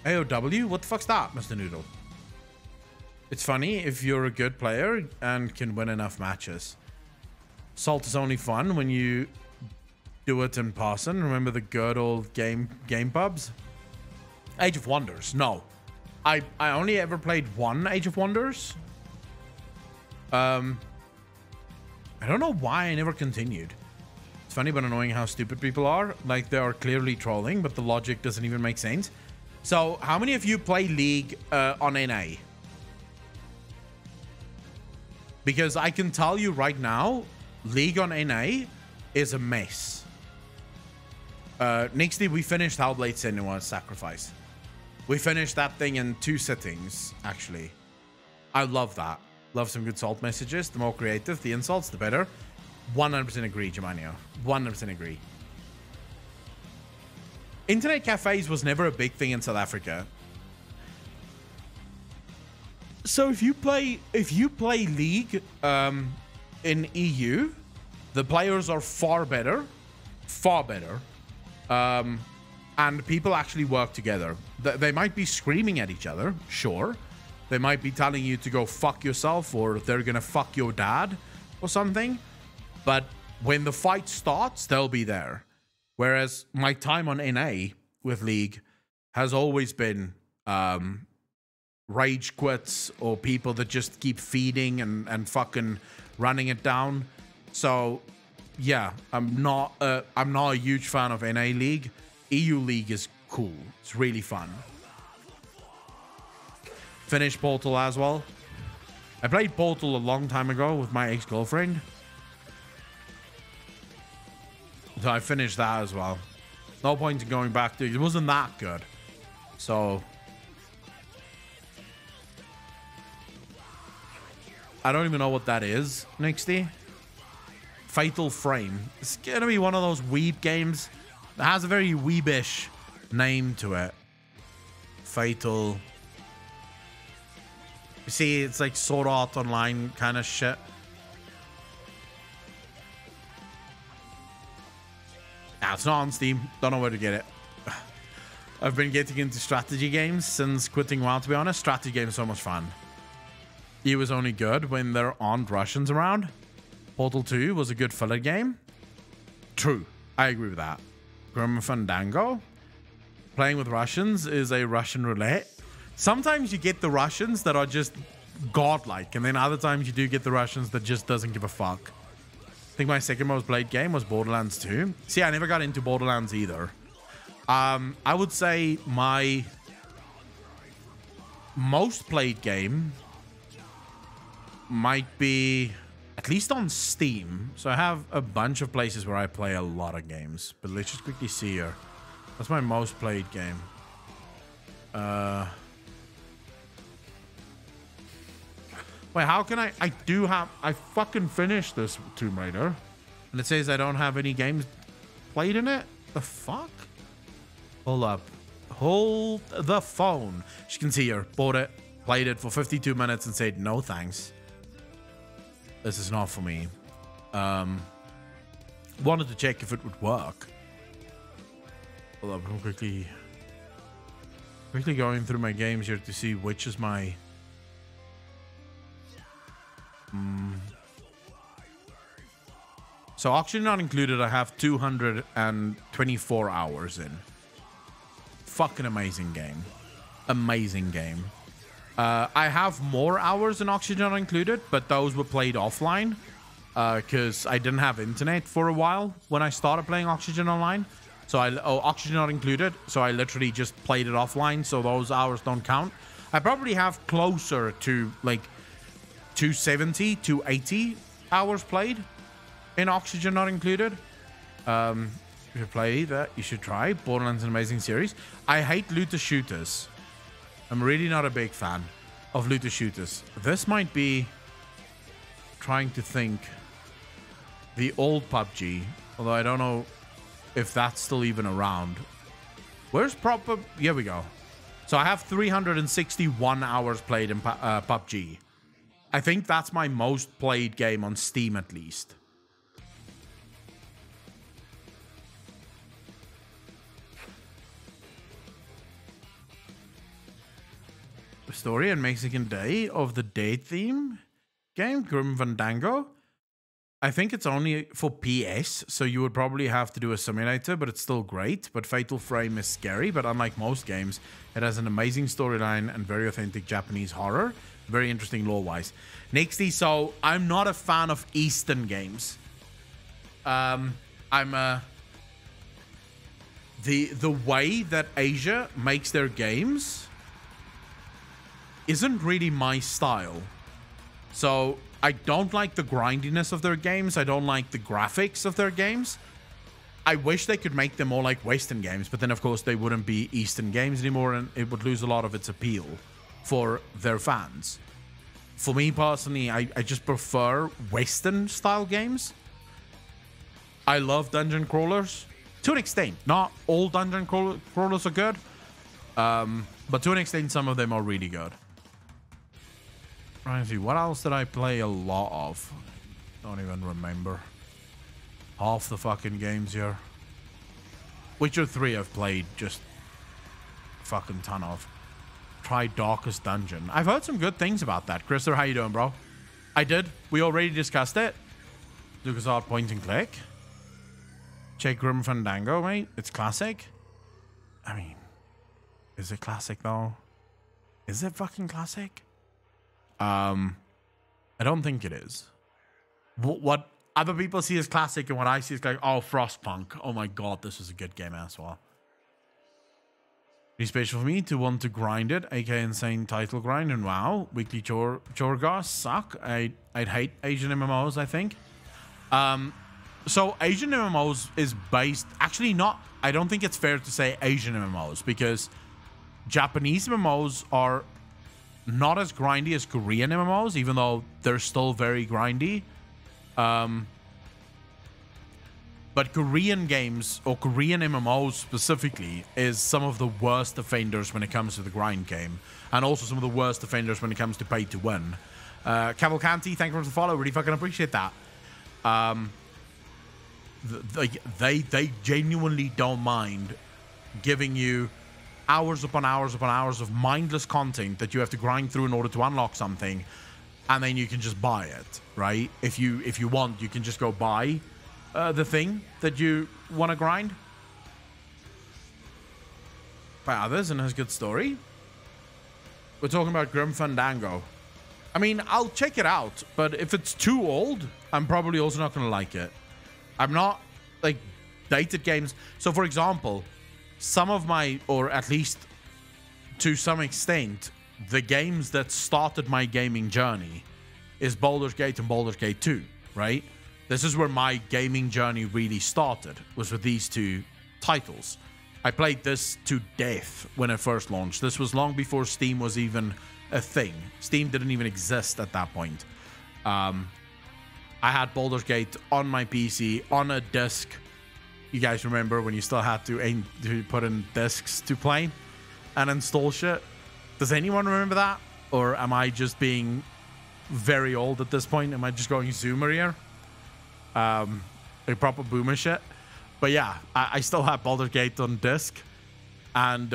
AOW? What the fuck's that, Mr. Noodle? It's funny if you're a good player and can win enough matches. Salt is only fun when you do it in person. Remember the good old game pubs? Age of Wonders. No. I only ever played one Age of Wonders. I don't know why I never continued. It's funny but annoying how stupid people are. Like they are clearly trolling, but the logic doesn't even make sense. So how many of you play League on NA? Because I can tell you right now, League on NA is a mess. Next day we finished Hellblade Senua's Sacrifice. We finished that thing in 2 sittings, actually. I love that. Love some good salt messages. The more creative, the insults, the better. 100% agree, Germanio. 100% agree. Internet cafes was never a big thing in South Africa. So if you play League in EU, the players are far better. And people actually work together. They might be screaming at each other, sure. They might be telling you to go fuck yourself, or they're gonna fuck your dad or something. But when the fight starts, they'll be there. Whereas my time on NA with League has always been rage quits or people that just keep feeding and fucking running it down. So yeah, I'm not a huge fan of NA League. EU League is cool. It's really fun. Finished Portal as well. I played Portal a long time ago with my ex-girlfriend. So I finished that as well. No point in going back to it. It wasn't that good. So I don't even know what that is, Nixty. Fatal Frame. It's gonna be one of those weeb games that has a very weebish name to it. Fatal. You see, it's like Sword Art Online kind of shit. Nah, it's not on Steam. Don't know where to get it. I've been getting into strategy games since quitting WoW, to be honest. Strategy games are so much fun. It was only good when there aren't Russians around. Portal 2 was a good filler game. True. I agree with that. Grim Fandango. Playing with Russians is a Russian roulette. Sometimes you get the Russians that are just godlike, and then other times you do get the Russians that just doesn't give a fuck. I think my second most played game was Borderlands 2. See, I never got into Borderlands either. I would say my most played game might be at least on Steam. So I have a bunch of places where I play a lot of games. But let's just quickly see here. That's my most played game. Wait, how can I fucking finished this Tomb Raider. And it says I don't have any games played in it? The fuck? Hold up. Hold the phone. As you can see here, bought it. played it for 52 minutes and said, no thanks. This is not for me. Wanted to check if it would work. Hold up, I'm quickly going through my games here to see which is my... So Oxygen Not Included, I have 224 hours in. Fucking amazing game. Amazing game. I have more hours in Oxygen Not Included, but those were played offline because I didn't have internet for a while when I started playing Oxygen Online. So Oxygen Not Included, so I literally just played it offline, so those hours don't count. I probably have closer to like 270, 280 hours played in Oxygen Not Included. If you play that, you should try. Borderlands is an amazing series. I hate looter shooters. I'm really not a big fan of looter shooters. This might be, trying to think, the old PUBG, although I don't know if that's still even around. Where's proper... Here we go. So I have 361 hours played in PUBG. I think that's my most played game on Steam, at least. Story and Mexican Day of the Dead theme game, Grim Fandango. I think it's only for PS, so you would probably have to do a simulator, but it's still great. But Fatal Frame is scary, but unlike most games, it has an amazing storyline and very authentic Japanese horror. Very interesting lore-wise. Nexty, so I'm not a fan of Eastern games. The way that Asia makes their games isn't really my style. So I don't like the grindiness of their games. I don't like the graphics of their games. I wish they could make them more like Western games, but then of course they wouldn't be Eastern games anymore and it would lose a lot of its appeal for their fans. For me personally, I just prefer Western style games. I love dungeon crawlers to an extent. Not all dungeon crawlers are good, but to an extent some of them are really good. Trying to see, what else did I play a lot of? Don't even remember. Half the fucking games here. Witcher 3 I've played just a fucking ton of. Tried Darkest Dungeon. I've heard some good things about that. Christopher, how you doing, bro? I did. We already discussed it. LucasArts point and click. Check Grim Fandango, mate. It's classic. I mean, is it classic though? Is it fucking classic? I don't think it is. What other people see as classic and what I see is like, oh, Frostpunk. Oh my god, this was a good game as well. Pretty special for me to want to grind it, aka insane title grind, and wow, weekly chore guys suck. I'd hate Asian MMOs, I think. So Asian MMOs is based, actually not, I don't think it's fair to say Asian MMOs, because Japanese MMOs are not as grindy as Korean MMOs, even though they're still very grindy. But Korean games, or Korean MMOs specifically, is some of the worst offenders when it comes to the grind game. And also some of the worst offenders when it comes to pay to win. Cavalcanti, thank you for the follow. Really fucking appreciate that. They genuinely don't mind giving you hours upon hours upon hours of mindless content that you have to grind through in order to unlock something, and then you can just buy it, right? If you want, you can just go buy the thing that you want to grind by others, and has a good story. We're talking about Grim Fandango. I mean, I'll check it out, but if it's too old, I'm probably also not going to like it. I'm not like dated games. So for example, some of my, or at least to some extent, the games that started my gaming journey is Baldur's Gate and Baldur's Gate 2, right? This is where my gaming journey really started, was with these two titles. I played this to death when it first launched. This was long before Steam was even a thing. Steam didn't even exist at that point. I had Baldur's Gate on my PC, on a disc. You guys remember when you still had to put in discs to play and install shit? Does anyone remember that? Or am I just being very old at this point? Am I just going zoomer here? A proper boomer shit. But yeah, I still have Baldur's Gate on disc. And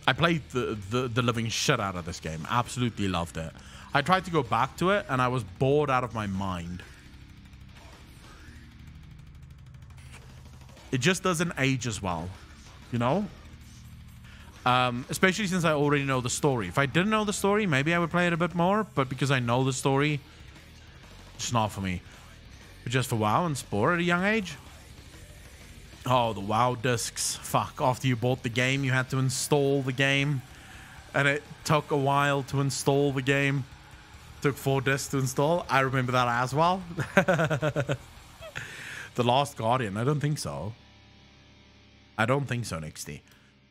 I played the living shit out of this game. Absolutely loved it. I tried to go back to it, and I was bored out of my mind. It just doesn't age as well, you know? Especially since I already know the story. If I didn't know the story, maybe I would play it a bit more. But because I know the story, it's not for me. But just for WoW and Spore at a young age. Oh, the WoW discs. Fuck. After you bought the game, you had to install the game. And it took a while to install the game. Took 4 discs to install. I remember that as well. The Last Guardian. I don't think so. I don't think so, Nixty.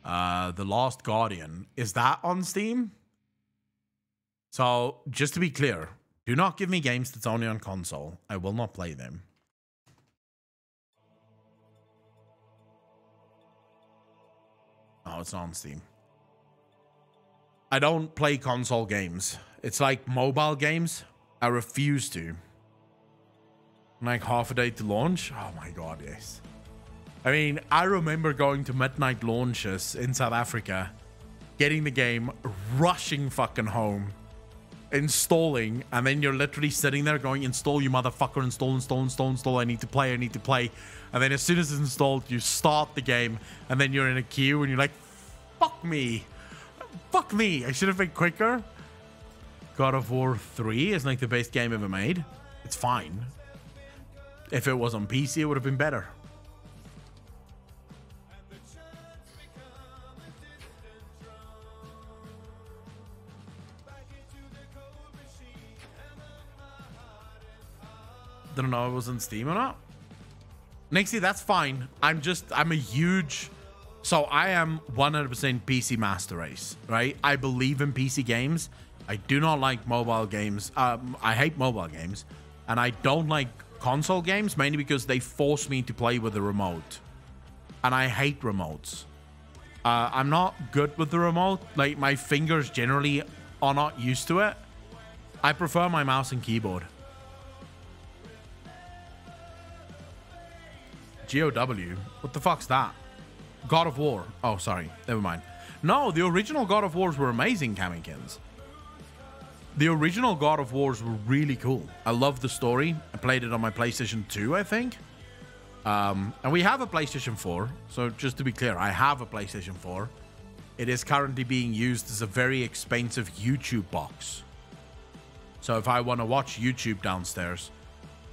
The Last Guardian. Is that on Steam? So, just to be clear, do not give me games that's only on console. I will not play them. Oh, it's not on Steam. I don't play console games. It's like mobile games. I refuse to. Like half a day to launch. Oh my god, yes. I mean, I remember going to midnight launches in South Africa, getting the game, rushing fucking home, installing, and then you're literally sitting there going, install, you motherfucker, install, I need to play. And then as soon as it's installed, you start the game, and then you're in a queue, and you're like, fuck me, I should have been quicker. God of War 3 is like the best game ever made. It's fine. If it was on PC, it would have been better. Don't know if it was on Steam or not. Nixie, that's fine. I'm a huge... So I am 100% PC master race, right? I believe in PC games. I do not like mobile games. I hate mobile games. And I don't like console games, mainly because they force me to play with the remote. And I hate remotes. I'm not good with the remote. Like, my fingers generally are not used to it. I prefer my mouse and keyboard. GOW? What the fuck's that? God of War. Oh, sorry. Never mind. No, the original God of Wars were amazing, Kamikins. The original God of Wars were really cool. I love the story. I played it on my PlayStation 2, I think. And we have a PlayStation 4. So just to be clear, I have a PlayStation 4. It is currently being used as a very expensive YouTube box. So if I want to watch YouTube downstairs,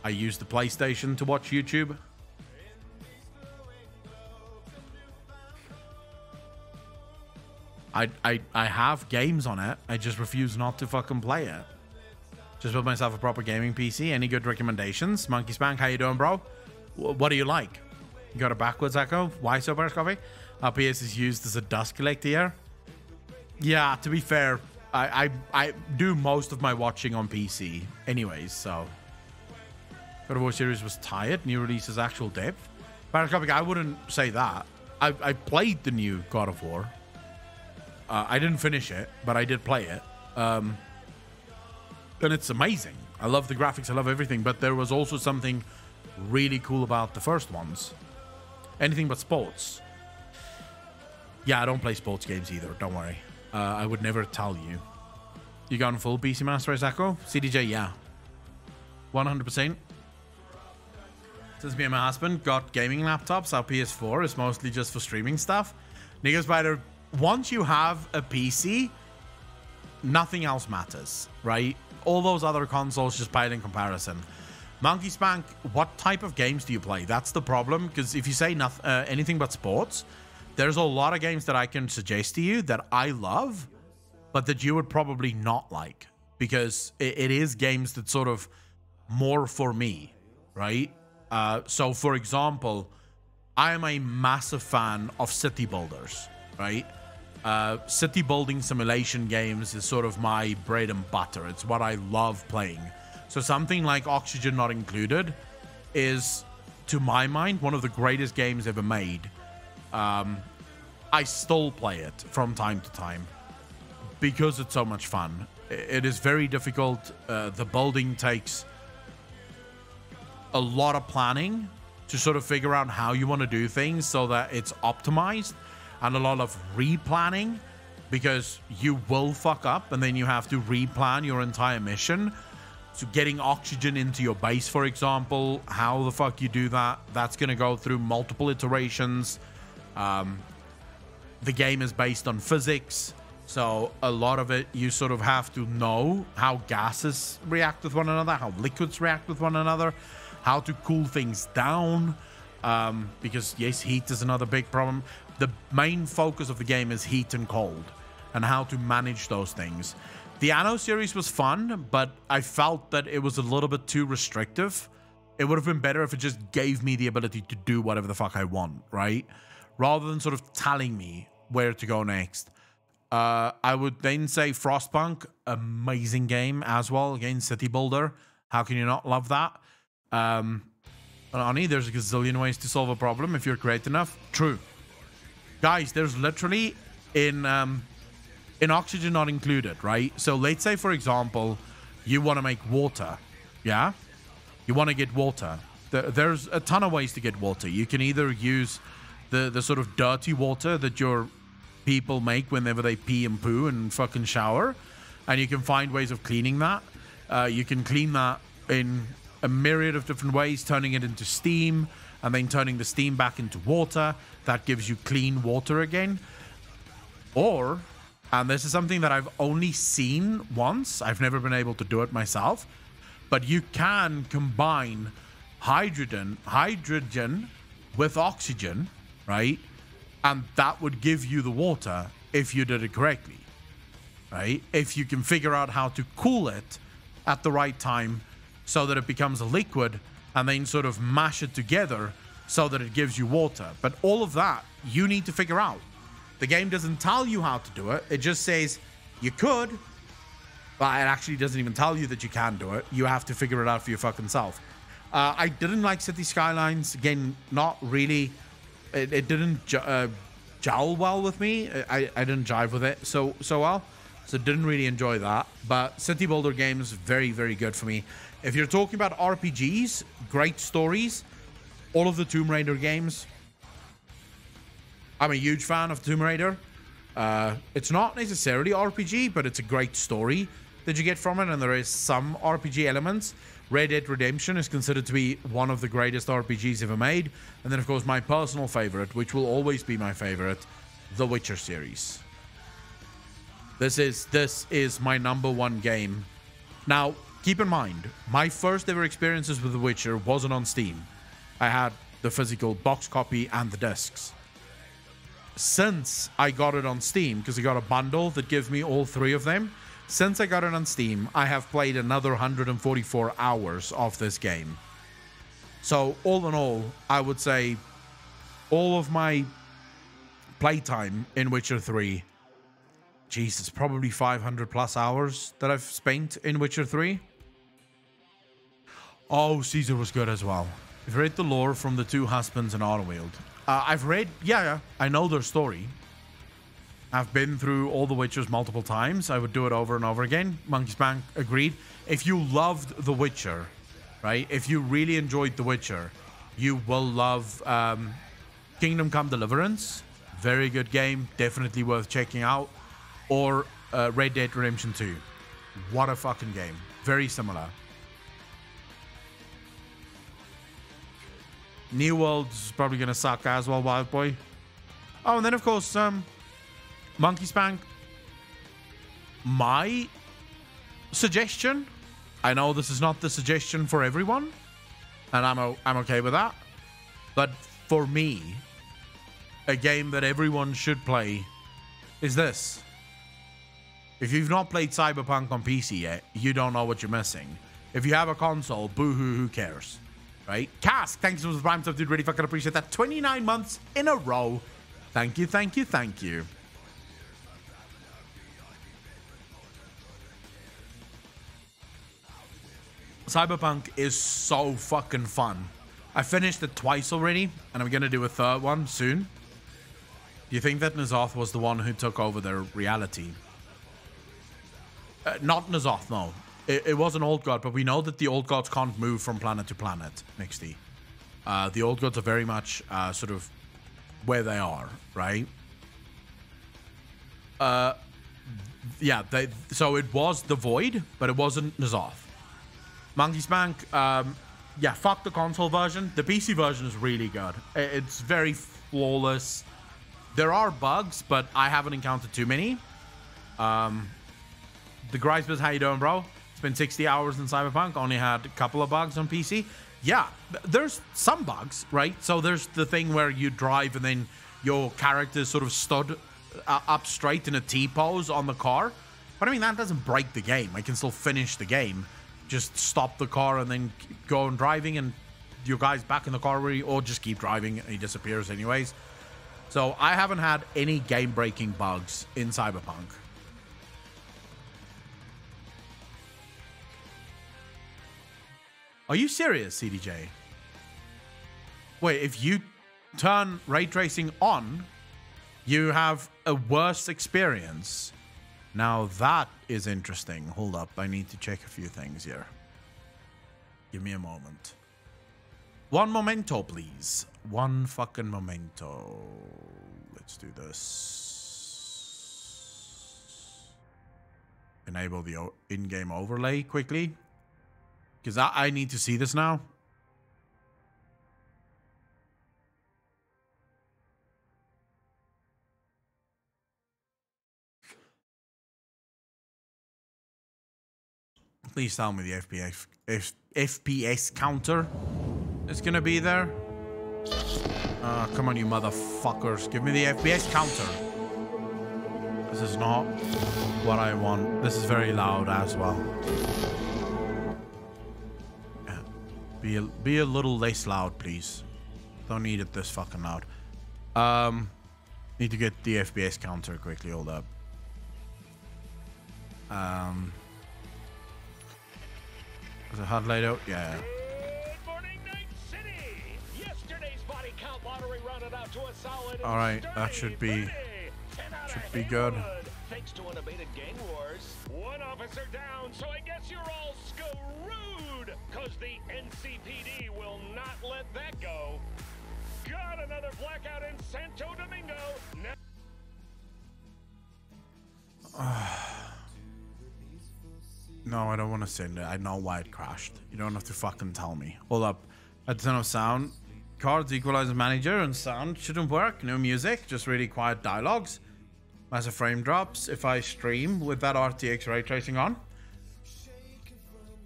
I use the PlayStation to watch YouTube. I have games on it. I just refuse not to fucking play it. Just built myself a proper gaming PC. Any good recommendations? Monkey Spank, how you doing, bro? What do you like? You got a backwards echo? Why so, Burst Coffee? PS is used as a dust collector here. Yeah, to be fair, I do most of my watching on PC anyways, so. God of War series was tired. New releases actual depth. Burst Coffee, I wouldn't say that. I played the new God of War. I didn't finish it, but I did play it. And it's amazing. I love the graphics. I love everything. But there was also something really cool about the first ones. Anything but sports. Yeah, I don't play sports games either. Don't worry. I would never tell you. You gone full PC Master Race Echo? CDJ, yeah. 100%. Since me and my husband got gaming laptops, our PS4 is mostly just for streaming stuff. Nigga Spider... Once you have a PC, nothing else matters, right? All those other consoles just pale in comparison. Monkey Spank, what type of games do you play? That's the problem, because if you say anything but sports, there's a lot of games that I can suggest to you that I love, but that you would probably not like, because it is games that sort of more for me, right? So, for example, I am a massive fan of city builders, right? City building simulation games is sort of my bread and butter. It's what I love playing. So something like Oxygen Not Included is, to my mind, one of the greatest games ever made. I still play it from time to time. because it's so much fun. It is very difficult. The building takes a lot of planning to sort of figure out how you want to do things so that it's optimized, and a lot of replanning, because you will fuck up and then you have to replan your entire mission. So getting oxygen into your base, for example, how the fuck you do that, that's going to go through multiple iterations. The game is based on physics, so a lot of it you sort of have to know how gases react with one another, how liquids react with one another, how to cool things down, because yes, heat is another big problem. The main focus of the game is heat and cold and how to manage those things. The Anno series was fun, but I felt that it was a little bit too restrictive. It would have been better if it just gave me the ability to do whatever the fuck I want, right? Rather than sort of telling me where to go next. I would then say Frostpunk, amazing game as well. Again, City Builder. How can you not love that? Ani, there's a gazillion ways to solve a problem if you're creative enough. True. Guys, there's literally in Oxygen Not Included, right? So let's say, for example, you want to make water, yeah? You want to get water. There's a ton of ways to get water. You can either use the sort of dirty water that your people make whenever they pee and poo and fucking shower, and you can find ways of cleaning that. You can clean that in a myriad of different ways, turning it into steam and then turning the steam back into water. That gives you clean water again. Or, and this is something that I've only seen once, I've never been able to do it myself, but you can combine hydrogen with oxygen, right? And that would give you the water if you did it correctly, right? If you can figure out how to cool it at the right time so that it becomes a liquid, and then sort of mash it together so that it gives you water. But all of that, you need to figure out. The game doesn't tell you how to do it. It just says you could, but it actually doesn't even tell you that you can do it. You have to figure it out for your fucking self. I didn't like City Skylines. Again, not really. It didn't gel well with me. I didn't jive with it so well. So didn't really enjoy that. But City Builder games, very, very good for me. If you're talking about RPGs, great stories, all of the Tomb Raider games. I'm a huge fan of Tomb Raider. It's not necessarily RPG, but it's a great story that you get from it, and there is some RPG elements. Red Dead Redemption is considered to be one of the greatest RPGs ever made. And then, of course, my personal favorite, which will always be my favorite, The Witcher series. This is my #1 game. Now, keep in mind, my first ever experiences with The Witcher wasn't on Steam. I had the physical box copy and the discs. Since I got it on Steam, because I got a bundle that gives me all 3 of them, since I got it on Steam, I have played another 144 hours of this game. So, all in all, I would say all of my playtime in Witcher 3, Jesus, probably 500 plus hours that I've spent in Witcher 3. Oh, Caesar was good as well. I've read the lore from the 2 husbands in Arweald. I've read, yeah, I know their story. I've been through all the Witchers multiple times. I would do it over and over again. Monkey's Bank agreed. If you loved The Witcher, right? If you really enjoyed The Witcher, you will love Kingdom Come Deliverance. Very good game. Definitely worth checking out. Or Red Dead Redemption 2. What a fucking game. Very similar. New World's probably going to suck as well, Wild Boy. Oh, and then, of course, Monkey's Bank. My suggestion, I know this is not the suggestion for everyone, and I'm okay with that, but for me, a game that everyone should play is this. If you've not played Cyberpunk on PC yet, you don't know what you're missing. If you have a console, boo-hoo, who cares? Right? Cask, thanks so much for the prime stuff, dude. Really fucking appreciate that. 29 months in a row. Thank you, thank you, thank you. Cyberpunk is so fucking fun. I finished it twice already, and I'm gonna do a 3rd one soon. Do you think that N'Zoth was the one who took over their reality? Not N'Zoth, no. It was an old god, but we know that the old gods can't move from planet to planet, Nixty. The old gods are very much sort of where they are, right? Yeah, so it was the Void, but it wasn't N'Zoth. Monkey Spank, yeah, fuck the console version. The PC version is really good. It's very flawless. There are bugs, but I haven't encountered too many. The Grisbus, how you doing, bro? It's been 60 hours in Cyberpunk. Only had a couple of bugs on PC. Yeah, there's some bugs, right? So there's the thing where you drive and then your character sort of stood up straight in a T-pose on the car. But I mean, that doesn't break the game. I can still finish the game. Just stop the car and then go on driving and your guy's back in the car or just keep driving and he disappears anyways. So I haven't had any game-breaking bugs in Cyberpunk. Are you serious, CDJ? Wait, if you turn ray tracing on, you have a worse experience. Now that is interesting. Hold up, I need to check a few things here. Give me a moment. One momento, please. One fucking momento. Let's do this. Enable the in-game overlay quickly. Because I need to see this now. Please tell me the FPS counter is going to be there. Come on, you motherfuckers. Give me the FPS counter. This is not what I want. This is very loud as well. Be a little less loud, please. Don't need it this fucking loud. Need to get the FPS counter quickly. Hold up. Is it hard laid out? Yeah. Good morning, Night City. Yesterday's body count lottery rounded out to a solid. All right, that should be good. Thanks to unabated gang wars. One officer down, so I guess you're all screwed. Cause the NCPD will not let that go. Got another blackout in Santo Domingo. No, I don't want to send it. I know why it crashed. You don't have to fucking tell me. Hold up. At the of sound, cards, equalizer manager, and sound shouldn't work. No music, just really quiet dialogues. Massive frame drops. If I stream with that RTX ray tracing on,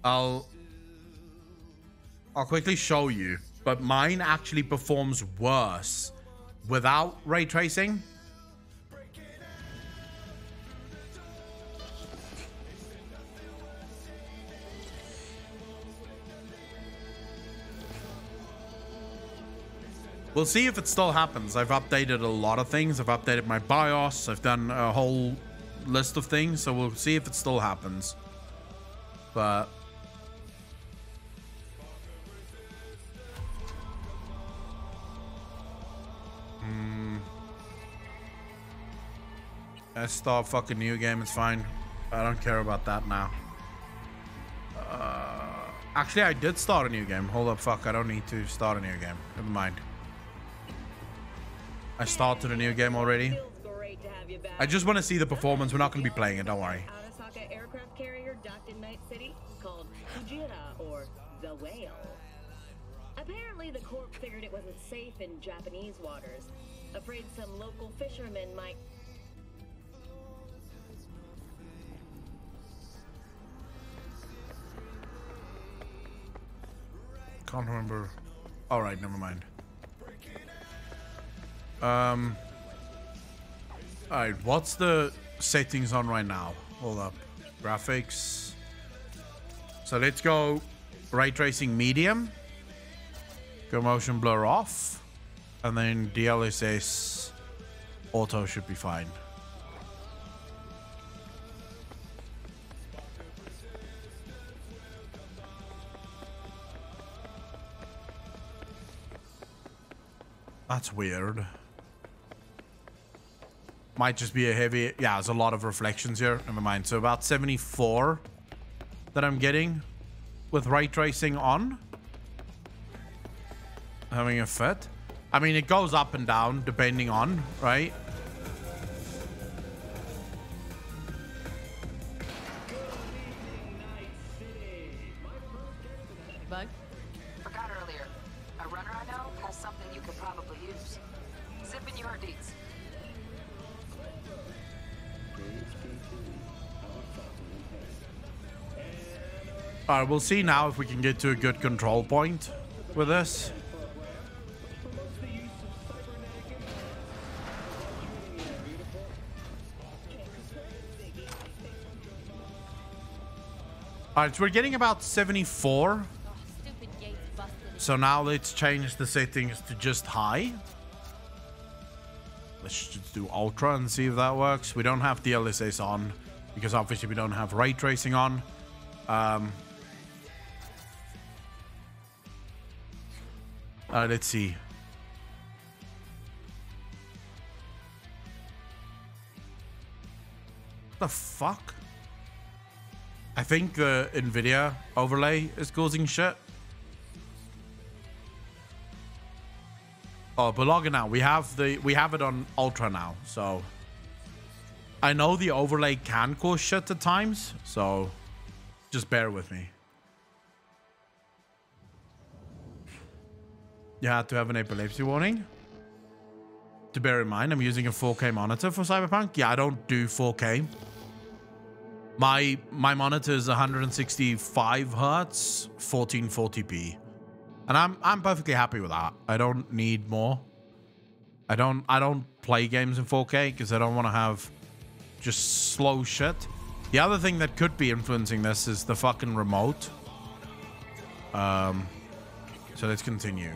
I'll quickly show you. But mine actually performs worse without ray tracing. We'll see if it still happens. I've updated a lot of things. I've updated my BIOS. I've done a whole list of things. So we'll see if it still happens. But let's start fucking new game. It's fine. I don't care about that now. Actually, I did start a new game. Hold up, fuck. I don't need to start a new game. Never mind. I started a new game already. I just want to see the performance. We're not going to be playing it. Don't worry. Arasaka aircraft carrier docked in Night City called Kujira, or the Whale. Apparently, the Corp figured it wasn't safe in Japanese waters. Afraid some local fishermen might. Can't remember. All right, never mind. Alright, what's the settings on right now? Hold up. Graphics. So let's go ray tracing medium. Go motion blur off. And then DLSS auto should be fine. That's weird. Might just be a heavy... Yeah, there's a lot of reflections here. Never mind. So about 74 that I'm getting with ray tracing on. Having a fit. I mean, it goes up and down depending on, right? Bug? Forgot earlier. A runner I know has something you could probably use. Zip in your deeds. All right, we'll see now if we can get to a good control point with this. All right, so we're getting about 74. So now let's change the settings to just high. Let's just do ultra and see if that works. We don't have DLSS on because obviously we don't have ray tracing on. Let's see. What the fuck? I think the NVIDIA overlay is causing shit. Oh, but log in now. We have it on ultra now, so I know the overlay can cause shit at times, so just bear with me. You had to have an epilepsy warning. To bear in mind, I'm using a 4K monitor for Cyberpunk. Yeah, I don't do 4K. My monitor is 165 hertz, 1440p, and I'm perfectly happy with that. I don't need more. I don't play games in 4K because I don't want to have just slow shit. The other thing that could be influencing this is the fucking remote. So let's continue.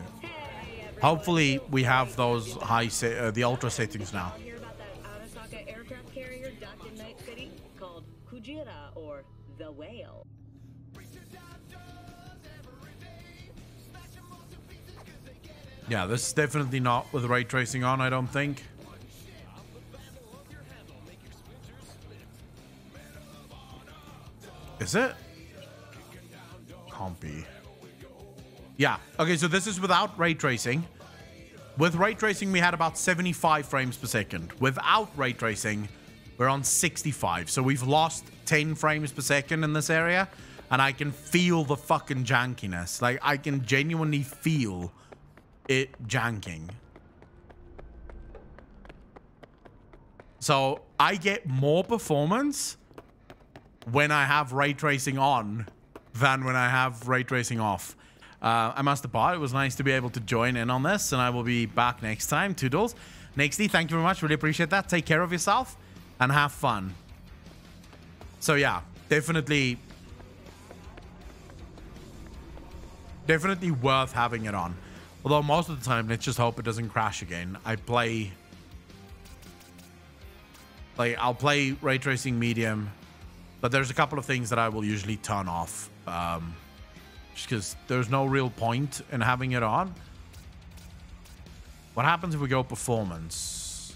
Hopefully we have those the ultra settings now. Hear about that Arasaka aircraft carrier docked in Night City called Kujira or the Whale. Yeah, this is definitely not with ray tracing on, I don't think. Is it? Can't be. Yeah. Okay, so this is without ray tracing. With ray tracing, we had about 75 frames per second. Without ray tracing, we're on 65. So we've lost 10 frames per second in this area. And I can feel the fucking jankiness. Like, I can genuinely feel it janking. So I get more performance when I have ray tracing on than when I have ray tracing off. I must depart. It was nice to be able to join in on this, and I will be back next time. Toodles. Nexty, thank you very much. Really appreciate that. Take care of yourself and have fun. So yeah, definitely worth having it on. Although most of the time, let's just hope it doesn't crash again. I'll play ray tracing medium, but there's a couple of things that I will usually turn off. Just because there's no real point in having it on. What happens if we go performance?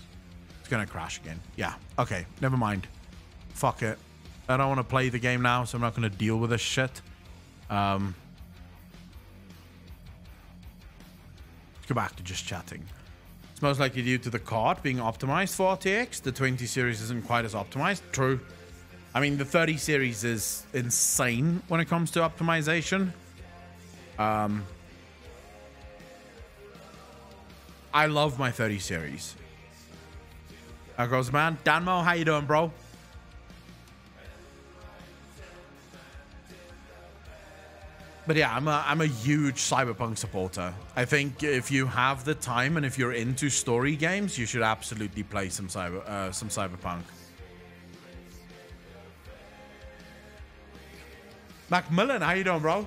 It's gonna crash again. Yeah, okay, never mind. Fuck it. I don't want to play the game now, so I'm not gonna deal with this shit. Let's go back to just chatting. It's most likely due to the card being optimized for RTX. The 20 series isn't quite as optimized. True. I mean, the 30 series is insane when it comes to optimization. I love my 30 series. How goes, man? Danmo, how you doing, bro? But yeah, I'm a huge Cyberpunk supporter. I think if you have the time and if you're into story games, you should absolutely play some Cyberpunk. Macmillan, how you doing, bro?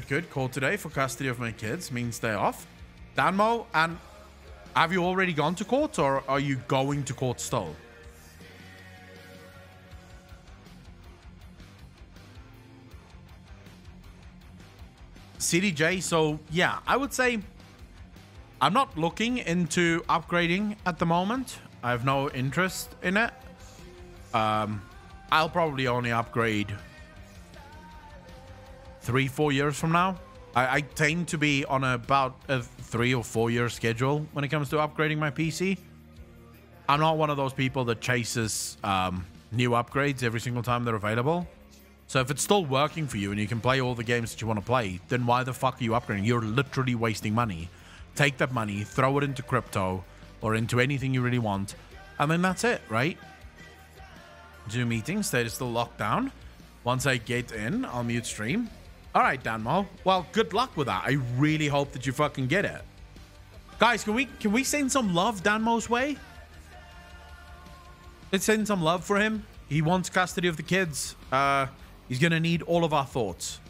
Good. Call today for custody of my kids. Means day off. Danmo, and have you already gone to court or are you going to court still? CDJ, so yeah, I would say I'm not looking into upgrading at the moment. I have no interest in it. I'll probably only upgrade 3-4 years from now. I tend to be on about a 3 or 4 year schedule when it comes to upgrading my PC. I'm not one of those people that chases new upgrades every single time they're available. So if it's still working for you and you can play all the games that you want to play, then why the fuck are you upgrading? You're literally wasting money. Take that money, throw it into crypto or into anything you really want, and then that's it, right? Zoom meeting, state is still locked down. Once I get in, I'll mute stream. All right, Danmo. Well, good luck with that. I really hope that you fucking get it. Guys, can we send some love Danmo's way? Let's send some love for him. He wants custody of the kids. He's gonna need all of our thoughts.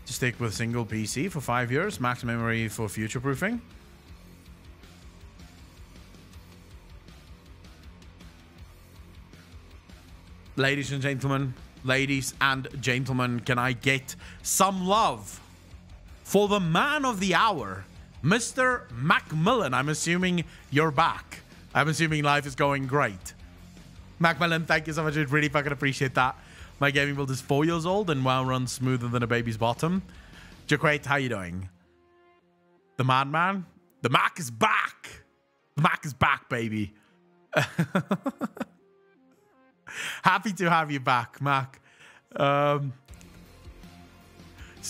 To stick with single PC for 5 years, max memory for future proofing. Ladies and gentlemen, can I get some love for the man of the hour, Mr. Macmillan? I'm assuming you're back. I'm assuming life is going great. Macmillan, thank you so much. I really fucking appreciate that. My gaming build is 4 years old and WoW runs smoother than a baby's bottom. Jaquate, how you doing? The madman? The Mac is back. The Mac is back, baby. Happy to have you back, Mac. There's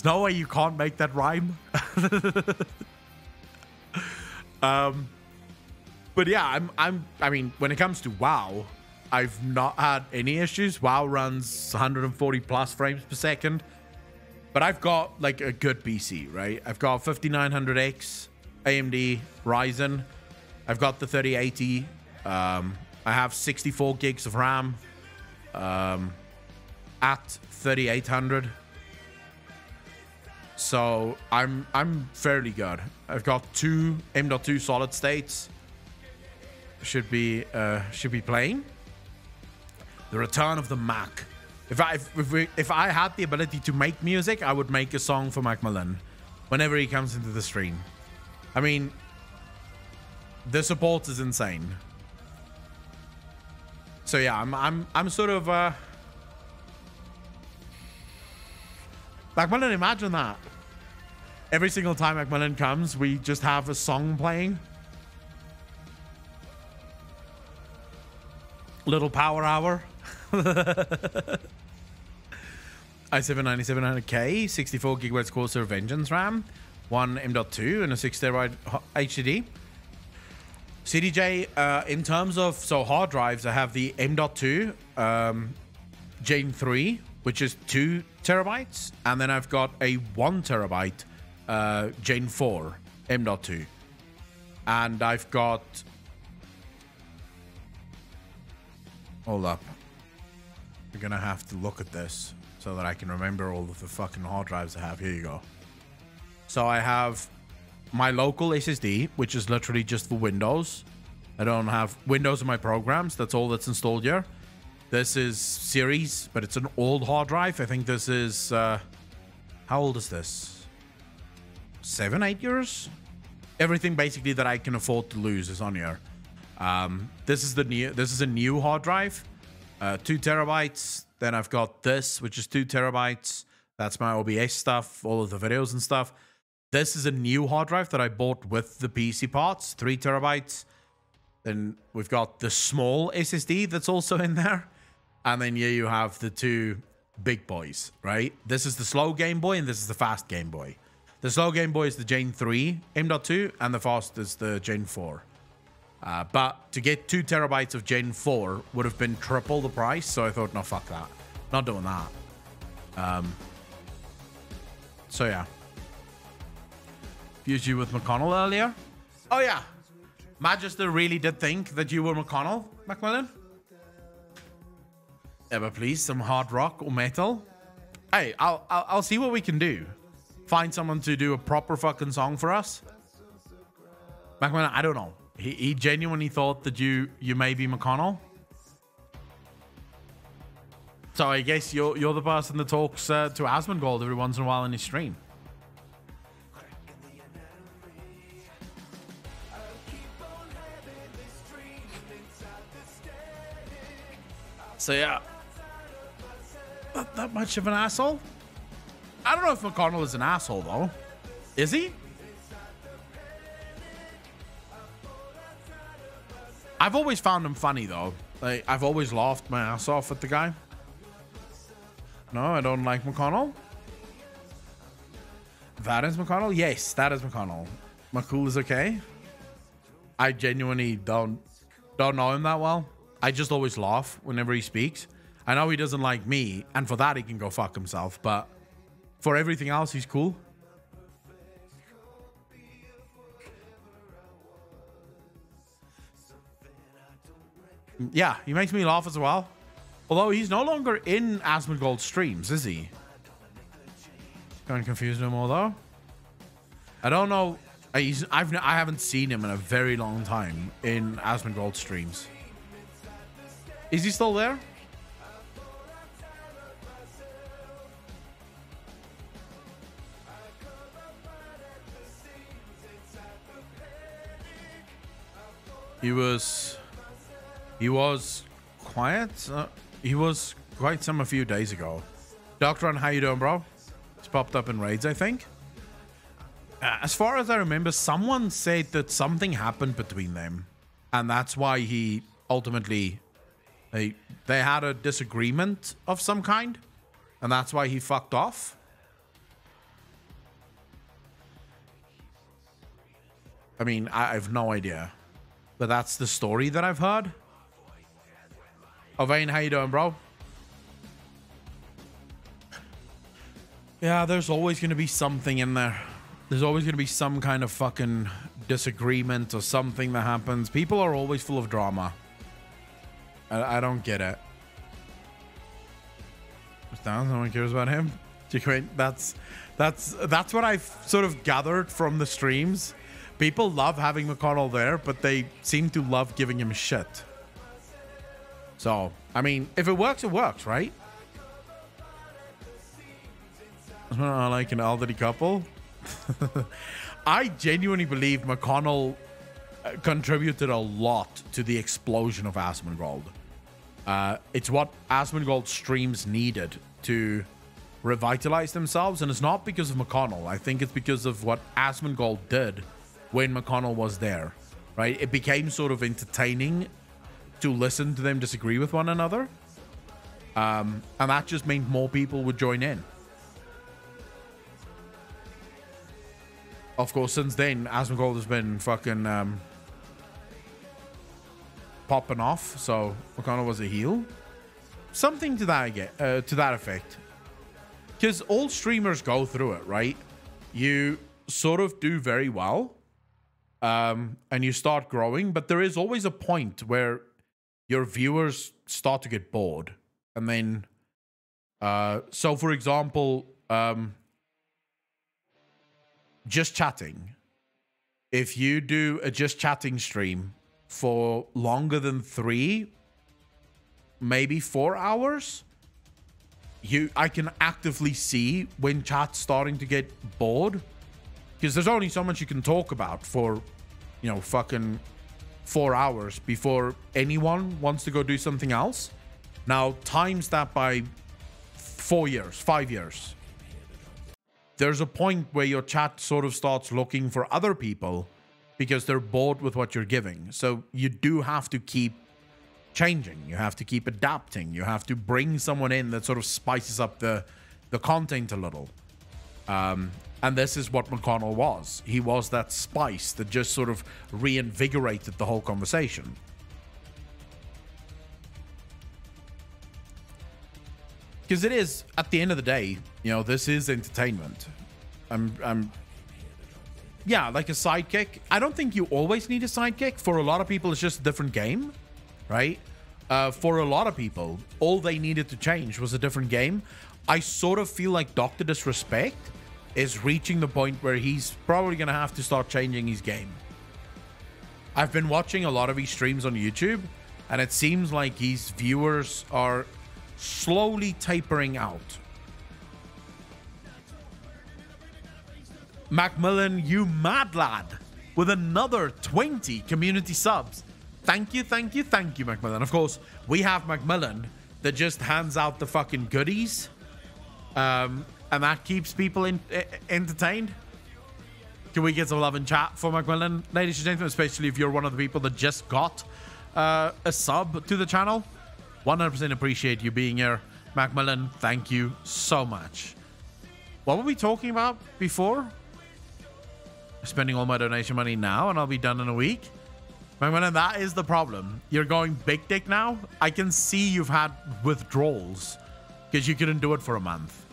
no way you can't make that rhyme. But yeah, I mean, when it comes to WoW, I've not had any issues. WoW runs 140 plus frames per second. But I've got like a good PC, right? I've got 5900X AMD Ryzen. I've got the 3080. I have 64 gigs of RAM at 3800. So I'm fairly good. I've got 2 M.2 solid states. Should be playing. The return of the Mac. If I had the ability to make music, I would make a song for Macmillan whenever he comes into the stream. I mean, the support is insane. So yeah, I'm sort of Macmillan, imagine that. Every single time Macmillan comes, we just have a song playing. Little power hour. i7-9700K, 64 gigabytes Corsair Vengeance RAM, 1 M.2 and a 6 terabyte HDD. CDJ, in terms of hard drives, I have the M.2 Gen 3, which is 2 terabytes, and then I've got a 1 terabyte Gen 4 M.2, and I've got. Hold up. We're gonna have to look at this so that I can remember all of the fucking hard drives I have. Here you go. So I have my local SSD, which is literally just for Windows. I don't have Windows in my programs. That's all that's installed here. This is series, but it's an old hard drive. I think this is how old is this? 7-8 years. Everything basically that I can afford to lose is on here. This is a new hard drive, 2 terabytes. Then I've got this, which is 2 terabytes. That's my OBS stuff, all of the videos and stuff. This is a new hard drive that I bought with the PC parts, 3 terabytes. Then we've got the small SSD that's also in there. And then here you have the 2 big boys, right? This is the slow Game Boy and this is the fast Game Boy. The slow Game Boy is the Gen 3 M.2 and the fast is the Gen 4. But to get 2 terabytes of Gen 4 would have been triple the price. So I thought, no, fuck that. Not doing that. So yeah. Fused you with McConnell earlier. Oh yeah. Magister really did think that you were McConnell, Macmillan. Ever please, some hard rock or metal? Hey, I'll see what we can do. Find someone to do a proper fucking song for us. Macmillan, I don't know. He genuinely thought that you may be McConnell. So I guess you're the person that talks to Asmongold every once in a while in his stream. So yeah, not that much of an asshole. I don't know if McConnell is an asshole though. Is he? I've always found him funny though. Like, I've always laughed my ass off at the guy. No, I don't like McConnell. That is McConnell? Yes, that is McConnell. McCool is okay. I genuinely don't know him that well. I just always laugh whenever he speaks. I know he doesn't like me, and for that he can go fuck himself, but for everything else, he's cool. Yeah, he makes me laugh as well. Although he's no longer in Asmongold's streams, is he? Kind of confused no more though. I don't know. I haven't seen him in a very long time in Asmongold's streams. Is he still there? He was quiet. He was quite some a few days ago. Doctor, how you doing, bro? It's popped up in raids, I think. As far as I remember, someone said that something happened between them, and that's why he ultimately they had a disagreement of some kind, and that's why he fucked off. I mean, I have no idea, but that's the story that I've heard. Oh, Vane, how you doing, bro? Yeah, there's always going to be something in there. There's always going to be some kind of fucking disagreement or something that happens. People are always full of drama. I don't get it. No one cares about him. That's what I've sort of gathered from the streams. People love having McConnell there, but they seem to love giving him shit. So, I mean, if it works, right? I like an elderly couple. I genuinely believe McConnell contributed a lot to the explosion of Asmongold. It's what Asmongold streams needed to revitalize themselves, and it's not because of McConnell. I think it's because of what Asmongold did when McConnell was there, right? It became sort of entertaining to listen to them disagree with one another, and that just meant more people would join in. Of course, since then, Asmongold has been fucking popping off, so McConnell was a heel. Something to that effect. Because all streamers go through it, right? You sort of do very well, and you start growing, but there is always a point where your viewers start to get bored. And then, so for example, just chatting. If you do a just chatting stream for longer than 3, maybe 4 hours, I can actively see when chat's starting to get bored, because there's only so much you can talk about for, you know, fucking 4 hours before anyone wants to go do something else. Now, times that by 4 years, 5 years. There's a point where your chat sort of starts looking for other people because they're bored with what you're giving. So you do have to keep changing. You have to keep adapting. You have to bring someone in that sort of spices up the content a little. And this is what McConnell was. He was that spice that just sort of reinvigorated the whole conversation. Because it is, at the end of the day, you know, this is entertainment. Yeah, like a sidekick. I don't think you always need a sidekick. For a lot of people, it's just a different game, right? For a lot of people, all they needed to change was a different game. I sort of feel like Dr. Disrespect is reaching the point where he's probably going to have to start changing his game. I've been watching a lot of his streams on YouTube, and it seems like his viewers are slowly tapering out. Macmillan, you mad lad, with another 20 community subs. Thank you, Macmillan. Of course, we have Macmillan, that just hands out the fucking goodies. And that keeps people entertained. Can we get some love in chat for Macmillan, ladies and gentlemen, especially if you're one of the people that just got a sub to the channel? 100% appreciate you being here, Macmillan. Thank you so much. What were we talking about before? Spending all my donation money now and I'll be done in a week. Macmillan, that is the problem. You're going big dick now. I can see you've had withdrawals because you couldn't do it for a month.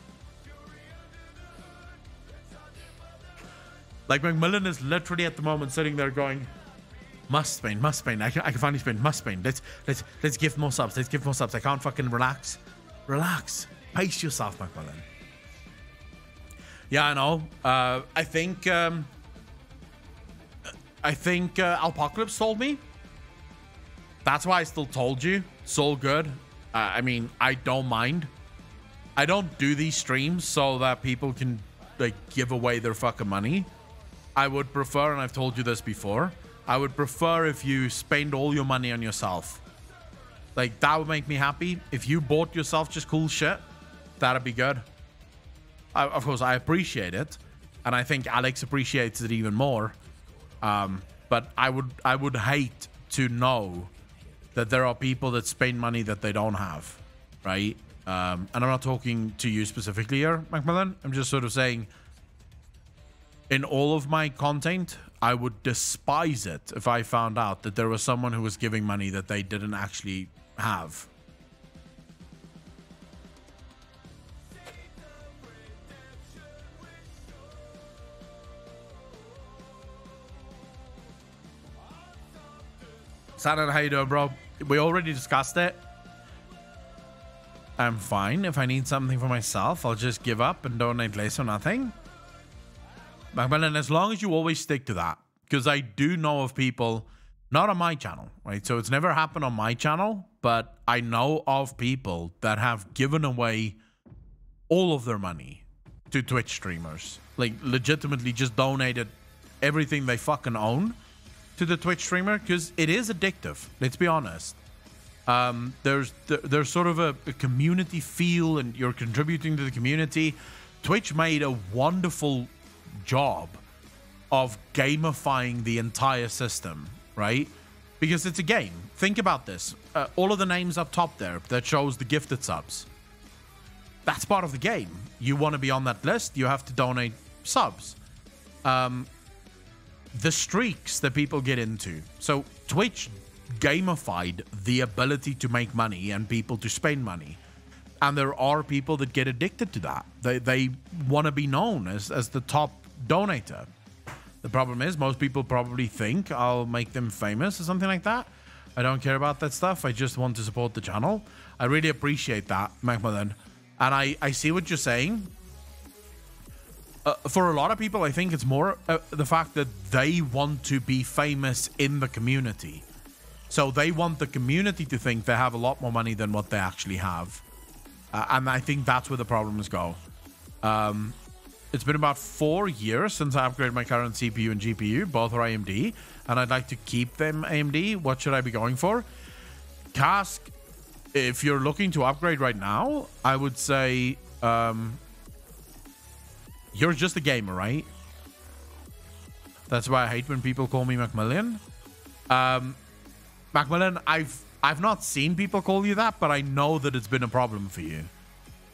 Like, Macmillan is literally at the moment sitting there going, must spend. I can finally spend, must spend. Let's give more subs. Let's give more subs. I can't fucking relax. Relax. Pace yourself, Macmillan. Yeah, I know. I think Alpocalypse told me. That's why I still told you. It's all good. I mean, I don't mind. I don't do these streams so that people can, like, give away their fucking money. I would prefer, and I've told you this before, I would prefer if you spend all your money on yourself. Like, that would make me happy. If you bought yourself just cool shit, that'd be good. Of course, I appreciate it. And I think Alex appreciates it even more. But I would hate to know that there are people that spend money that they don't have. Right? And I'm not talking to you specifically here, Macmillan. I'm just sort of saying, in all of my content, I would despise it if I found out that there was someone who was giving money that they didn't actually have. Saturn, how you doing, bro? We already discussed it. I'm fine. If I need something for myself, I'll just give up and donate less or nothing. Macmillan, as long as you always stick to that, because I do know of people, not on my channel, right? So it's never happened on my channel, but I know of people that have given away all of their money to Twitch streamers. Like, legitimately just donated everything they fucking own to the Twitch streamer, because it is addictive. Let's be honest. There's sort of a community feel, and you're contributing to the community. Twitch made a wonderful job of gamifying the entire system, right? Because it's a game. Think about this. All of the names up top there that shows the gifted subs. That's part of the game. You want to be on that list, you have to donate subs. The streaks that people get into. So Twitch gamified the ability to make money and people to spend money. And there are people that get addicted to that. They want to be known as the top donator. The problem is most people probably think I'll make them famous or something like that. I don't care about that stuff. I just want to support the channel. I really appreciate that, Macmillan. And I see what you're saying. For a lot of people, I think it's more the fact that they want to be famous in the community. So they want the community to think they have a lot more money than what they actually have. And I think that's where the problems go. It's been about 4 years since I upgraded my current CPU and GPU. Both are AMD. And I'd like to keep them AMD. What should I be going for? Cask, if you're looking to upgrade right now, I would say... you're just a gamer, right? That's why I hate when people call me Macmillan. Macmillan, I've not seen people call you that, but I know that it's been a problem for you.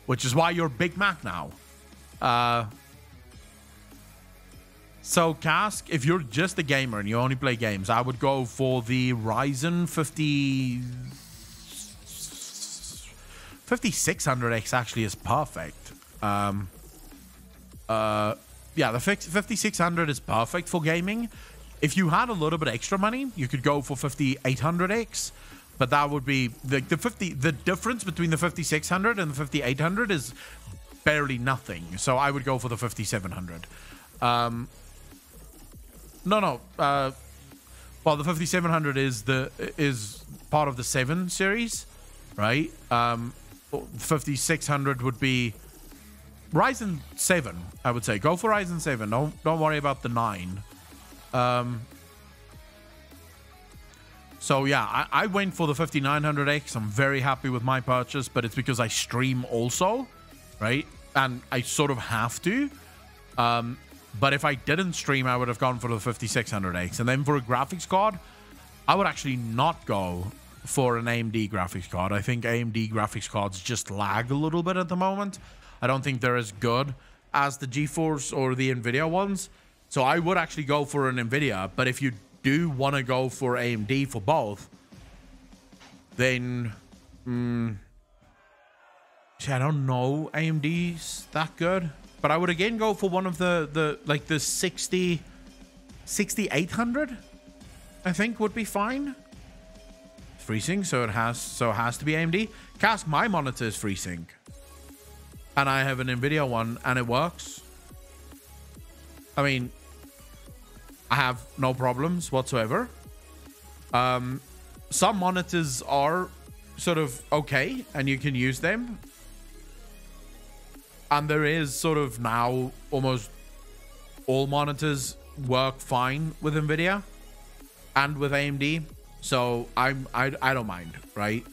Which is why you're Big Mac now. So, Cask, if you're just a gamer and you only play games, I would go for the Ryzen 5600X actually is perfect. Yeah, the 5600 is perfect for gaming. If you had a little bit extra money, you could go for 5800X, but that would be the difference between the 5600 and the 5800 is barely nothing. So I would go for the 5700. Well, the 5700 is part of the 7 series, right? 5600 would be Ryzen 7, I would say. Go for Ryzen 7. Don't worry about the 9. So yeah, I went for the 5900X. I'm very happy with my purchase, but it's because I stream also, right? And I sort of have to. But if I didn't stream, I would have gone for the 5600X. And then for a graphics card, I would actually not go for an AMD graphics card. I think AMD graphics cards just lag a little bit at the moment. I don't think they're as good as the GeForce or the Nvidia ones. So I would actually go for an Nvidia. But if you do want to go for AMD for both, then see, I don't know AMD's that good. But I would again go for one of the 6800. I think would be fine. FreeSync, so it has to be AMD. Cast, my monitor is FreeSync, and I have an Nvidia one, and it works. I mean, I have no problems whatsoever. Some monitors are sort of okay, and you can use them. And there is sort of now almost all monitors work fine with Nvidia and with AMD. So I don't mind, right?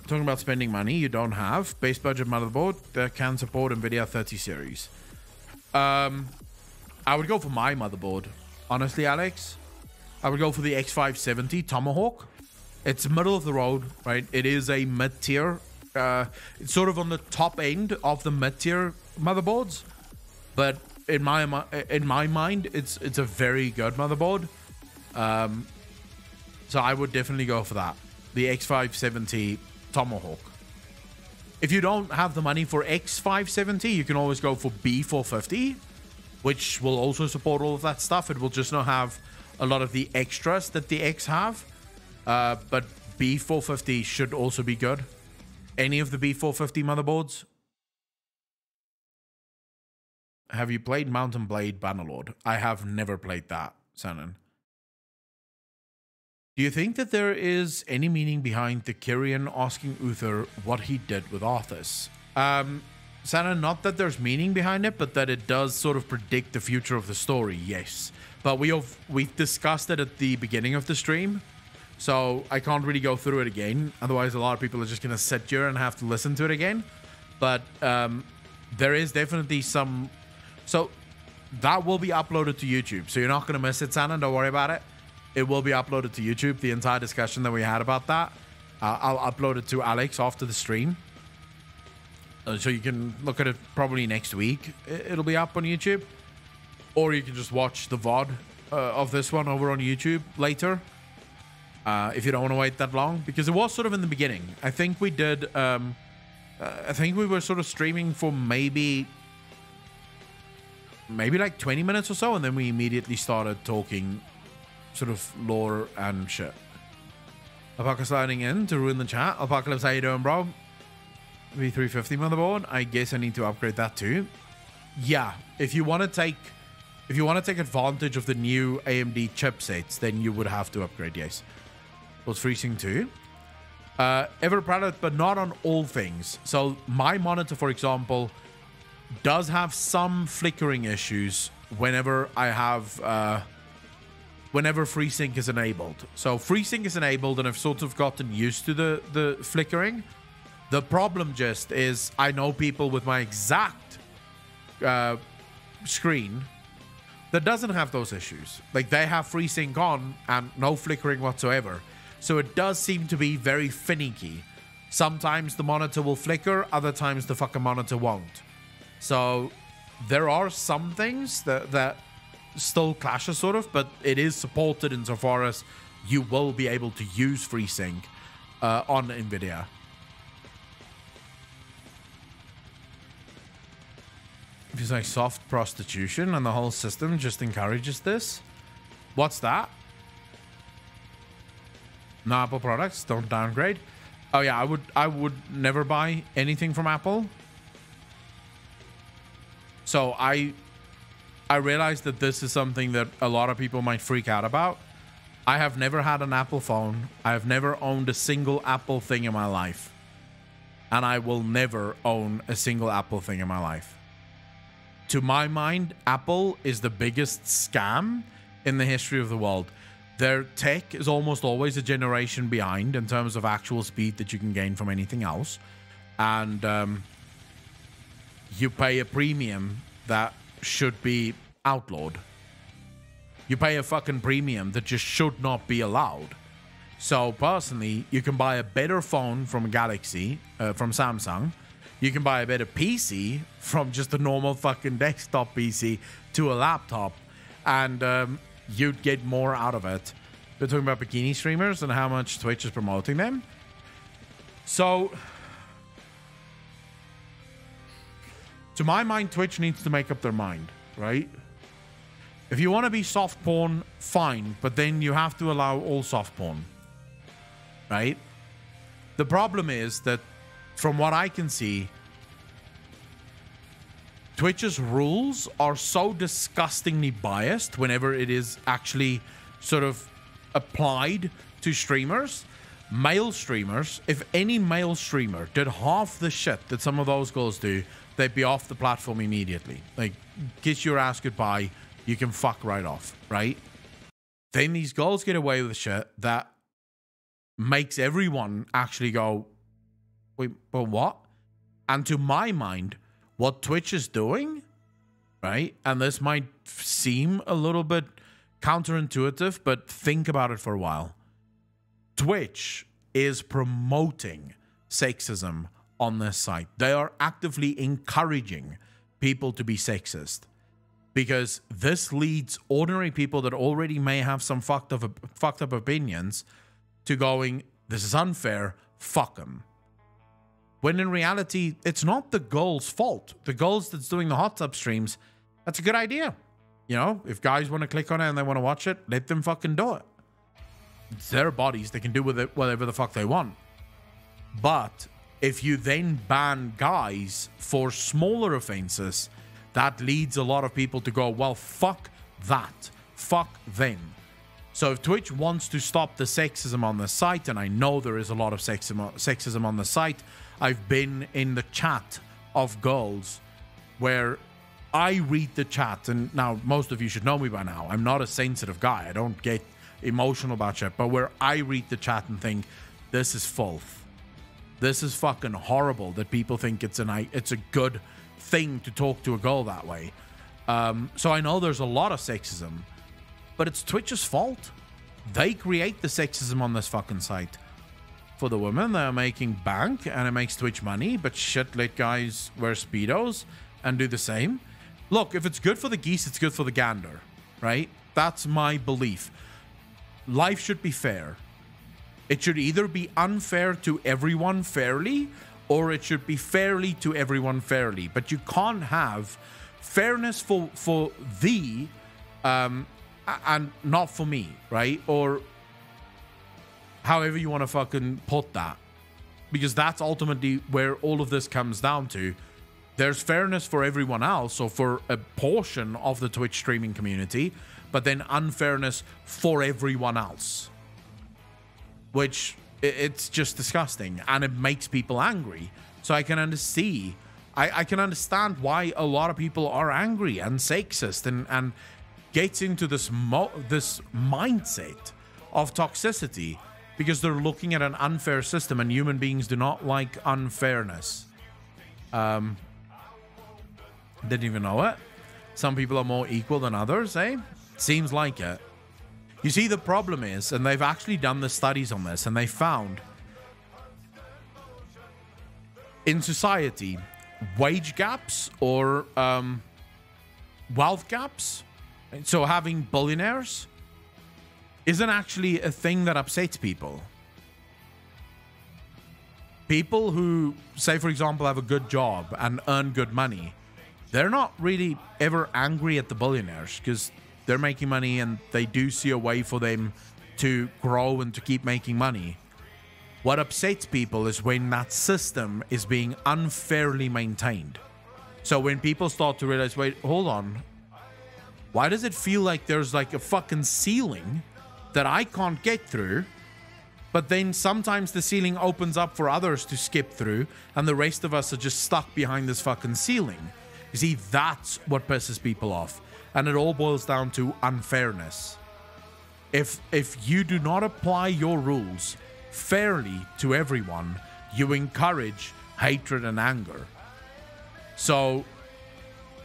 Talking about spending money, you don't have base budget motherboard that can support Nvidia 30 series. I would go for my motherboard, honestly, Alex. I would go for the X570 Tomahawk. It's middle of the road, right? It is a mid-tier. It's sort of on the top end of the mid-tier motherboards, but in my mind, it's a very good motherboard. So I would definitely go for that, the X570 Tomahawk. If you don't have the money for X570, you can always go for B450, which will also support all of that stuff. It will just not have a lot of the extras that the X have, but B450 should also be good. Any of the B450 motherboards. Have you played Mountain Blade Bannerlord? I have never played that, Sanon. Do you think that there is any meaning behind the Kyrian asking Uther what he did with Arthas? Sanon, not that there's meaning behind it, but that it does sort of predict the future of the story, yes. But we've discussed it at the beginning of the stream, so I can't really go through it again. Otherwise, a lot of people are just going to sit here and have to listen to it again. But there is definitely some... So that will be uploaded to YouTube. So you're not going to miss it, Sanon. Don't worry about it. It will be uploaded to YouTube. The entire discussion that we had about that. I'll upload it to Alex after the stream. So you can look at it probably next week. It'll be up on YouTube. Or you can just watch the VOD of this one over on YouTube later. If you don't want to wait that long. Because it was sort of in the beginning. I think we did... I think we were sort of streaming for maybe like 20 minutes or so, and then we immediately started talking sort of lore and shit. Alpaca sliding in to ruin the chat. Apocalypse, how you doing, bro? V350 motherboard. I guess I need to upgrade that too. Yeah, if you want to take advantage of the new AMD chipsets, then you would have to upgrade. Yes, was FreeSync too. Ever product, but not on all things. So my monitor, for example, does have some flickering issues whenever I have whenever FreeSync is enabled. So FreeSync is enabled, and I've sort of gotten used to the flickering. The problem just is I know people with my exact screen that doesn't have those issues. Like, they have FreeSync on and no flickering whatsoever. So it does seem to be very finicky. Sometimes the monitor will flicker, other times the fucking monitor won't. So there are some things that still clashes sort of, but it is supported insofar as you will be able to use FreeSync on NVIDIA. It's like soft prostitution, and the whole system just encourages this. What's that? No Apple products, don't downgrade. Oh yeah, I would never buy anything from Apple. So I realized that this is something that a lot of people might freak out about. I have never had an Apple phone. I have never owned a single Apple thing in my life. And I will never own a single Apple thing in my life. To my mind, Apple is the biggest scam in the history of the world. Their tech is almost always a generation behind in terms of actual speed that you can gain from anything else. And you pay a premium that should be outlawed. You pay a fucking premium that just should not be allowed. So personally, you can buy a better phone from Galaxy, from Samsung. You can buy a better PC from just a normal fucking desktop PC to a laptop. And you'd get more out of it. They're talking about bikini streamers and how much Twitch is promoting them. So, to my mind, Twitch needs to make up their mind, right? If you want to be soft porn, fine, but then you have to allow all soft porn, right? The problem is that, from what I can see, Twitch's rules are so disgustingly biased whenever it is actually sort of applied to streamers. Male streamers, if any male streamer did half the shit that some of those girls do, they'd be off the platform immediately. Like, kiss your ass goodbye, you can fuck right off, right? Then these girls get away with shit that makes everyone actually go, wait, but what? And to my mind, what Twitch is doing, right? And this might seem a little bit counterintuitive, but think about it for a while. Twitch is promoting sexism on this site. They are actively encouraging people to be sexist because this leads ordinary people that already may have some fucked up opinions to going, this is unfair, fuck them. When in reality, it's not the girl's fault. The girls that's doing the hot tub streams, that's a good idea. You know, if guys want to click on it and they want to watch it, let them fucking do it. It's their bodies. They can do with it whatever the fuck they want. But if you then ban guys for smaller offenses, that leads a lot of people to go, well, fuck that. Fuck them. So if Twitch wants to stop the sexism on the site, and I know there is a lot of sexism on the site, I've been in the chat of girls where I read the chat, and now most of you should know me by now. I'm not a sensitive guy. I don't get emotional about shit, but where I read the chat and think, this is filth. This is fucking horrible that people think it's a good thing to talk to a girl that way. So I know there's a lot of sexism, but it's Twitch's fault. They create the sexism on this fucking site. For the women, they're making bank and it makes Twitch money, but shit, let guys wear Speedos and do the same. Look, if it's good for the geese, it's good for the gander, right? That's my belief. Life should be fair. It should either be unfair to everyone fairly, or it should be fairly to everyone fairly. But you can't have fairness for thee and not for me, right? Or however you want to fucking put that. Because that's ultimately where all of this comes down to. There's fairness for everyone else, or for a portion of the Twitch streaming community, but then unfairness for everyone else. Which, it's just disgusting, and it makes people angry. So I can understand why a lot of people are angry and sexist and gets into this mindset of toxicity because they're looking at an unfair system, and human beings do not like unfairness. Didn't even know it. Some people are more equal than others, eh? Seems like it. You see, the problem is, and they've actually done the studies on this, and they found in society, wage gaps or wealth gaps, so having billionaires, isn't actually a thing that upsets people. People who, say, for example, have a good job and earn good money, they're not really ever angry at the billionaires because they're making money and they do see a way for them to grow and to keep making money. What upsets people is when that system is being unfairly maintained. So when people start to realize, wait, hold on, why does it feel like there's like a fucking ceiling that I can't get through, but then sometimes the ceiling opens up for others to skip through and the rest of us are just stuck behind this fucking ceiling? You see, that's what pisses people off. And it all boils down to unfairness. If you do not apply your rules fairly to everyone, you encourage hatred and anger. So,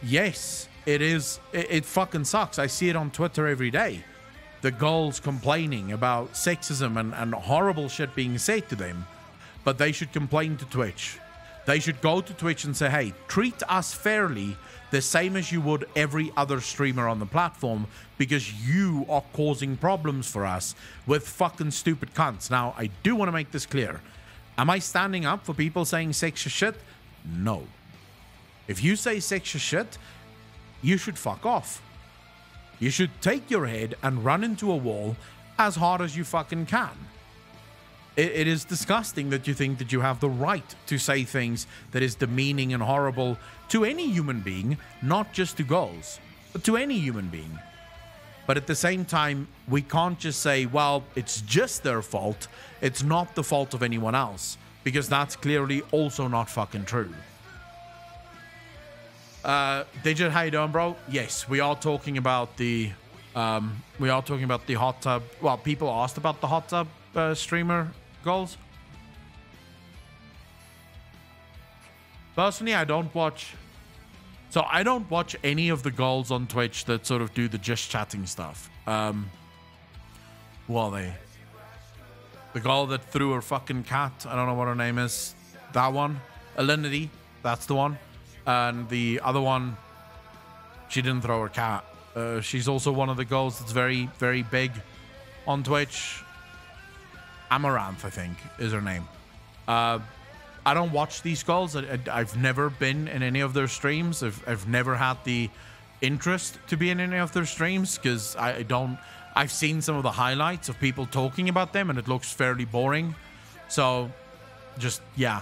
yes, it fucking sucks. I see it on Twitter every day. The girls complaining about sexism and horrible shit being said to them. But they should complain to Twitch. They should go to Twitch and say, hey, treat us fairly the same as you would every other streamer on the platform, because you are causing problems for us with fucking stupid cunts. Now, I do want to make this clear. Am I standing up for people saying sexist shit? No. If you say sexist shit, you should fuck off. You should take your head and run into a wall as hard as you fucking can. It is disgusting that you think that you have the right to say things that is demeaning and horrible to any human being, not just to girls, but to any human being. But at the same time, we can't just say, well, it's just their fault. It's not the fault of anyone else, because that's clearly also not fucking true. Digit, how you doing, bro? Yes, we are talking about the hot tub. Well, people asked about the hot tub streamer goals. Personally, I don't watch any of the goals on Twitch that sort of do the just chatting stuff. Who are they? The girl that threw her fucking cat, I don't know what her name is. That one, Alinity, that's the one. And the other one, she didn't throw her cat. She's also one of the girls that's very, very big on Twitch. Amaranth, I think, is her name. I don't watch these girls. I've never been in any of their streams. I've never had the interest to be in any of their streams, because I've seen some of the highlights of people talking about them, and it looks fairly boring. So, just, yeah.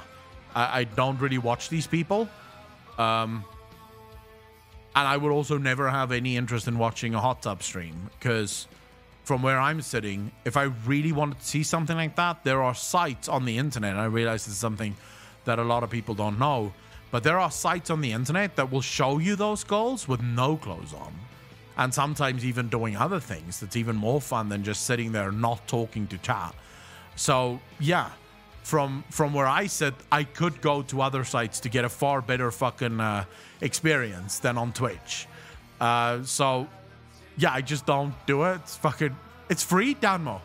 I don't really watch these people. And I would also never have any interest in watching a hot tub stream, because from where I'm sitting, if I really wanted to see something like that, there are sites on the internet, and I realize it's something that a lot of people don't know, but there are sites on the internet that will show you those goals with no clothes on, and sometimes even doing other things that's even more fun than just sitting there not talking to chat. So yeah, from where I sit, I could go to other sites to get a far better fucking experience than on Twitch. So yeah, I just don't do it. It's free, Danmo.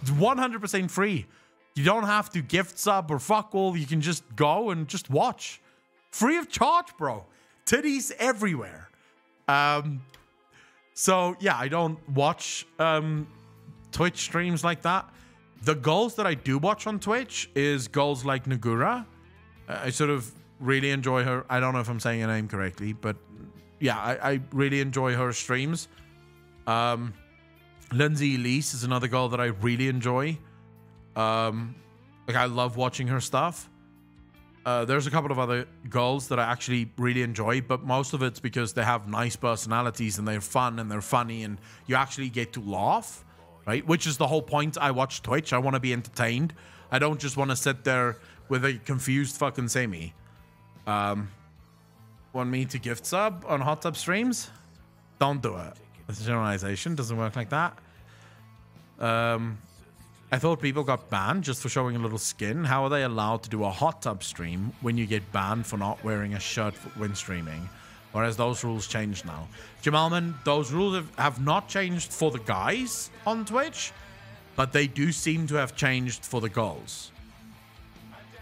It's 100% free. You don't have to gift sub or fuck all. You can just go and just watch. Free of charge, bro. Titties everywhere. So yeah, I don't watch Twitch streams like that. The goals that I do watch on Twitch is goals like Nagura. I sort of really enjoy her. I don't know if I'm saying her name correctly, but yeah, I really enjoy her streams. Lindsay Elise is another girl that I really enjoy. Like, I love watching her stuff. There's a couple of other girls that I actually really enjoy, but most of it's because they have nice personalities and they're fun and they're funny and you actually get to laugh, right? Which is the whole point. I watch Twitch. I want to be entertained. I don't just want to sit there with a confused fucking semi. Want me to gift sub on hot tub streams? Don't do it. It's a generalization. Doesn't work like that. I thought people got banned just for showing a little skin. How are they allowed to do a hot tub stream when you get banned for not wearing a shirt when streaming? Or has those rules changed now? Jamalman, those rules have not changed for the guys on Twitch, but they do seem to have changed for the girls.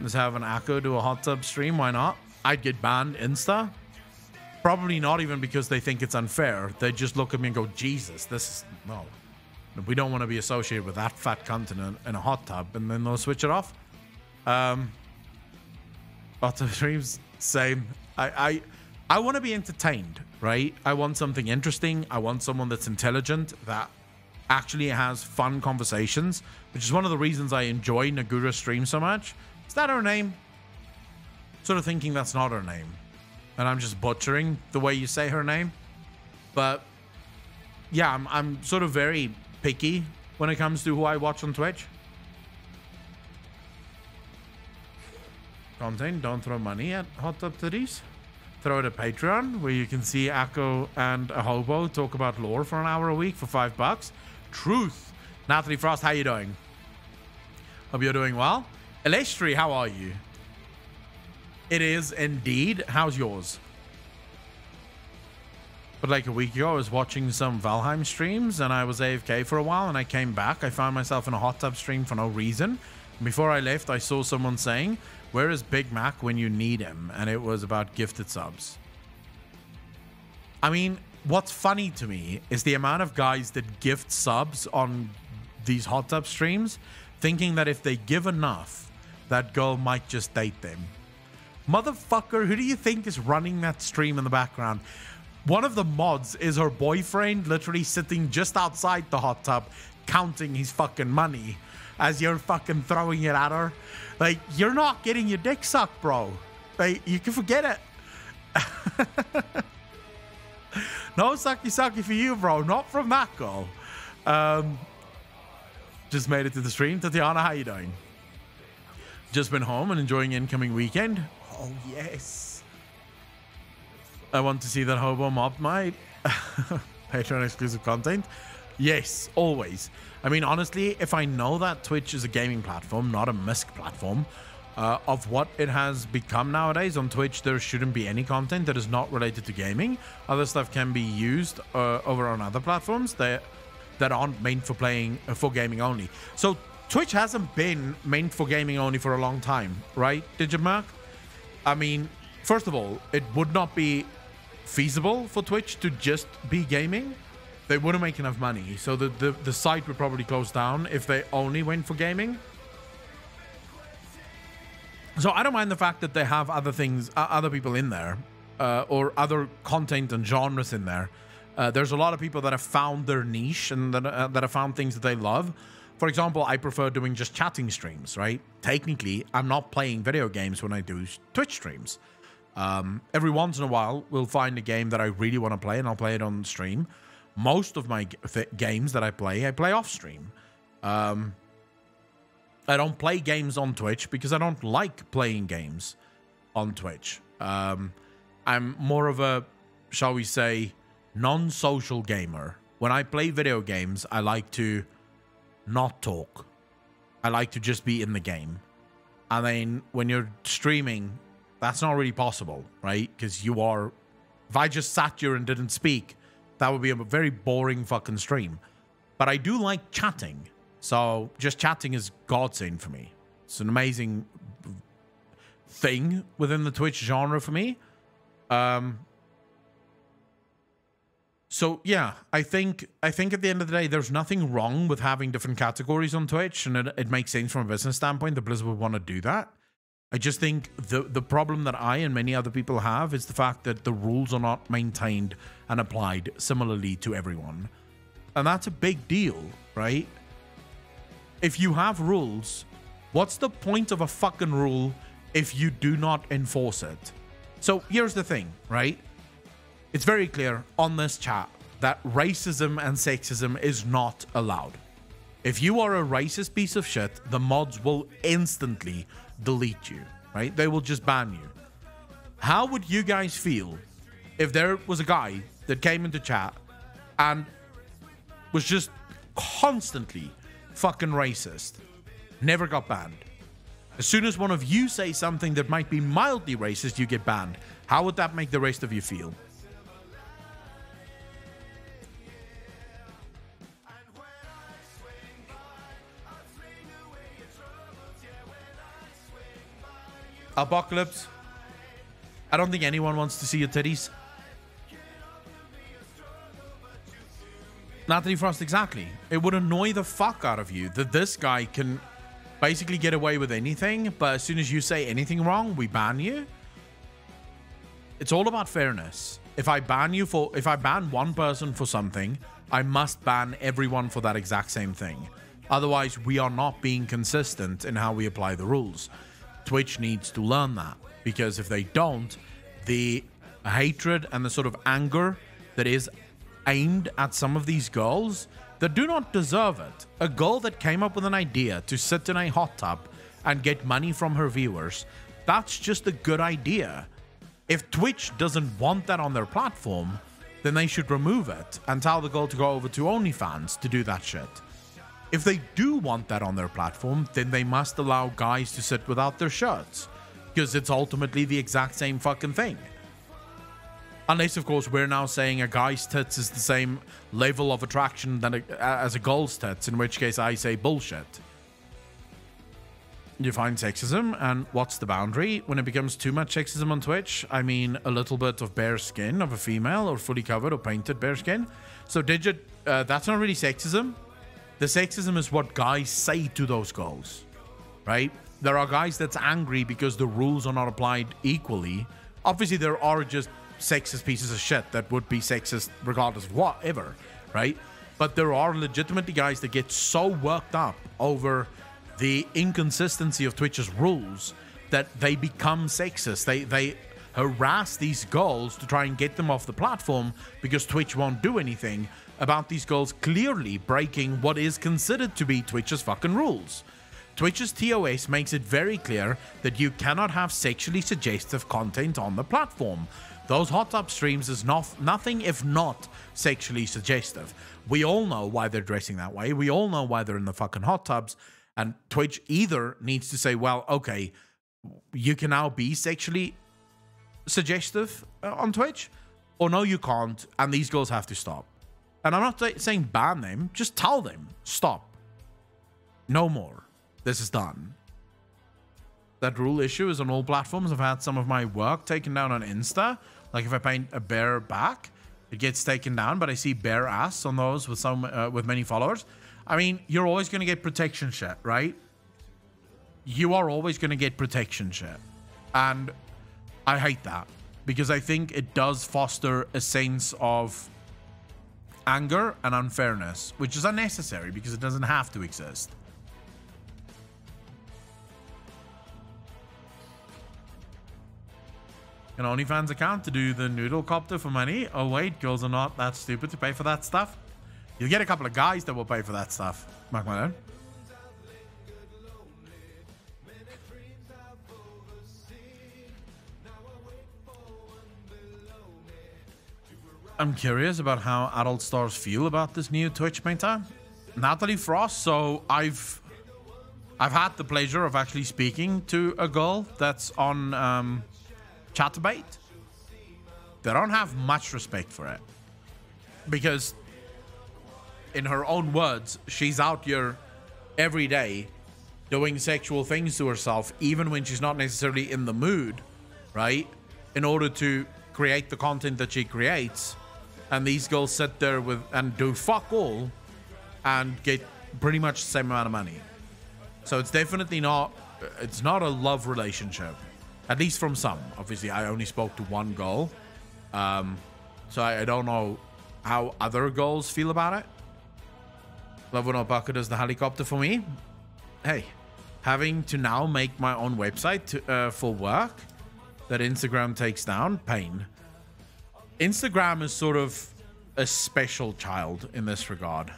Let's have an Akko do a hot tub stream. Why not? I'd get banned insta. Probably not even because they think it's unfair. They just look at me and go, Jesus, this is... No. We don't want to be associated with that fat cunt in a hot tub, and then they'll switch it off. Hot tub streams, same. I want to be entertained, right? I want something interesting. I want someone that's intelligent, that actually has fun conversations, which is one of the reasons I enjoy Nagura's stream so much. Is that her name? Sort of thinking that's not her name, and I'm just butchering the way you say her name. But yeah, I'm sort of very picky when it comes to who I watch on Twitch. Content, don't throw money at hot tub titties. Throw it at Patreon, where you can see Akko and a hobo talk about lore for an hour a week for $5. Truth. Natalie Frost, how you doing? Hope you're doing well. Elestri, how are you? It is indeed. How's yours? But like a week ago, I was watching some Valheim streams and I was AFK for a while and I came back. I found myself in a hot tub stream for no reason. Before I left, I saw someone saying, "Where is Big Mac when you need him?" And it was about gifted subs. I mean, what's funny to me is the amount of guys that gift subs on these hot tub streams, thinking that if they give enough, that girl might just date them. Motherfucker, who do you think is running that stream in the background? One of the mods is her boyfriend literally sitting just outside the hot tub counting his fucking money as you're fucking throwing it at her. Like, you're not getting your dick sucked, bro. Like, you can forget it. No sucky for you, bro. Not from that girl. Just made it to the stream. Tatiana, how you doing? Just been home and enjoying incoming weekend. Oh, yes. I want to see that hobo mob my Patreon exclusive content. Yes, always. I mean, honestly, if I know that Twitch is a gaming platform, not a misc platform, of what it has become nowadays on Twitch, there shouldn't be any content that is not related to gaming. Other stuff can be used over on other platforms that aren't meant for playing for gaming only. So Twitch hasn't been meant for gaming only for a long time, right, Digimark? I mean, first of all, it would not be feasible for Twitch to just be gaming. They wouldn't make enough money, so the site would probably close down if they only went for gaming. So I don't mind the fact that they have other things, other people in there, or other content and genres in there. There's a lot of people that have found their niche and that have found things that they love. For example, I prefer doing just chatting streams, right? Technically, I'm not playing video games when I do Twitch streams. Every once in a while, we'll find a game that I really want to play and I'll play it on stream. Most of my games that I play off stream. I don't play games on Twitch because I don't like playing games on Twitch. I'm more of a, shall we say, non-social gamer. When I play video games, I like to not talk. I like to just be in the game. And then when you're streaming, that's not really possible, right? Because you are... If I just sat here and didn't speak, that would be a very boring fucking stream. But I do like chatting. So just chatting is godsend for me. It's an amazing thing within the Twitch genre for me. So yeah, I think at the end of the day, there's nothing wrong with having different categories on Twitch, and it makes sense from a business standpoint that Blizzard would want to do that. I just think the problem that I and many other people have is the fact that the rules are not maintained and applied similarly to everyone. And that's a big deal, right? If you have rules, what's the point of a fucking rule if you do not enforce it? So here's the thing, right? It's very clear on this chat that racism and sexism is not allowed. If you are a racist piece of shit, the mods will instantly delete you, right? They will just ban you. How would you guys feel if there was a guy that came into chat and was just constantly fucking racist, never got banned? As soon as one of you say something that might be mildly racist, you get banned. How would that make the rest of you feel? Apocalypse, I don't think anyone wants to see your titties. Natalie Frost, exactly. It would annoy the fuck out of you that this guy can basically get away with anything, but as soon as you say anything wrong, we ban you. It's all about fairness. If I ban one person for something, I must ban everyone for that exact same thing. Otherwise, we are not being consistent in how we apply the rules. Twitch needs to learn that, because if they don't, the hatred and the sort of anger that is aimed at some of these girls that do not deserve it. A girl that came up with an idea to sit in a hot tub and get money from her viewers, that's just a good idea. If Twitch doesn't want that on their platform, then they should remove it and tell the girl to go over to OnlyFans to do that shit. If they do want that on their platform, then they must allow guys to sit without their shirts, because it's ultimately the exact same fucking thing. Unless, of course, we're now saying a guy's tits is the same level of attraction as a girl's tits, in which case I say bullshit. You find sexism, and what's the boundary? When it becomes too much sexism on Twitch, I mean a little bit of bare skin of a female, or fully covered or painted bare skin. So that's not really sexism. The sexism is what guys say to those girls, right? There are guys that's angry because the rules are not applied equally. Obviously, there are just sexist pieces of shit that would be sexist regardless of whatever, right? But there are legitimately guys that get so worked up over the inconsistency of Twitch's rules that they become sexist. They harass these girls to try and get them off the platform because Twitch won't do anything about these girls clearly breaking what is considered to be Twitch's fucking rules. Twitch's TOS makes it very clear that you cannot have sexually suggestive content on the platform. Those hot tub streams is nothing if not sexually suggestive. We all know why they're dressing that way. We all know why they're in the fucking hot tubs. And Twitch either needs to say, well, okay, you can now be sexually suggestive on Twitch, or no, you can't, and these girls have to stop. And I'm not saying ban them, just tell them, stop. No more. This is done. That rule issue is on all platforms. I've had some of my work taken down on Insta. Like if I paint a bare back, it gets taken down, but I see bare ass on those with many followers. I mean, you're always going to get protection shit, right? You are always going to get protection shit. And I hate that because I think it does foster a sense of anger and unfairness, which is unnecessary because it doesn't have to exist. An OnlyFans account to do the noodle copter for money? Oh wait, girls are not that stupid to pay for that stuff. You'll get a couple of guys that will pay for that stuff. Mark my word. I'm curious about how adult stars feel about this new Twitch meta. Natalie Frost. So I've had the pleasure of actually speaking to a girl that's on Chatterbait. They don't have much respect for it because, in her own words, she's out here every day doing sexual things to herself, even when she's not necessarily in the mood, right? In order to create the content that she creates. And these girls sit there and do fuck all and get pretty much the same amount of money. So it's definitely not, it's not a love relationship. At least from some. Obviously, I only spoke to one girl. So I don't know how other girls feel about it. Love when Alpaca does the helicopter for me. Hey, having to now make my own website for work that Instagram takes down, pain. Instagram is sort of a special child in this regard,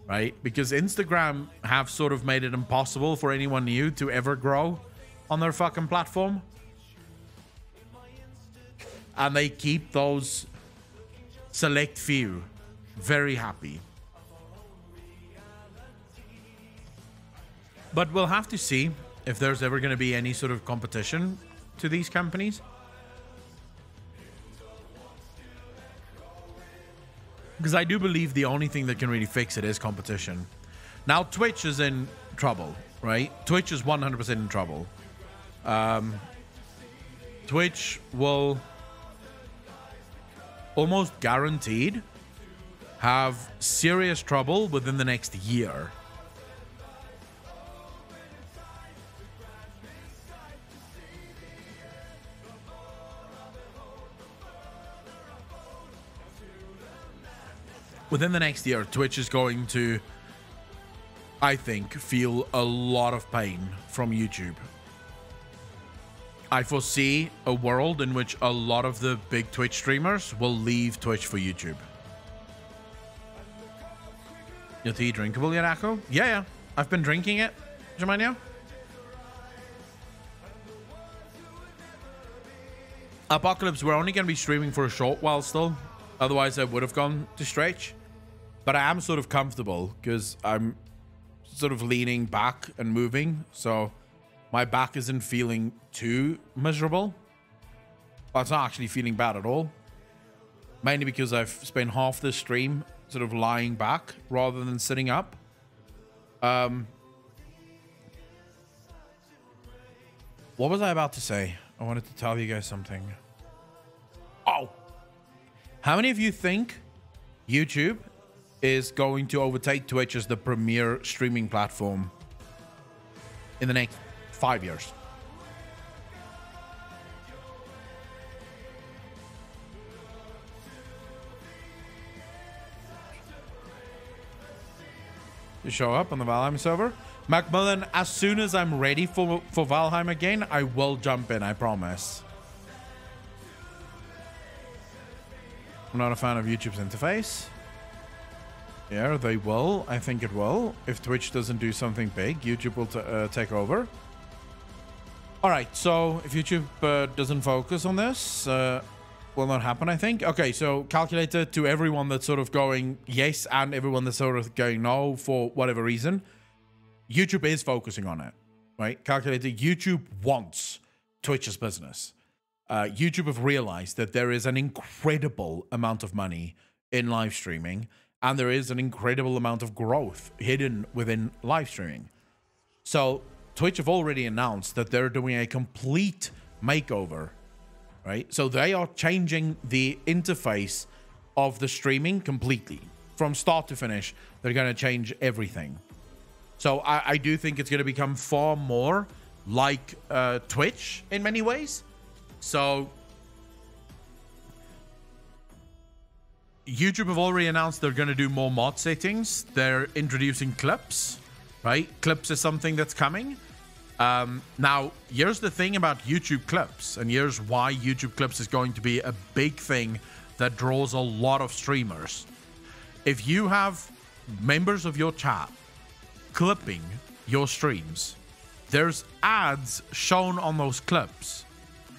right? Because Instagram have sort of made it impossible for anyone new to ever grow on their fucking platform. And they keep those select few very happy. But we'll have to see if there's ever going to be any sort of competition to these companies. Because I do believe the only thing that can really fix it is competition. Now, Twitch is in trouble, right? Twitch is 100% in trouble. Twitch will almost guaranteed have serious trouble within the next year. Within the next year, Twitch is going to, I think, feel a lot of pain from YouTube. I foresee a world in which a lot of the big Twitch streamers will leave Twitch for YouTube. Your tea drinkable yet, Akko? Yeah. I've been drinking it. Do you mind now? Apocalypse, we're only going to be streaming for a short while still. Otherwise, I would have gone to stretch. But I am sort of comfortable because I'm sort of leaning back and moving, so my back isn't feeling too miserable. But it's not actually feeling bad at all. Mainly because I've spent half the stream sort of lying back rather than sitting up. What was I about to say? I wanted to tell you guys something. Oh! How many of you think YouTube is going to overtake Twitch as the premier streaming platform in the next 5 years? To show up on the Valheim server. Macmillan, as soon as I'm ready for Valheim again, I will jump in, I promise. I'm not a fan of YouTube's interface. Yeah, they will. I think it will. If Twitch doesn't do something big, YouTube will take over. Alright, so if YouTube doesn't focus on this, will not happen, I think. Okay, so calculated to everyone that's sort of going yes and everyone that's sort of going no for whatever reason. YouTube is focusing on it, right? Calculated, YouTube wants Twitch's business. YouTube have realized that there is an incredible amount of money in live streaming and there is an incredible amount of growth hidden within live streaming. So Twitch have already announced that they're doing a complete makeover, right? So they are changing the interface of the streaming completely. From start to finish, they're going to change everything. So I do think it's going to become far more like Twitch in many ways. So YouTube have already announced they're going to do more mod settings. They're introducing clips, right? Clips is something that's coming. Now, here's the thing about YouTube clips, and here's why YouTube clips is going to be a big thing that draws a lot of streamers. If you have members of your chat clipping your streams, there's ads shown on those clips.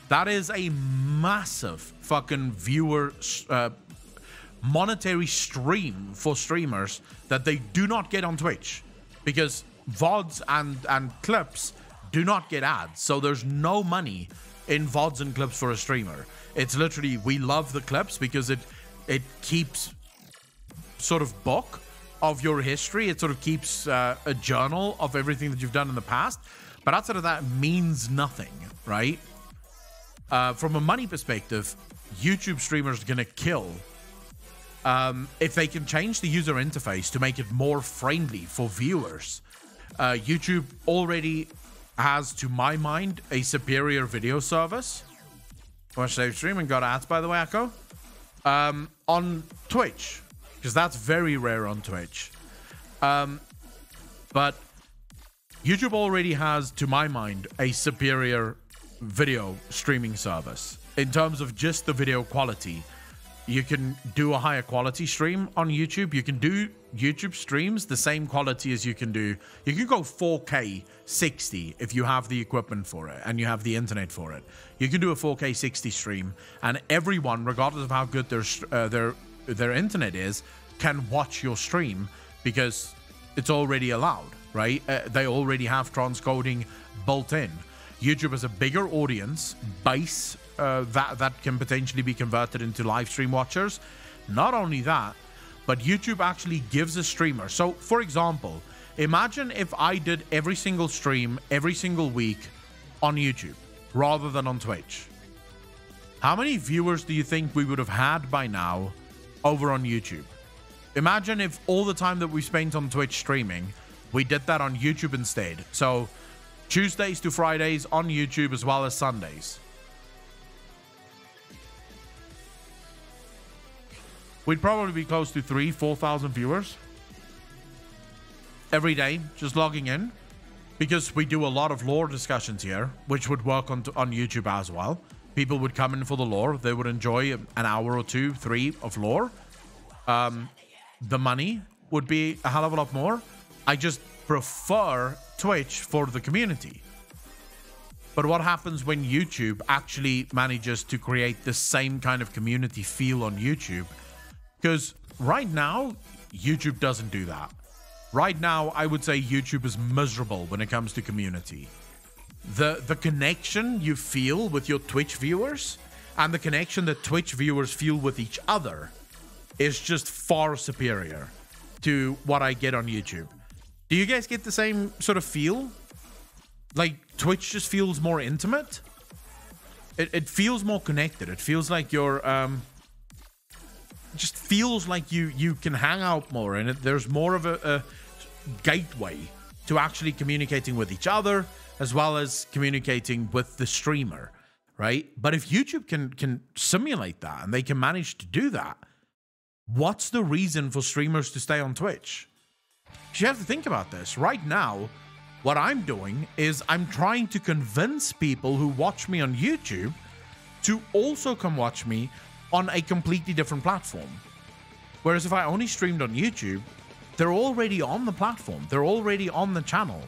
That is a massive fucking viewer monetary stream for streamers that they do not get on Twitch, because VODs and clips do not get ads. So there's no money in VODs and clips for a streamer. It's literally, we love the clips because it keeps sort of book of your history. It sort of keeps a journal of everything that you've done in the past. But outside of that, means nothing, right? From a money perspective, YouTube streamers are going to kill if they can change the user interface to make it more friendly for viewers. YouTube already has, to my mind, a superior video service. Watch live stream and got ads, by the way, Echo. On Twitch, because that's very rare on Twitch. But YouTube already has, to my mind, a superior video streaming service. In terms of just the video quality, you can do a higher quality stream on YouTube. You can do YouTube streams the same quality as you can do. You can go 4K 60 if you have the equipment for it and you have the internet for it. You can do a 4K 60 stream, and everyone, regardless of how good their internet is, can watch your stream because it's already allowed, right? They already have transcoding built in. YouTube has a bigger audience base that can potentially be converted into live stream watchers. Not only that, but YouTube actually gives a streamer. So, for example, imagine if I did every single stream every single week on YouTube rather than on Twitch. How many viewers do you think we would have had by now over on YouTube? Imagine if all the time that we spent on Twitch streaming, we did that on YouTube instead. So Tuesdays to Fridays on YouTube as well as Sundays. We'd probably be close to 3,000-4,000 viewers every day, just logging in, because we do a lot of lore discussions here, which would work on YouTube as well. People would come in for the lore. They would enjoy an hour or 2, 3 of lore. The money would be a hell of a lot more. I just prefer Twitch for the community. But what happens when YouTube actually manages to create the same kind of community feel on YouTube? Because right now, YouTube doesn't do that. Right now, I would say YouTube is miserable when it comes to community. The connection you feel with your Twitch viewers and the connection that Twitch viewers feel with each other is just far superior to what I get on YouTube. Do you guys get the same sort of feel? Like, Twitch just feels more intimate? It feels more connected. It feels like you're... just feels like you can hang out more, and there's more of a gateway to actually communicating with each other, as well as communicating with the streamer, right? But if YouTube can simulate that, and they can manage to do that, what's the reason for streamers to stay on Twitch? You have to think about this. Right now, what I'm doing is I'm trying to convince people who watch me on YouTube to also come watch me on a completely different platform. Whereas if I only streamed on YouTube, they're already on the platform. They're already on the channel.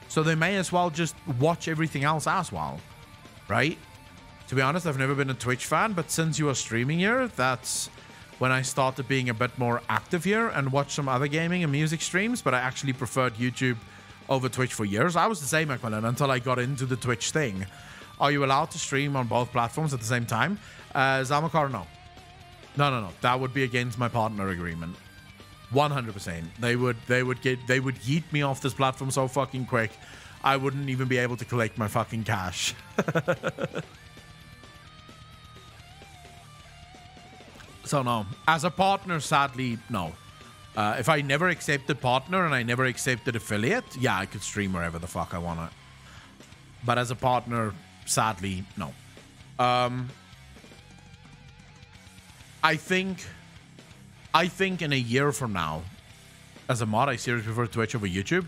So they may as well just watch everything else as well, right? To be honest, I've never been a Twitch fan, but since you are streaming here, that's when I started being a bit more active here and watched some other gaming and music streams, but I actually preferred YouTube over Twitch for years. I was the same, Macmillan, until I got into the Twitch thing. Are you allowed to stream on both platforms at the same time? Zamakar, no. No. That would be against my partner agreement. 100%. They would yeet me off this platform so fucking quick, I wouldn't even be able to collect my fucking cash. So no. As a partner, sadly, no. If I never accepted partner and I never accepted affiliate, yeah, I could stream wherever the fuck I want it. But as a partner, sadly, no. I think in a year from now, as a mod, I seriously prefer Twitch over YouTube.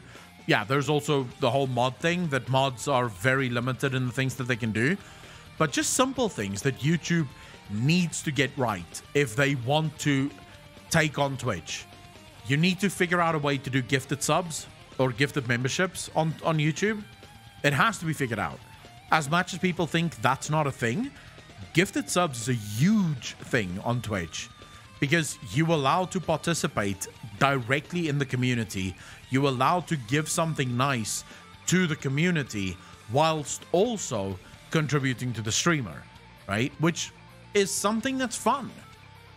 Yeah, there's also the whole mod thing, that mods are very limited in the things that they can do. But just simple things that YouTube needs to get right if they want to take on Twitch. You need to figure out a way to do gifted subs or gifted memberships on YouTube. It has to be figured out. As much as people think that's not a thing, gifted subs is a huge thing on Twitch because you allow to participate directly in the community. You allow to give something nice to the community whilst also contributing to the streamer, right? Which is something that's fun.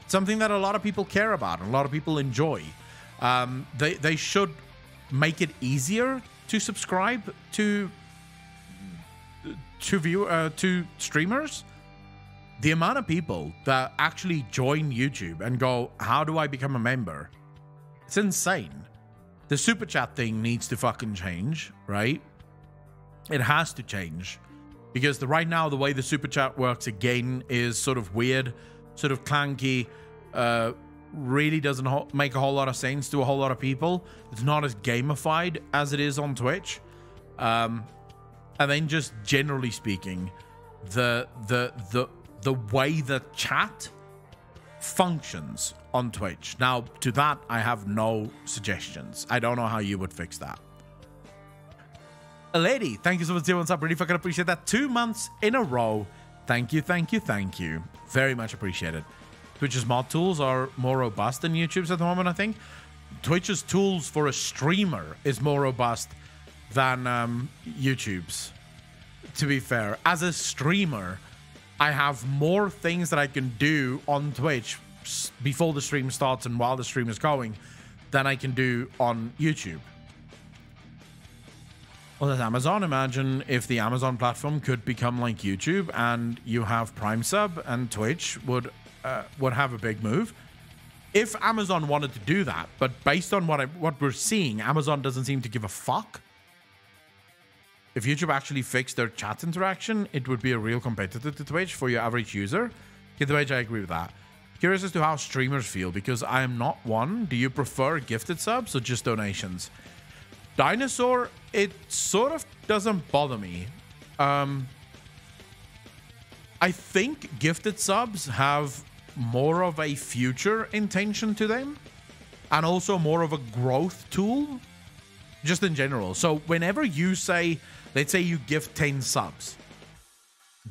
Something that a lot of people care about and a lot of people enjoy. They should make it easier to subscribe to streamers. The amount of people that actually join YouTube and go, how do I become a member? It's insane. The super chat thing needs to fucking change, right? It has to change. Because right now, the way the super chat works again is sort of weird, sort of clanky, really doesn't make a whole lot of sense to a whole lot of people. It's not as gamified as it is on Twitch. And then just generally speaking, the way the chat functions on Twitch. Now, to that, I have no suggestions. I don't know how you would fix that. A lady, thank you so much for what's up. Really fucking appreciate that. 2 months in a row. Thank you. Very much appreciated. Twitch's mod tools are more robust than YouTube's at the moment, I think. Twitch's tools for a streamer is more robust than YouTube's, to be fair. As a streamer, I have more things that I can do on Twitch before the stream starts and while the stream is going than I can do on YouTube. Well, does Amazon imagine if the Amazon platform could become like YouTube and you have Prime Sub and Twitch would have a big move? If Amazon wanted to do that, but based on what we're seeing, Amazon doesn't seem to give a fuck. If YouTube actually fixed their chat interaction, it would be a real competitor to Twitch for your average user. Okay, Twitch, I agree with that. Curious as to how streamers feel, because I am not one. Do you prefer gifted subs or just donations? Dinosaur, it sort of doesn't bother me. I think gifted subs have more of a future intention to them and also more of a growth tool just in general. So whenever you say, let's say you give 10 subs,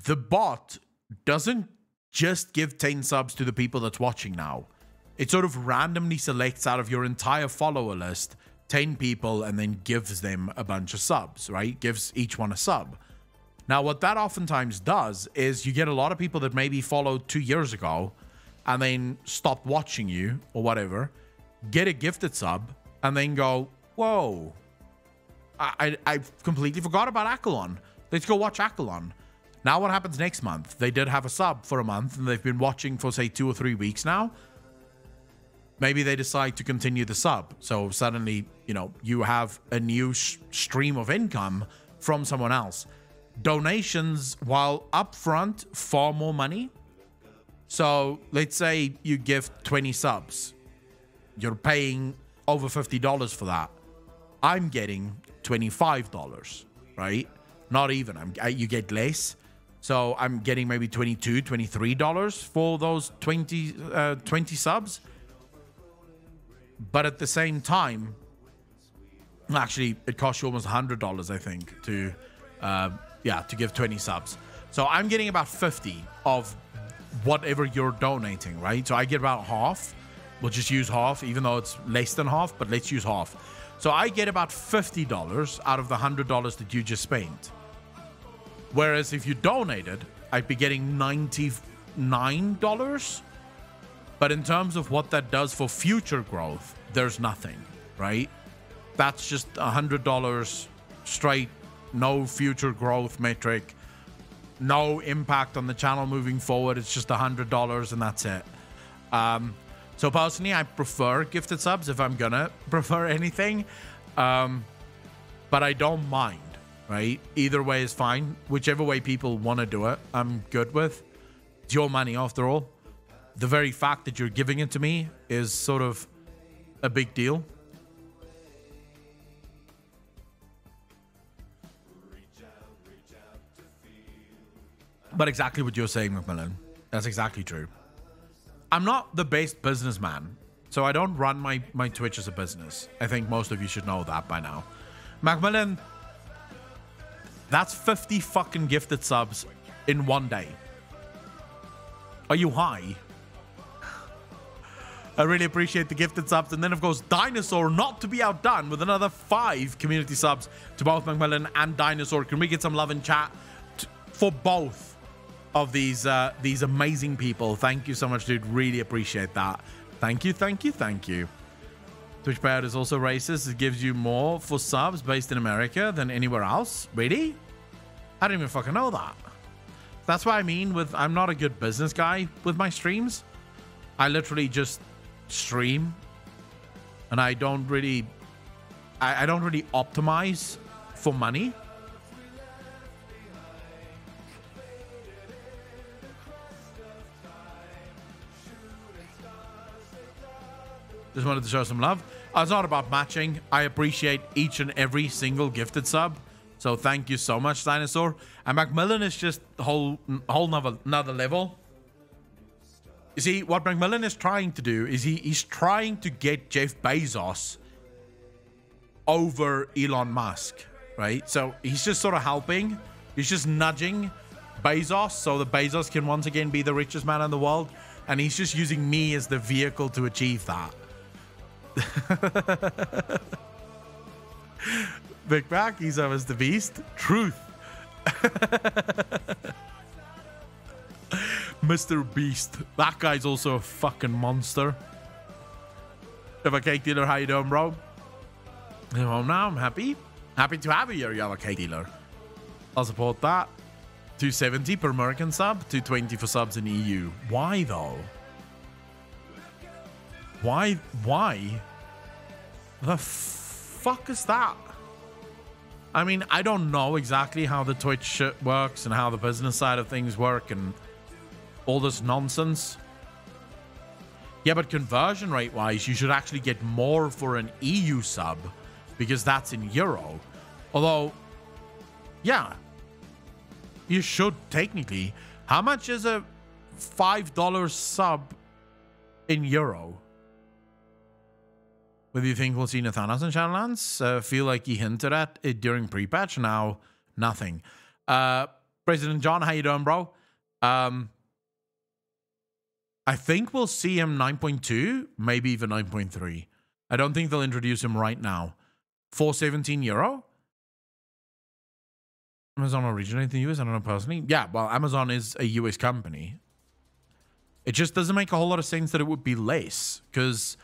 the bot doesn't just give 10 subs to the people that's watching now. It sort of randomly selects out of your entire follower list 10 people and then gives them a bunch of subs, right? Gives each one a sub. Now, what that oftentimes does is you get a lot of people that maybe followed 2 years ago and then stopped watching you or whatever, get a gifted sub, and then go, whoa, I completely forgot about Akalon. Let's go watch Akalon. Now what happens next month? They did have a sub for a month and they've been watching for, say, 2 or 3 weeks now. Maybe they decide to continue the sub. So suddenly, you know, you have a new stream of income from someone else. Donations, while upfront, far more money. So let's say you give 20 subs. You're paying over $50 for that. I'm getting $25, right? Not even. You get less. So I'm getting maybe $22, $23 for those 20 subs. But at the same time, actually, it costs you almost $100, I think, to give 20 subs. So I'm getting about 50 of whatever you're donating, right? So I get about half. We'll just use half, even though it's less than half, but let's use half. So I get about $50 out of the $100 that you just spent. Whereas if you donated, I'd be getting $99. But in terms of what that does for future growth, there's nothing, right? That's just $100 straight, no future growth metric, no impact on the channel moving forward. It's just $100 and that's it. So personally, I prefer gifted subs if I'm gonna prefer anything. But I don't mind, right? Either way is fine. Whichever way people want to do it, I'm good with. It's your money after all. The very fact that you're giving it to me is sort of a big deal. But exactly what you're saying, Macmillan. That's exactly true. I'm not the best businessman, so I don't run my Twitch as a business. I think most of you should know that by now. Macmillan, that's 50 fucking gifted subs in one day. Are you high? I really appreciate the gifted subs. And then, of course, Dinosaur, not to be outdone, with another 5 community subs to both Macmillan and Dinosaur. Can we get some love in chat for both of these amazing people? Thank you so much, dude. Really appreciate that. Thank you, thank you, thank you. Twitch payout is also racist. It gives you more for subs based in America than anywhere else. Really? I didn't even fucking know that. That's what I mean with I'm not a good business guy with my streams. I literally just stream and I don't really optimize for money. Just wanted to show some love. It's not about matching. I appreciate each and every single gifted sub. So thank you so much, Dinosaur. And Macmillan is just a whole another level. You see, what Macmillan is trying to do is he's trying to get Jeff Bezos over Elon Musk, right? So he's just sort of helping. He's just nudging Bezos so that Bezos can once again be the richest man in the world. And he's just using me as the vehicle to achieve that. Big back, he's always the beast. Truth. Mr. Beast. That guy's also a fucking monster. Yellow Cake Dealer, how you doing, bro? Well, now I'm happy. Happy to have you here, Yellow Cake Dealer. I'll support that. 270 per American sub, 220 for subs in EU. Why though? Why? The fuck is that? I mean, I don't know exactly how the Twitch shit works and how the business side of things work and all this nonsense. Yeah, but conversion rate wise, you should actually get more for an EU sub because that's in euro. Although, yeah, you should technically. How much is a $5 sub in euro? Whether you think we'll see Nathanos in Shadowlands? Feel like he hinted at it during pre-patch. Now, nothing. President John, how you doing, bro? I think we'll see him 9.2, maybe even 9.3. I don't think they'll introduce him right now. for €17. Amazon originated in the US? I don't know personally. Yeah, well, Amazon is a US company. It just doesn't make a whole lot of sense that it would be less. Because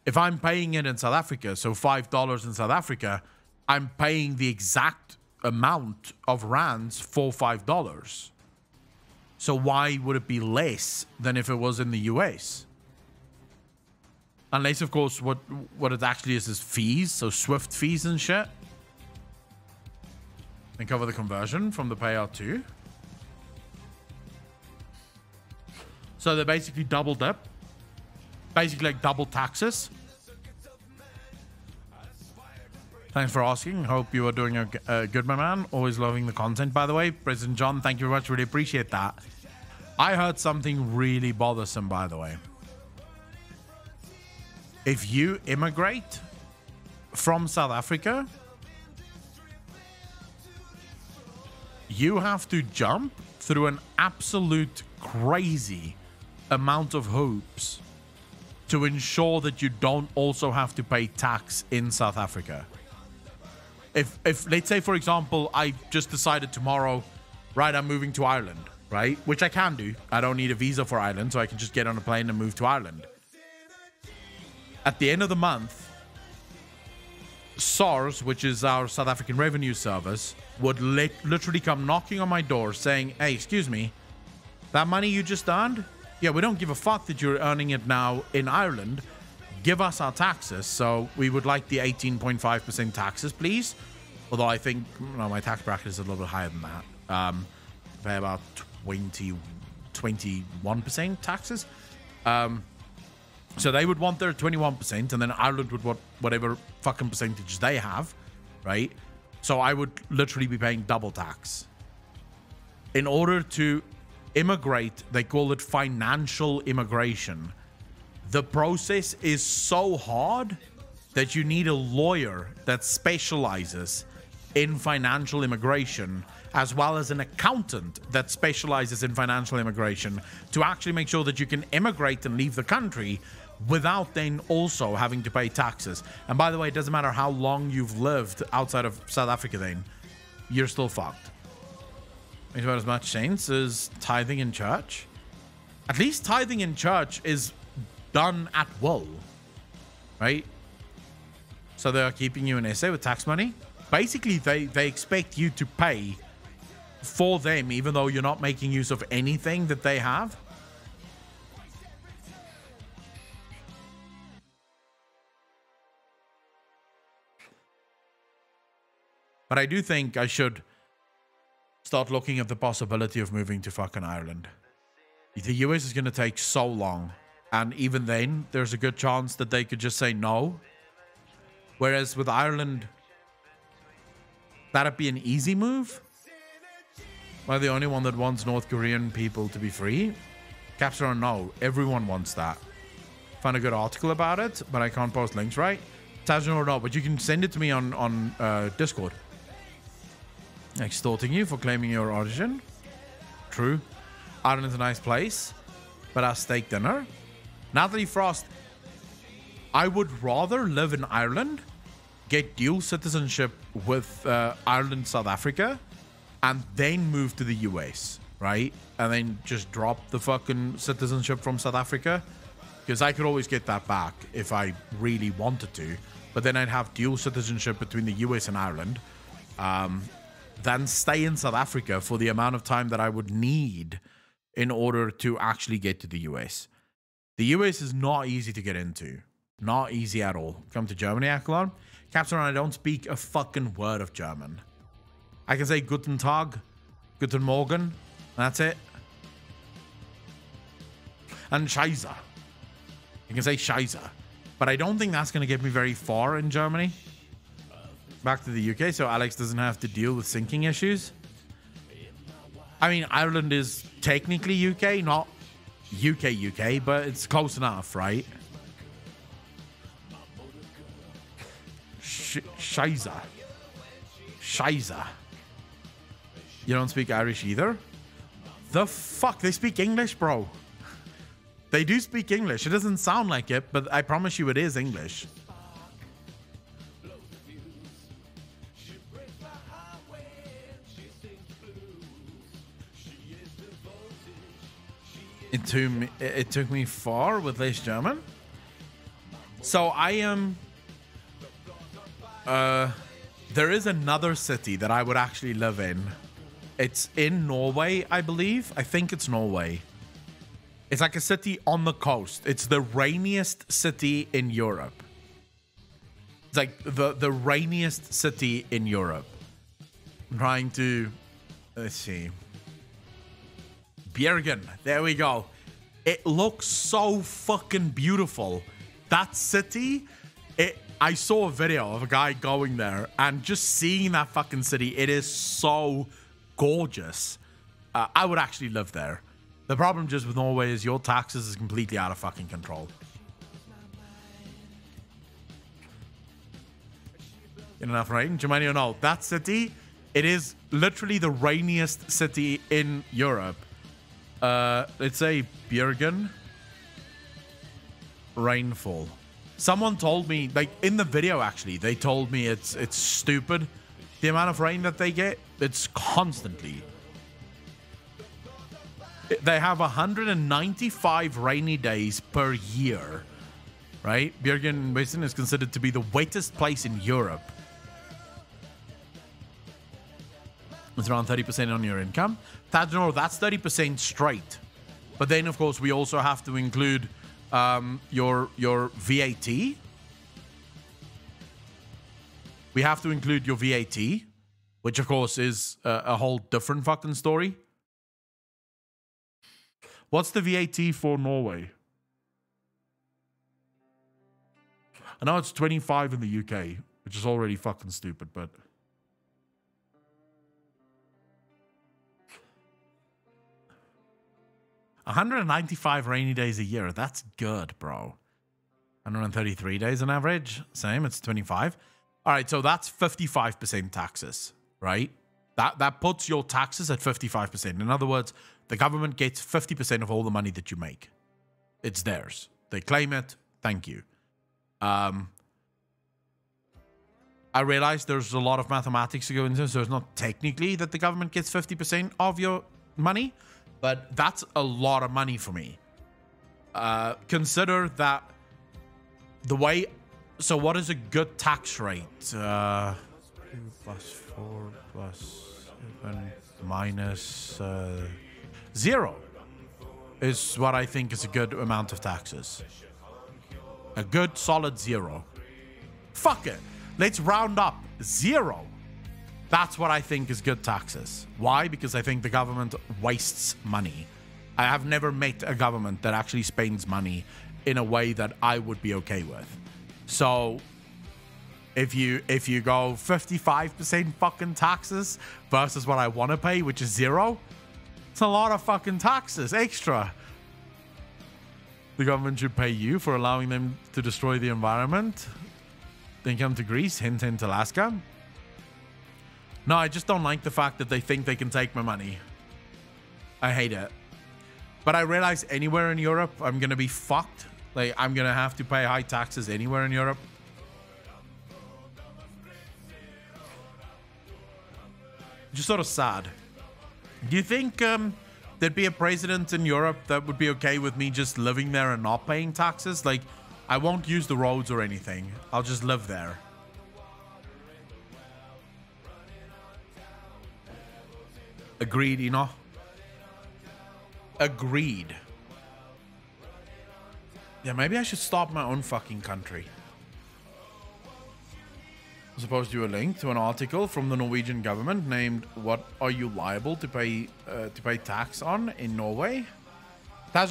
if I'm paying it in South Africa, so $5 in South Africa, I'm paying the exact amount of rands for $5. So why would it be less than if it was in the US? Unless, of course, what it actually is fees, so Swift fees and shit. And cover the conversion from the payout too. So they basically doubled up. Basically like double taxes. Thanks for asking. Hope you are doing a good, my man. Always loving the content, by the way. President John, thank you very much. Really appreciate that. I heard something really bothersome, by the way. If you immigrate from South Africa, you have to jump through an absolute crazy amount of hoops to ensure that you don't also have to pay tax in South Africa. If let's say, for example, I just decided tomorrow, right, I'm moving to Ireland, right? Which I can do. I don't need a visa for Ireland, so I can just get on a plane and move to Ireland. At the end of the month, SARS, which is our South African Revenue Service, would literally come knocking on my door saying, hey, excuse me, that money you just earned? Yeah, we don't give a fuck that you're earning it now in Ireland. Give us our taxes. So we would like the 18.5% taxes, please. Although I think my tax bracket is a little bit higher than that. Pay about 21% taxes. So they would want their 21%, and then Ireland would want whatever fucking percentage they have, right? So I would literally be paying double tax. In order to immigrate, they call it financial immigration. The process is so hard that you need a lawyer that specializes in financial immigration, as well as an accountant that specializes in financial immigration, to actually make sure that you can immigrate and leave the country without then also having to pay taxes. And by the way, it doesn't matter how long you've lived outside of South Africa, then you're still fucked. Makes about as much sense as tithing in church. At least tithing in church is done at will, right? So they are keeping you in SA with tax money. Basically, they expect you to pay for them, even though you're not making use of anything that they have. But I do think I should start looking at the possibility of moving to fucking Ireland. The US is going to take so long. And even then, there's a good chance that they could just say no. Whereas with Ireland, that'd be an easy move. Am I the only one that wants North Korean people to be free? Capstone, no. Everyone wants that. Found a good article about it, but I can't post links, right? Tajano, no, but you can send it to me on Discord. Extorting you for claiming your origin. True. Ireland's a nice place. But our steak dinner. Natalie Frost. I would rather live in Ireland, get dual citizenship with Ireland, South Africa, and then move to the US, right? And then just drop the fucking citizenship from South Africa. Because I could always get that back if I really wanted to. But then I'd have dual citizenship between the US and Ireland. Then stay in South Africa for the amount of time that I would need in order to actually get to the US. The US is not easy to get into. Not easy at all. Come to Germany, Akalon. Captain, I don't speak a fucking word of German. I can say Guten Tag, Guten Morgen. That's it. And Scheiße. I can say Scheiße. But I don't think that's going to get me very far in Germany. Back to the UK, so Alex doesn't have to deal with syncing issues. I mean, Ireland is technically UK, not UK, but it's close enough, right? Scheiße. Scheiße. You don't speak Irish either? The fuck? They speak English, bro. They do speak English. It doesn't sound like it, but I promise you it is English. it took me far with less German. So I am. There is another city that I would actually live in. It's in Norway, I believe. I think it's Norway. It's like a city on the coast. It's the rainiest city in Europe. It's like the rainiest city in Europe. I'm trying to... Let's see. Bjergen. There we go. It looks so fucking beautiful. That city... I saw a video of a guy going there and just seeing that fucking city. It is so gorgeous. I would actually live there. The problem just with Norway is your taxes is completely out of fucking control. Enough rain? Germany or no? That city, it is literally the rainiest city in Europe. Let's say Bjergen. Rainfall. Someone told me, like in the video actually, they told me it's stupid. The amount of rain that they get, it's constantly. They have 195 rainy days per year, right? Bjergen Basin is considered to be the wettest place in Europe. It's around 30% on your income. That's 30% straight. But then, of course, we also have to include your VAT. We have to include your VAT, which, of course, is a whole different fucking story. What's the VAT for Norway? I know it's 25 in the UK, which is already fucking stupid, but... $195 rainy days a year. That's good, bro. 133 days on average. Same, it's 25. All right, so that's 55% taxes, right? That puts your taxes at 55%. In other words, the government gets 50% of all the money that you make. It's theirs. They claim it. Thank you. I realize there's a lot of mathematics to go into, so it's not technically that the government gets 50% of your money, but that's a lot of money for me. Consider that the way... So what is a good tax rate? 2 plus 4 plus 7 minus 0 is what I think is a good amount of taxes. A good solid 0. Fuck it. Let's round up 0. That's what I think is good taxes. Why? Because I think the government wastes money. I have never met a government that actually spends money in a way that I would be okay with. So if you go 55% fucking taxes versus what I want to pay, which is 0, it's a lot of fucking taxes extra. The government should pay you for allowing them to destroy the environment. Then come to Greece, hint, hint, Alaska. No, I just don't like the fact that they think they can take my money. I hate it. But I realize anywhere in Europe, I'm going to be fucked. Like, I'm going to have to pay high taxes anywhere in Europe. Just sort of sad. Do you think there'd be a president in Europe that would be okay with me just living there and not paying taxes? Like, I won't use the roads or anything. I'll just live there. Agreed, you know? Agreed. Yeah, maybe I should start my own fucking country. I suppose to a link to an article from the Norwegian government named "What are you liable to pay tax on in Norway?" I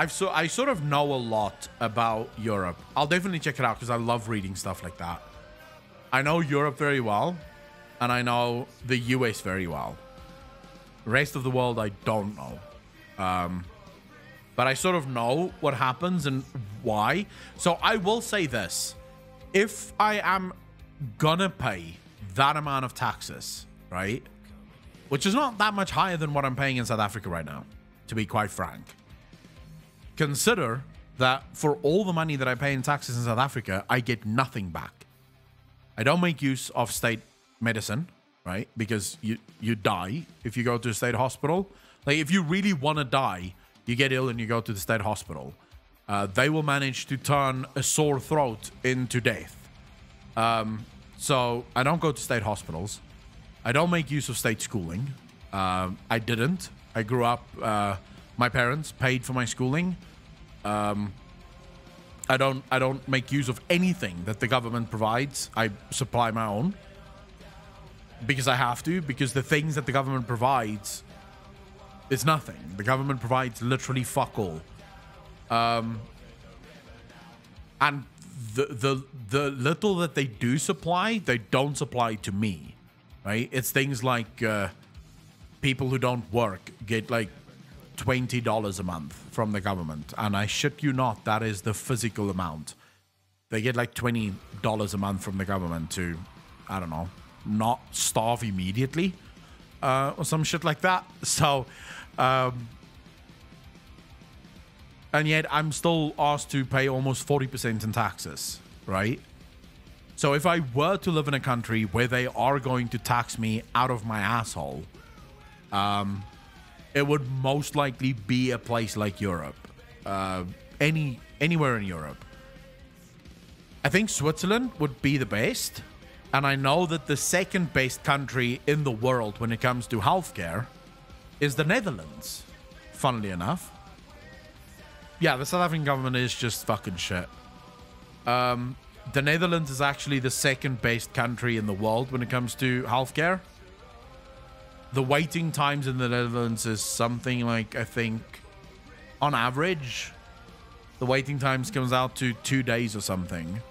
sort of know a lot about Europe. I'll definitely check it out because I love reading stuff like that. I know Europe very well, and I know the US very well. The rest of the world I don't know. But I sort of know what happens and why. So I will say this. If I am gonna pay that amount of taxes, right? Which is not that much higher than what I'm paying in South Africa right now, to be quite frank. Consider that for all the money that I pay in taxes in South Africa, I get nothing back. I don't make use of state medicine, right? Because you die if you go to a state hospital. Like, if you really want to die, you get ill and you go to the state hospital, they will manage to turn a sore throat into death. So I don't go to state hospitals. I don't make use of state schooling. I didn't. I grew up, my parents paid for my schooling. I don't make use of anything that the government provides. I supply my own because I have to, because the things that the government provides is nothing. The government provides literally fuck all. And the little that they do supply, they don't supply to me, right? It's things like people who don't work get like $20 a month from the government, and I shit you not, that is the physical amount. They get like $20 a month from the government to, I don't know, not starve immediately, or some shit like that. So, and yet I'm still asked to pay almost 40% in taxes, right? So if I were to live in a country where they are going to tax me out of my asshole, it would most likely be a place like Europe. Anywhere in Europe. I think Switzerland would be the best. And I know that the second best country in the world when it comes to healthcare is the Netherlands, funnily enough. Yeah, the South African government is just fucking shit. The Netherlands is actually the second best country in the world when it comes to healthcare. The waiting times in the Netherlands is something like, I think, on average, the waiting times comes out to 2 days or something.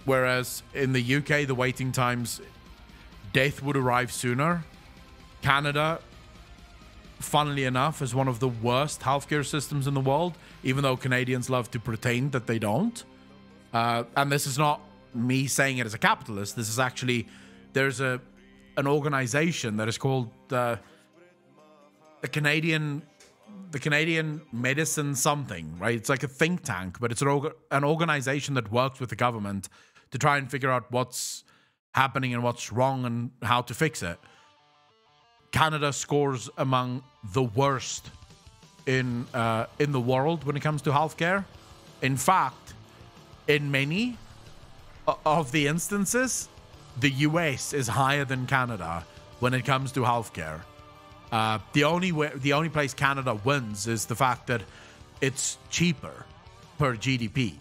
Whereas in the UK, the waiting times, death would arrive sooner. Canada, funnily enough, is one of the worst healthcare systems in the world, even though Canadians love to pretend that they don't. And this is not me saying it as a capitalist. This is actually, there's an organization that is called the Canadian Medicine something, right? It's like a think tank, but it's an organization that works with the government to try and figure out what's happening and what's wrong and how to fix it. Canada scores among the worst in the world when it comes to healthcare. In fact, in many of the instances, the US is higher than Canada when it comes to healthcare. The only place Canada wins is the fact that it's cheaper per GDP.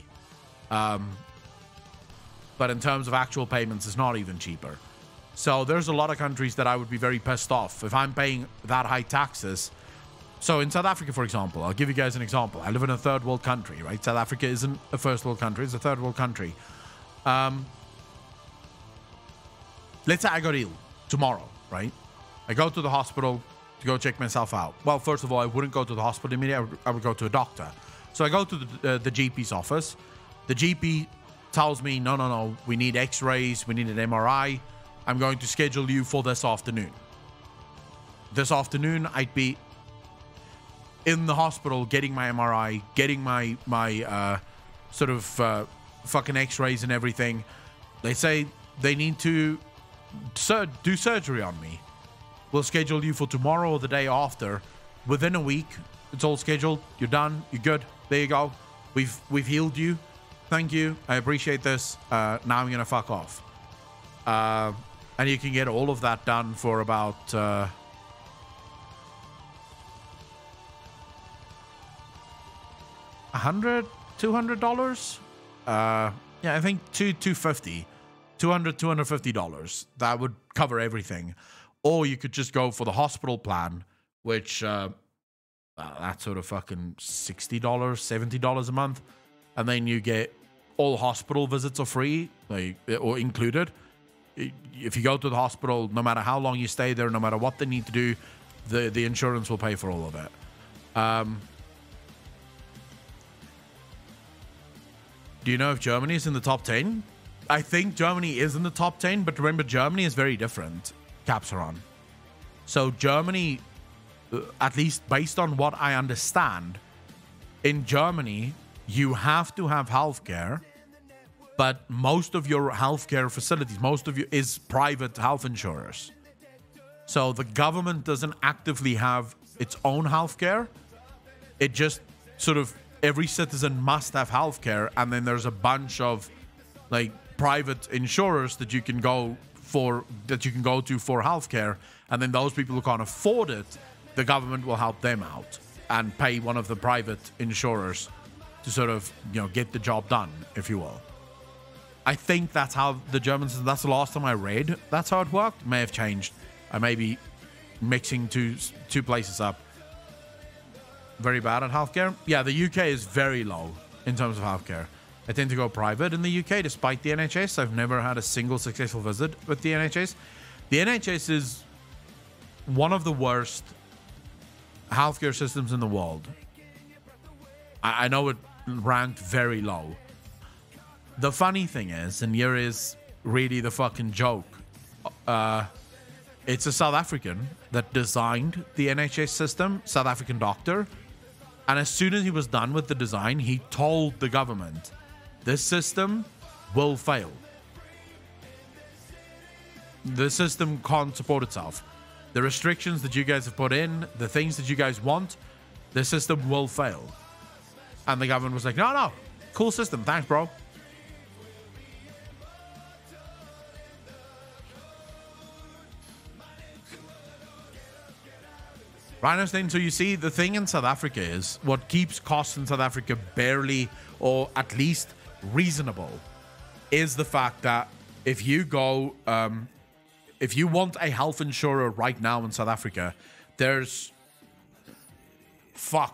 But in terms of actual payments, it's not even cheaper. So there's a lot of countries that I would be very pissed off if I'm paying that high taxes. So in South Africa, for example, I'll give you guys an example. I live in a third world country, right? South Africa isn't a first world country, it's a third world country. Let's say I got ill tomorrow, right? I go to the hospital to go check myself out. Well, first of all, I wouldn't go to the hospital immediately. I would go to a doctor. So I go to the GP's office. The GP tells me, no, we need x-rays, we need an MRI. I'm going to schedule you for this afternoon. This afternoon, I'd be in the hospital getting my MRI, getting my fucking x-rays and everything. They say they need to do surgery on me. We'll schedule you for tomorrow or the day after. Within a week, it's all scheduled. You're done. You're good. There you go. We've healed you. Thank you. I appreciate this. Now I'm gonna fuck off. And you can get all of that done for about $100, $200. Yeah, I think $250, $250. That would cover everything. Or you could just go for the hospital plan, which that's sort of fucking $60, $70 a month, and then you get all hospital visits are free, or included. If you go to the hospital, no matter how long you stay there, no matter what they need to do, the insurance will pay for all of it. Do you know if Germany is in the top 10? I think Germany is in the top 10, but remember, Germany is very different. Capsaron. So Germany, at least based on what I understand, in Germany, you have to have healthcare, but most of your healthcare facilities, most of you is private health insurers. So the government doesn't actively have its own healthcare. It just sort of every citizen must have healthcare, and then there's a bunch of like private insurers that you can go to for healthcare, and then those people who can't afford it, the government will help them out and pay one of the private insurers to sort of, you know, get the job done, if you will. I think that's how the Germans, that's the last time I read that's how it worked. It may have changed. I may be mixing two places up. Very bad at healthcare. Yeah, the UK is very low in terms of healthcare. I tend to go private in the UK despite the NHS. I've never had a single successful visit with the NHS. The NHS is one of the worst healthcare systems in the world. I know it ranked very low. The funny thing is, and here is really the fucking joke, it's a South African that designed the NHS system, South African doctor, and as soon as he was done with the design, he told the government, this system will fail. The system can't support itself. The restrictions that you guys have put in, the things that you guys want, the system will fail. And the government was like, no, cool system, thanks, bro. Rhinostein, so you see, the thing in South Africa is what keeps costs in South Africa barely, or at least reasonable, is the fact that if you go, if you want a health insurer right now in South Africa, there's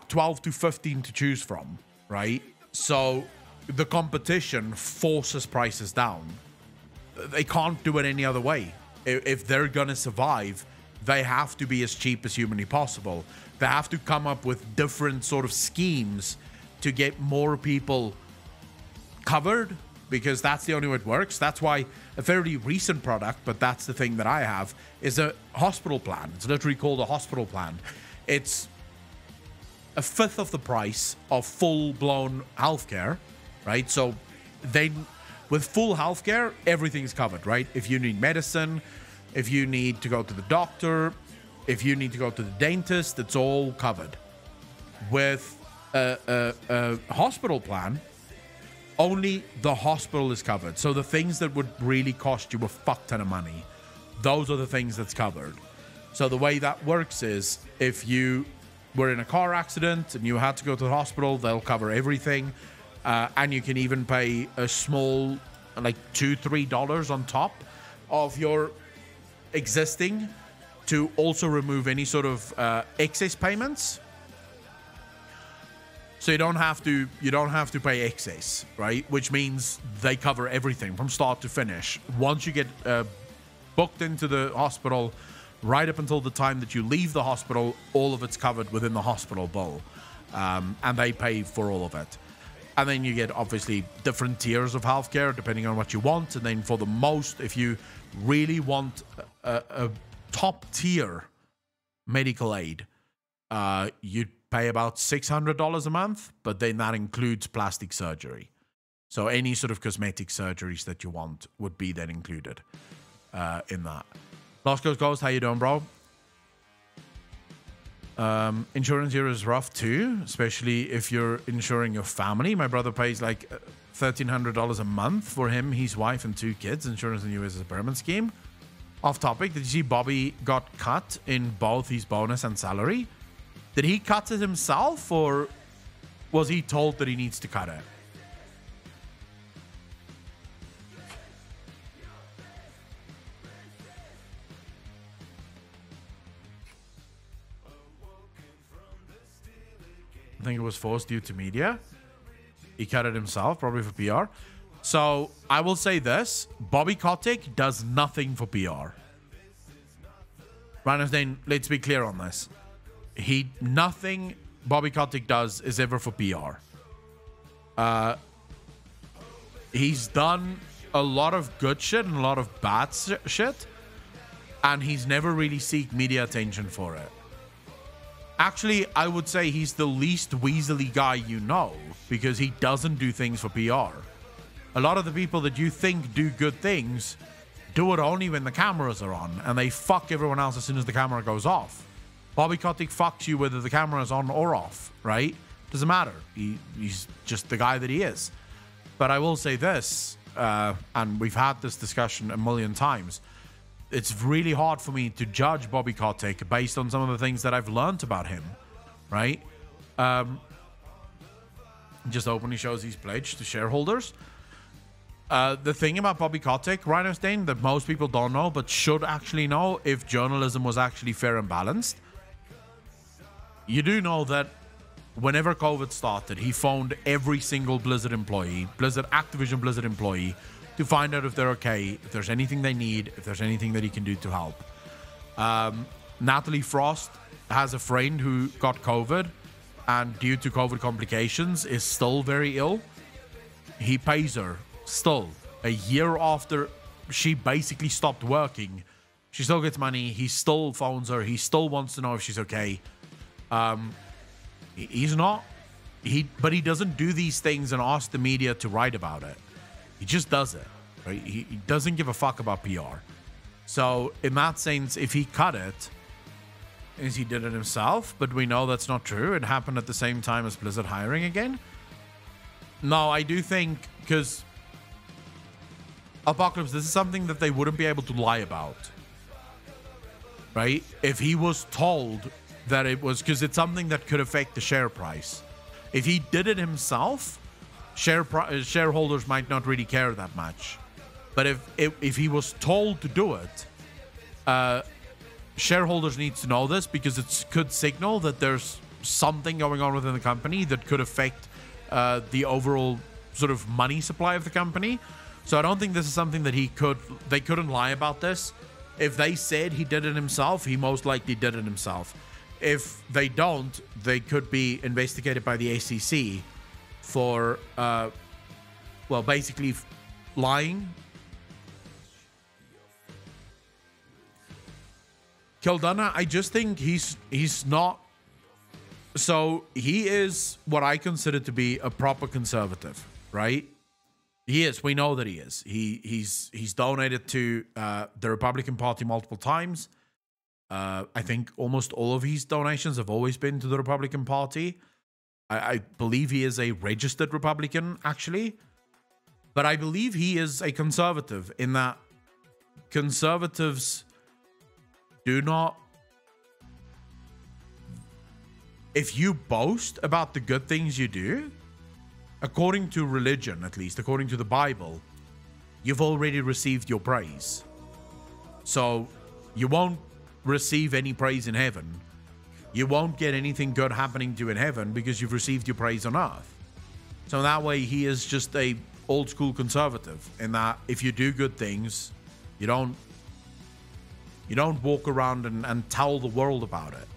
12 to 15 to choose from, right? So the competition forces prices down. They can't do it any other way. If they're gonna survive, they have to be as cheap as humanly possible. They have to come up with different sort of schemes to get more people covered, because that's the only way it works. That's why a fairly recent product, but that's the thing that I have, is a hospital plan. It's literally called a hospital plan. It's a fifth of the price of full-blown healthcare, right? So with full healthcare, everything's covered, right? If you need medicine, if you need to go to the doctor, if you need to go to the dentist, it's all covered. With a hospital plan, only the hospital is covered. So the things that would really cost you a fuck ton of money, those are the things that's covered. So the way that works is, if you were in a car accident and you had to go to the hospital, they'll cover everything. And you can even pay a small, like $2-3 on top of your existing to also remove any sort of excess payments. So you don't have to pay excess, right? Which means they cover everything from start to finish. Once you get booked into the hospital, right up until the time that you leave the hospital, all of it's covered within the hospital bill, and they pay for all of it. And then you get obviously different tiers of healthcare depending on what you want. And then for the most, if you really want a top tier medical aid, you'd pay about $600 a month, but then that includes plastic surgery. So any sort of cosmetic surgeries that you want would be then included in that. Lost Ghost, how you doing, bro? Insurance here is rough too, especially if you're insuring your family. My brother pays like $1,300 a month for him, his wife, and 2 kids. Insurance in the US is a pyramid scheme. Off topic, did you see Bobby got cut in both his bonus and salary? Did he cut it himself, or was he told that he needs to cut it? I think it was forced due to media. He cut it himself, probably for PR. So I will say this: Bobby Kotick does nothing for PR. Ranasdane, let's be clear on this. Nothing Bobby Kotick does is ever for PR. He's done a lot of good shit and a lot of bad shit, and he's never really seeked media attention for it. Actually, I would say he's the least weaselly guy you know, because he doesn't do things for PR. A lot of the people that you think do good things do it only when the cameras are on, and they fuck everyone else as soon as the camera goes off. Bobby Kotick fucks you whether the camera is on or off, right? Doesn't matter. He's just the guy that he is. But I will say this, and we've had this discussion a million times. It's really hard for me to judge Bobby Kotick based on some of the things that I've learned about him, right? Just openly shows he's pledged to shareholders. The thing about Bobby Kotick, Rhino Stain, that most people don't know, but should actually know if journalism was actually fair and balanced. You do know that whenever COVID started, he phoned every single Blizzard Activision Blizzard employee to find out if they're okay, if there's anything they need, if there's anything that he can do to help. Natalie Frost has a friend who got COVID and due to COVID complications is still very ill. He pays her still a year after she basically stopped working. She still gets money. He still phones her. He still wants to know if she's okay. He's not. But he doesn't do these things and ask the media to write about it. He just does it. Right? He doesn't give a fuck about PR. So in that sense, if he cut it, is he did it himself? But we know that's not true. It happened at the same time as Blizzard hiring again. No, I do think because Apocalypse, this is something that they wouldn't be able to lie about. Right? If he was told that it was because it's something that could affect the share price. If he did it himself, shareholders might not really care that much. But if he was told to do it, shareholders need to know this because it could signal that there's something going on within the company that could affect the overall sort of money supply of the company. So I don't think this is something that they couldn't lie about this. If they said he did it himself, he most likely did it himself. If they don't, they could be investigated by the ACC for, well, basically lying. Kildana, I just think he's not. So he is what I consider to be a proper conservative, right? He is. We know that he is. He's donated to the Republican Party multiple times. I think almost all of his donations have always been to the Republican Party. I believe he is a registered Republican, actually. But I believe he is a conservative in that conservatives do not... If you boast about the good things you do, according to religion, at least, according to the Bible, you've already received your praise. So you won't receive any praise in heaven. You won't get anything good happening to you in heaven because you've received your praise on earth. So that way he is just a old school conservative in that if you do good things, you don't walk around and tell the world about it.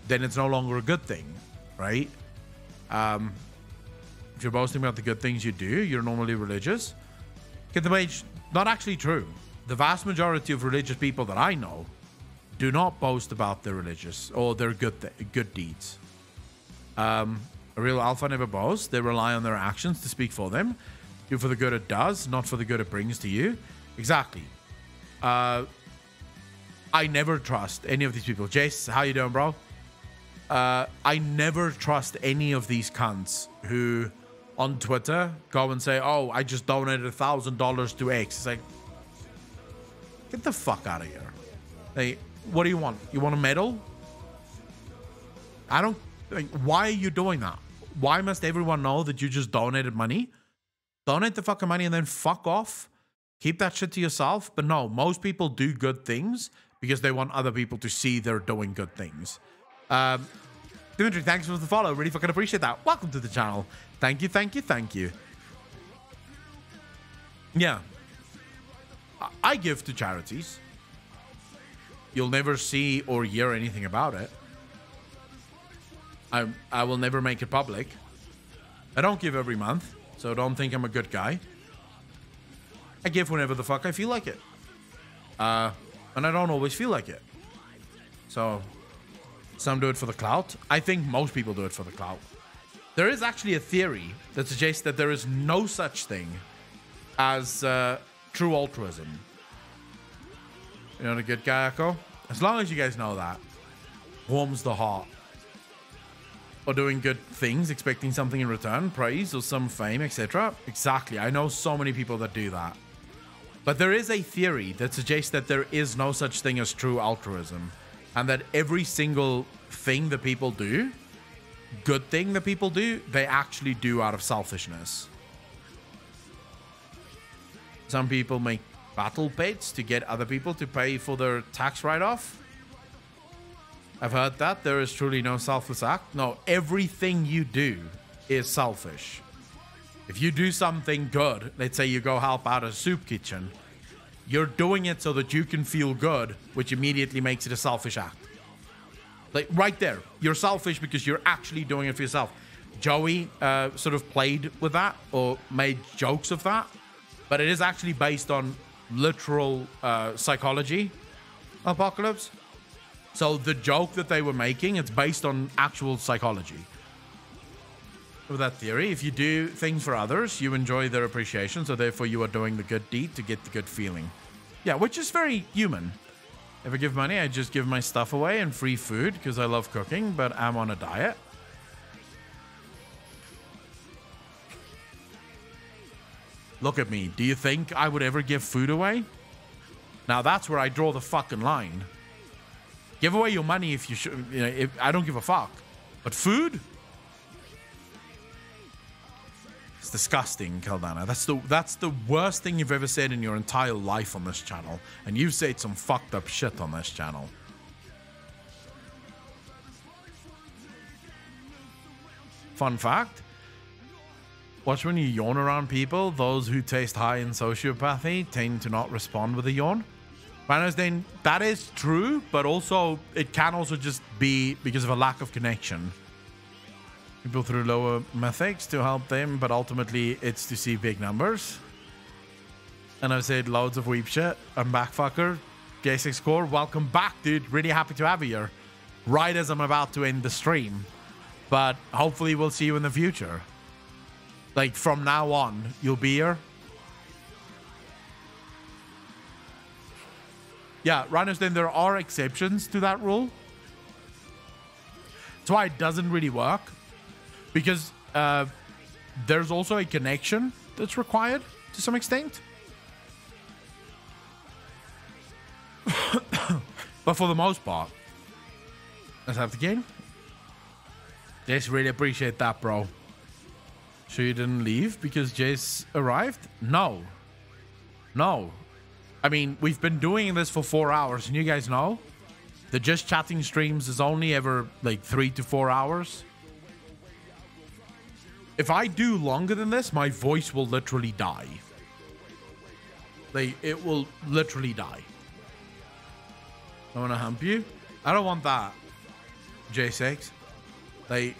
Then it's no longer a good thing, right? If you're boasting about the good things you do, you're normally religious. Get the page, not actually true. The vast majority of religious people that I know do not boast about their religious or their good deeds. A real alpha never boasts. They rely on their actions to speak for them. Do for the good it does, not for the good it brings to you. Exactly. I never trust any of these people. Jace, how you doing, bro? I never trust any of these cunts who on Twitter go and say, oh, I just donated $1,000 to X. It's like, get the fuck out of here. Hey, what do you want? You want a medal? I don't... Like, why are you doing that? Why must everyone know that you just donated money? Donate the fucking money and then fuck off. Keep that shit to yourself. But no, most people do good things because they want other people to see they're doing good things. Dimitri, thanks for the follow. Really fucking appreciate that. Welcome to the channel. Thank you, thank you, thank you. Yeah. I give to charities. You'll never see or hear anything about it. I will never make it public. I don't give every month, so don't think I'm a good guy. I give whenever the fuck I feel like it. And I don't always feel like it. So, some do it for the clout. I think most people do it for the clout. There is actually a theory that suggests that there is no such thing as true altruism. You know the good guy, Echo? As long as you guys know that. warms the heart. Or doing good things, expecting something in return, praise or some fame, etc. Exactly. I know so many people that do that. But there is a theory that suggests that there is no such thing as true altruism. And that every single thing that people do, good thing that people do, they actually do out of selfishness. Some people make battle pets to get other people to pay for their tax write-off. I've heard that. There is truly no selfless act. No, everything you do is selfish. If you do something good, let's say you go help out a soup kitchen, you're doing it so that you can feel good, which immediately makes it a selfish act. Like right there, you're selfish because you're actually doing it for yourself. Joey sort of played with that or made jokes of that, but it is actually based on literal psychology, Apocalypse. So the joke that they were making, it's based on actual psychology. With that theory, if you do things for others, you enjoy their appreciation, so therefore you are doing the good deed to get the good feeling. Yeah, which is very human. If I give money, I just give my stuff away and free food because I love cooking, but I'm on a diet. Look at me. Do you think I would ever give food away? Now that's where I draw the fucking line. Give away your money if you should. You know, I don't give a fuck. But food? It's disgusting, Caldana. That's the worst thing you've ever said in your entire life on this channel. And you've said some fucked up shit on this channel. Fun fact. Watch when you yawn around people. Those who taste high in sociopathy tend to not respond with a yawn. Then that is true, but also it can also just be because of a lack of connection. People through lower mythics to help them, but ultimately it's to see big numbers. And I've said loads of weep shit. I'm back, fucker. J6 Core, welcome back, dude. Really happy to have you here. Right as I'm about to end the stream. But hopefully we'll see you in the future. Like from now on, you'll be here. Yeah, Rhinos, then there are exceptions to that rule. That's why it doesn't really work. Because there's also a connection that's required to some extent. But for the most part, let's have the game. Jace, really appreciate that, bro. Sure you didn't leave because Jace arrived? No. No. I mean, we've been doing this for 4 hours, and you guys know the just chatting streams is only ever like 3 to 4 hours. If I do longer than this, my voice will literally die. Like, it will literally die. I want to hump you. I don't want that, J6. Like,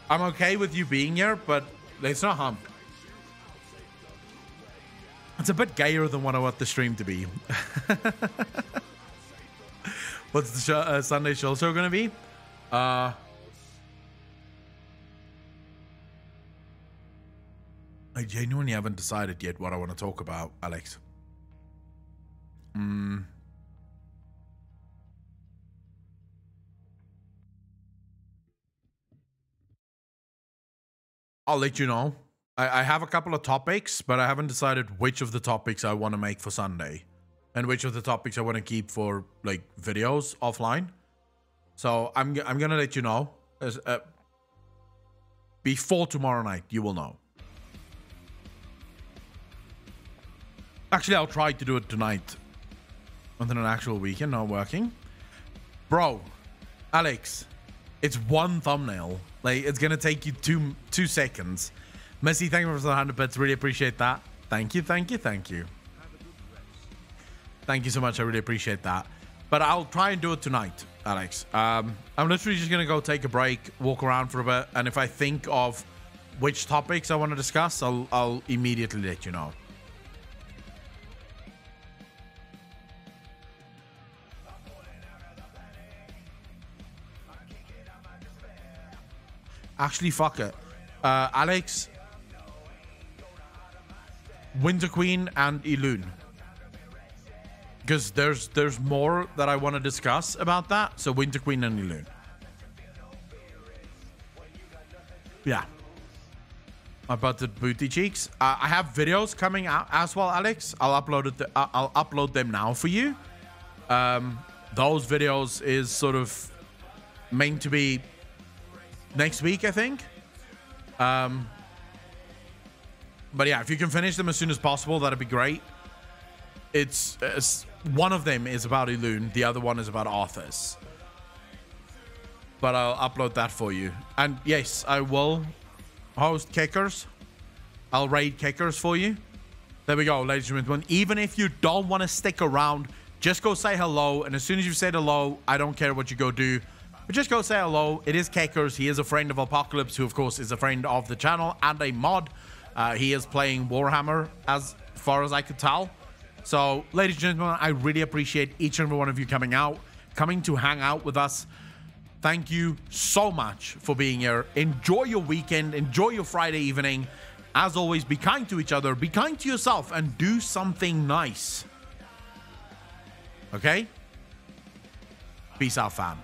I'm okay with you being here, but let's not hump. It's a bit gayer than what I want the stream to be. What's the Sunday show going to be? I genuinely haven't decided yet what I want to talk about, Alex. I'll let you know. I have a couple of topics, but I haven't decided which of the topics I want to make for Sunday and which of the topics I want to keep for like videos offline. So I'm gonna let you know before tomorrow night. You will know. Actually, I'll try to do it tonight on an actual weekend, not working. Bro, Alex, it's one thumbnail. Like, it's gonna take you two seconds. Missy, thank you for the 100 bits. Really appreciate that. Thank you, thank you, thank you. Thank you so much. I really appreciate that. But I'll try and do it tonight, Alex. I'm literally just gonna go take a break, walk around for a bit, and if I think of which topics I want to discuss, I'll immediately let you know. Actually, fuck it. Alex, Winter Queen, and Elune. Because there's more that I want to discuss about that. So Winter Queen and Elune. Yeah. About the booty cheeks. I have videos coming out as well, Alex. I'll upload them now for you. Those videos is sort of meant to be next week, I think. But yeah, if you can finish them as soon as possible, that'd be great. It's one of them is about Elune, the other one is about Arthas. But I'll upload that for you. And yes, I will host kickers. I'll raid kickers for you. There we go, ladies and gentlemen. Even if you don't want to stick around, just go say hello. And as soon as you've said hello, I don't care what you go do. But just go say hello. It is Kickers. He is a friend of Apocalypse, who, of course, is a friend of the channel and a mod. He is playing Warhammer, as far as I could tell. So, ladies and gentlemen, I really appreciate each and every one of you coming to hang out with us. Thank you so much for being here. Enjoy your weekend. Enjoy your Friday evening. As always, be kind to each other. Be kind to yourself and do something nice. Okay? Peace out, fam.